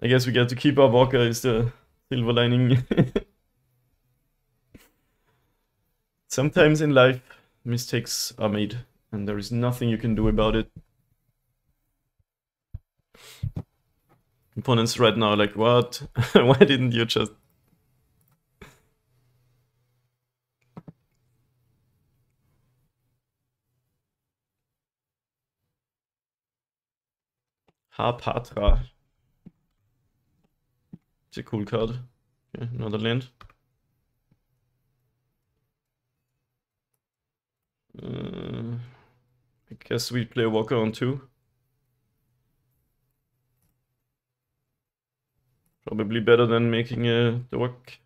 guess we get to keep our Walker is the silver lining. Sometimes in life, mistakes are made, and there is nothing you can do about it. Opponents right now are like, what? Why didn't you just... Harpatra. It's a cool card. Okay, another land. I guess we play a Walker on 2. Probably better than making a dork.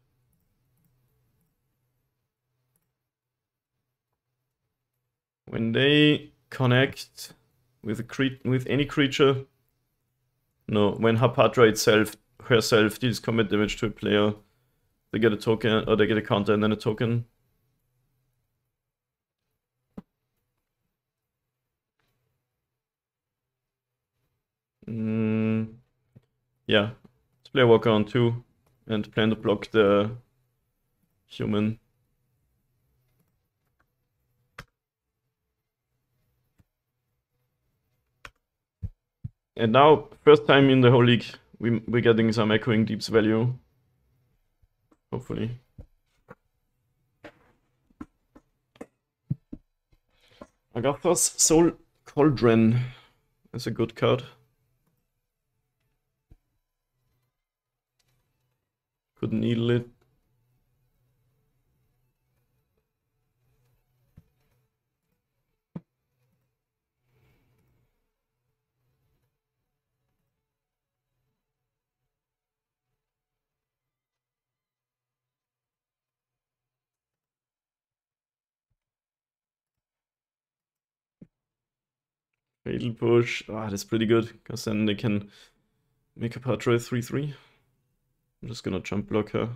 When they connect with any creature, no, when Harpatra herself deals combat damage to a player, They get a token, or they get a counter and then a token. Yeah, let's play a walker on 2 and plan to block the human. And now, first time in the whole league, we're getting some echoing deeps value. Hopefully. Agatha's Soul Cauldron is a good card. Could needle it. Fatal push. Ah, that's pretty good, because then they can make a Patra 3-3. I'm just gonna jump block her.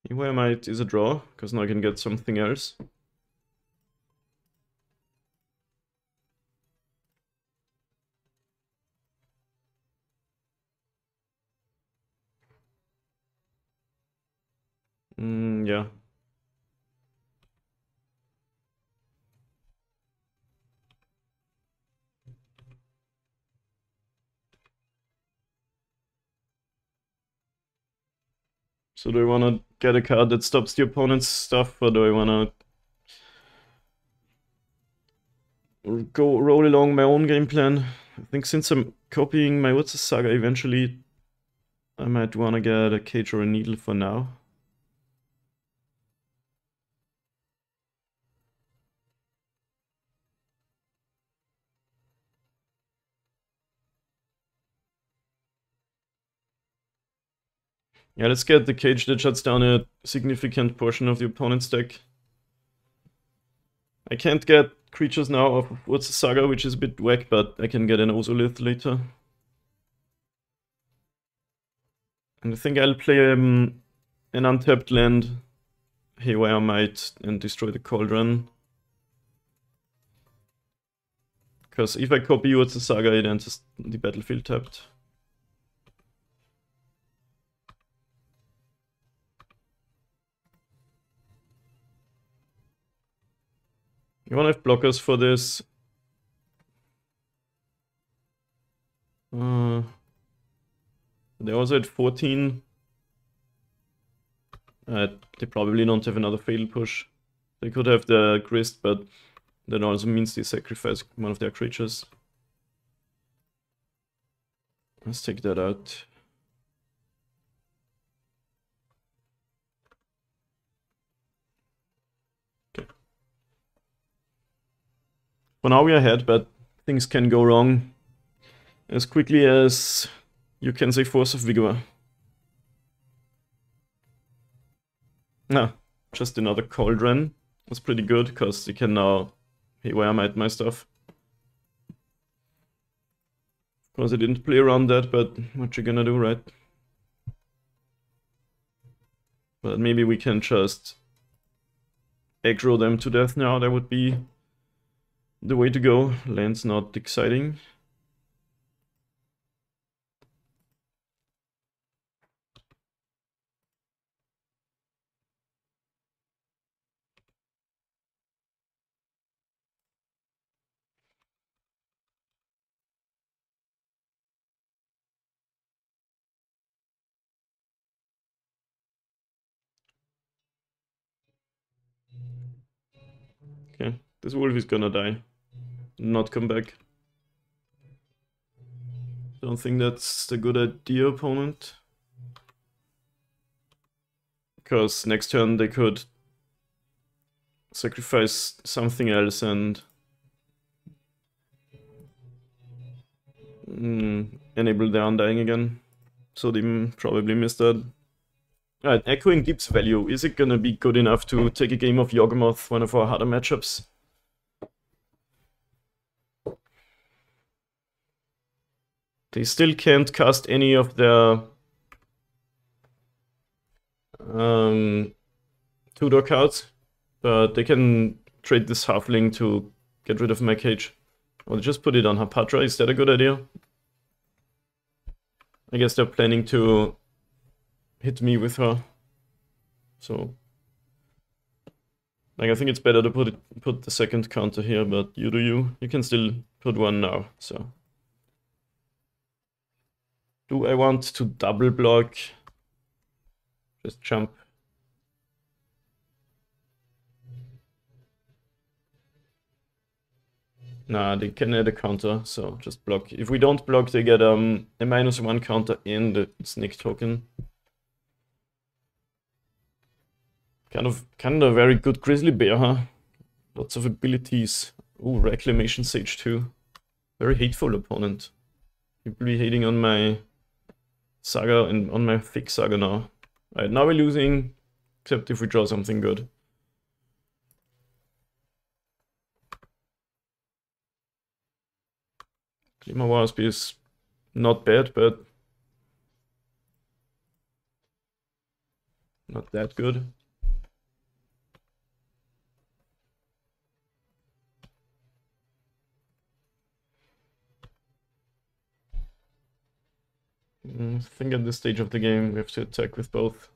Where I might is a draw, because now I can get something else. Yeah. So do I want to get a card that stops the opponent's stuff, or do I want to go roll along my own game plan? I think since I'm copying my Urza Saga eventually, I might want to get a cage or a needle for now. Yeah, let's get the cage that shuts down a significant portion of the opponent's deck. I can't get creatures now off of Urza Saga, which is a bit whack, but I can get an Ozolith later. And I think I'll play an untapped land, Haywire Might, and destroy the Cauldron. Because if I copy Urza Saga, it enters the battlefield tapped. You wanna have blockers for this? They also at 14. They probably don't have another fatal push. They could have the Grist, but that also means they sacrifice one of their creatures. Let's take that out. Okay. For now we are ahead, but things can go wrong as quickly as you can say Force of Vigor. Nah, just another Cauldron. That's pretty good, because they can now Haywire Might my stuff. Of course I didn't play around that, but what you gonna do, right? But maybe we can just aggro them to death now. That would be the way to go. Land's not exciting. Okay, this wolf is gonna die. Not come back. Don't think that's the good idea, opponent. Because next turn they could sacrifice something else and enable the Undying again. So they probably missed that. Alright, echoing Deep's value. Is it gonna be good enough to take a game of Yawgmoth, one of our harder matchups? They still can't cast any of their two-door cards, but they can trade this halfling to get rid of my cage. Or just put it on Hapatra, is that a good idea? I guess they're planning to hit me with her. So, like, I think it's better to put the second counter here, but you do you. You can still put one now, so. Do I want to double block? Just jump. Nah, they can add a counter, so just block. If we don't block, they get a -1 counter in the sneak token. Kind of a very good Grizzly Bear, huh? Lots of abilities. Ooh, Reclamation Sage too. Very hateful opponent. People be hating on my Saga and on my thick Saga now. Alright, now we're losing, except if we draw something good. Glimmer Wasp is not bad, but not that good. I think at this stage of the game we have to attack with both.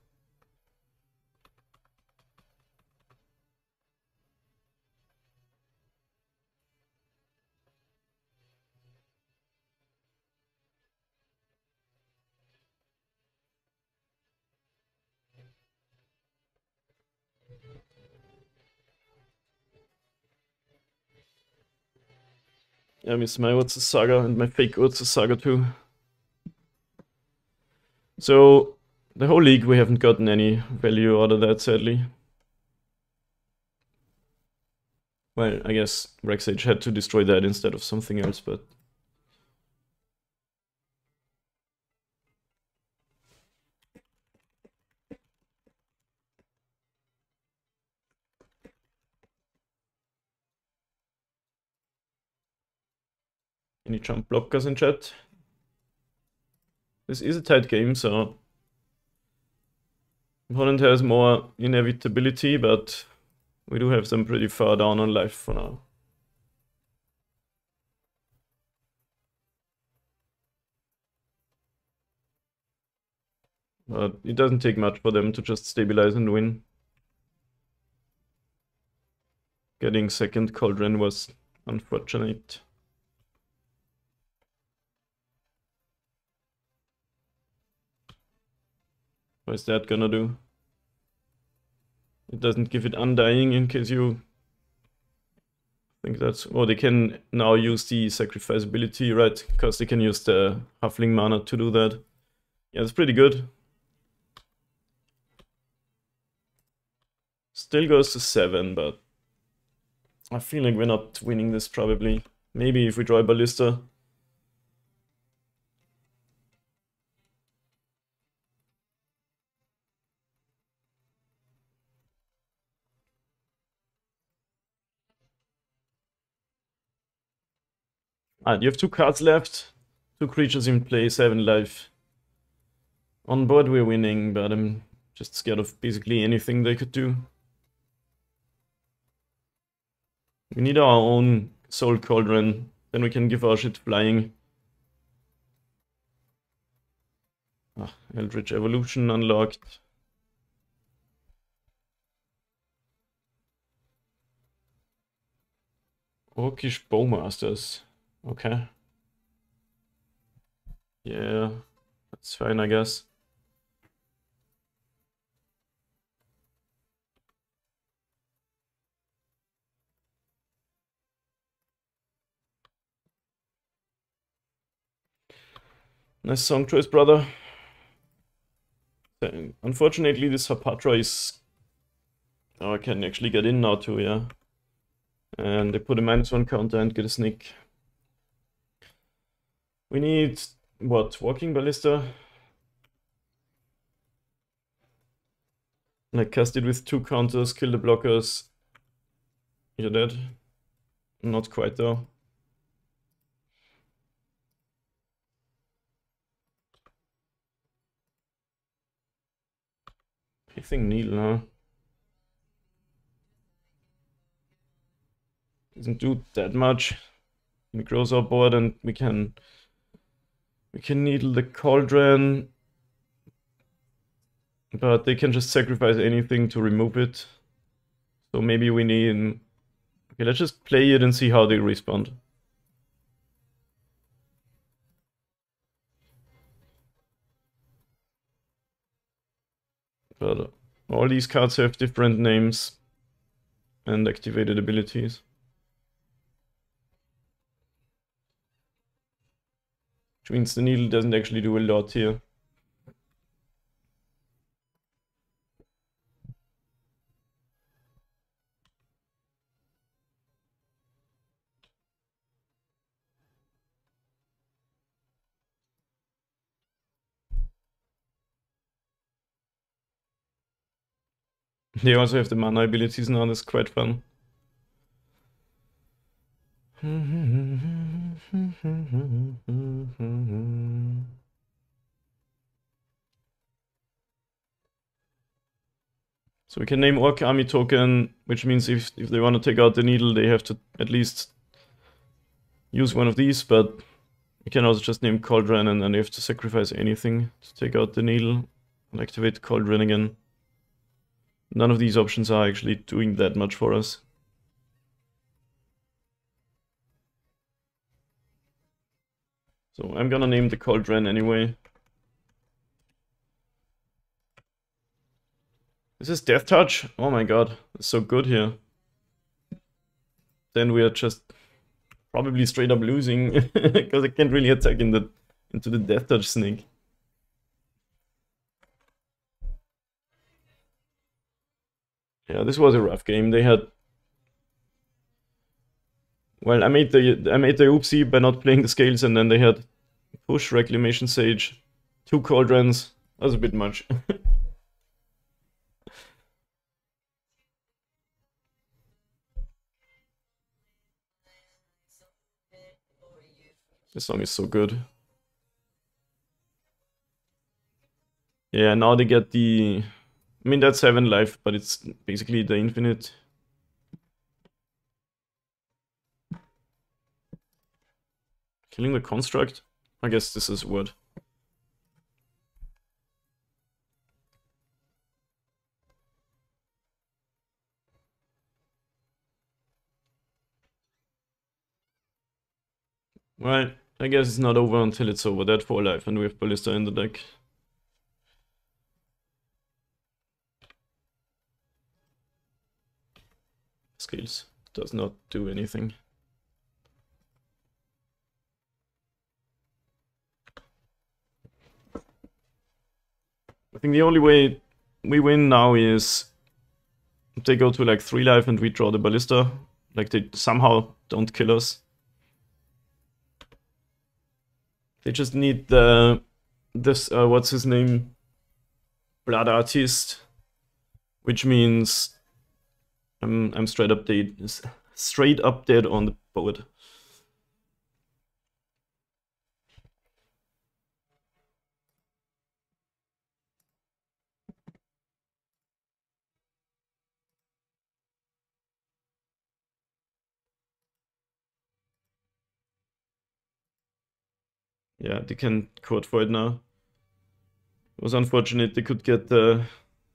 I miss my Urza Saga and my fake Urza Saga too. So, the whole league we haven't gotten any value out of that, sadly. Well, I guess Rexage had to destroy that instead of something else, but... Any jump blockers in chat? This is a tight game, so... Opponent has more inevitability, but we do have them pretty far down on life for now. But it doesn't take much for them to just stabilize and win. Getting second Cauldron was unfortunate. What is that gonna do? It doesn't give it Undying in case you think that's... Oh, they can now use the sacrifice ability, right? Because they can use the Halfling mana to do that. Yeah, that's pretty good. Still goes to 7, but I feel like we're not winning this probably. Maybe if we draw a Ballista. You have 2 cards left, 2 creatures in play, 7 life. On board we're winning, but I'm just scared of basically anything they could do. We need our own Soul Cauldron, then we can give our shit flying. Eldritch Evolution unlocked. Orcish Bowmasters. Okay. Yeah, that's fine, I guess. Nice song choice, brother. Unfortunately, this Hapatra is... Oh, I can actually get in now too, yeah. And they put a -1 counter and get a sneak. We need, what, Walking Ballista? Like cast it with 2 counters, kill the blockers. You're dead. Not quite though. Pithing Needle, huh? Doesn't do that much. It grows our board and we can needle the Cauldron. But they can just sacrifice anything to remove it. So maybe we need... Okay, let's just play it and see how they respond. But all these cards have different names and activated abilities. Which means the needle doesn't actually do a lot here. They also have the mana abilities now, that's quite fun. So we can name Orc Army token, which means if they want to take out the needle, they have to at least use one of these, but we can also just name Cauldron and then they have to sacrifice anything to take out the needle and activate Cauldron again. None of these options are actually doing that much for us. So I'm gonna name the Cauldron anyway. This is Death Touch? Oh my god, it's so good here. Then we are just probably straight up losing because I can't really attack into the Death Touch snake. Yeah, this was a rough game. They had... Well, I made the oopsie by not playing the scales, and then they had push, Reclamation Sage, 2 Cauldrons. That was a bit much. This song is so good. Yeah, now they get the... I mean, that's 7 life, but it's basically the infinite. Killing the construct? I guess this is wood. Well, I guess it's not over until it's over. That 4 life, and we have Ballista in the deck. Scales does not do anything. I think the only way we win now is they go to like 3 life and we draw the Ballista. Like they somehow don't kill us. They just need this what's his name? Blood Artist. Which means I'm straight up dead on the board. Yeah, they can quote for it now. It was unfortunate they could get the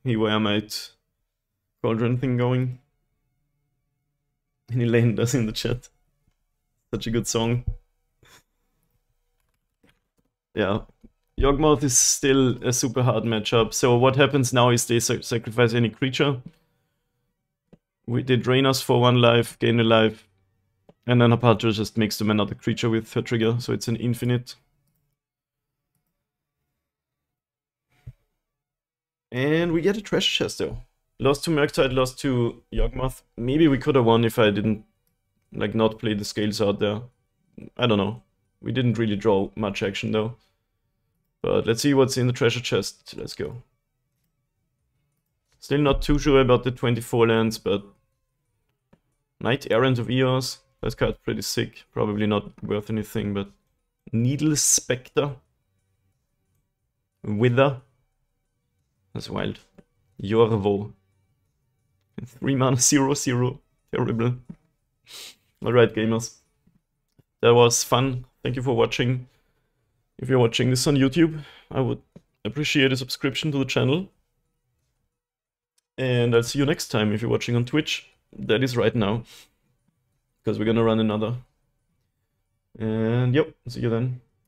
UR Murktides Cauldron thing going. And Elaine does in the chat. Such a good song. Yeah, Yawgmoth is still a super hard matchup. So what happens now is they sacrifice any creature. They drain us for 1 life, gain a life, and then Hapatra just makes them another creature with her trigger, so it's an infinite. And we get a treasure chest though. Lost to Murktide, lost to Yawgmoth. Maybe we could have won if I didn't like not play the scales out there. I don't know. We didn't really draw much action though. But let's see what's in the treasure chest. Let's go. Still not too sure about the 24 lands, but Knight Errant of Eos, that card's pretty sick. Probably not worth anything, but Needle Spectre. Wither. That's wild. Yorvo. 3 mana 0/0. Terrible. Alright, gamers. That was fun. Thank you for watching. If you're watching this on YouTube, I would appreciate a subscription to the channel. And I'll see you next time if you're watching on Twitch. That is right now. Because we're gonna run another. And yep, see you then.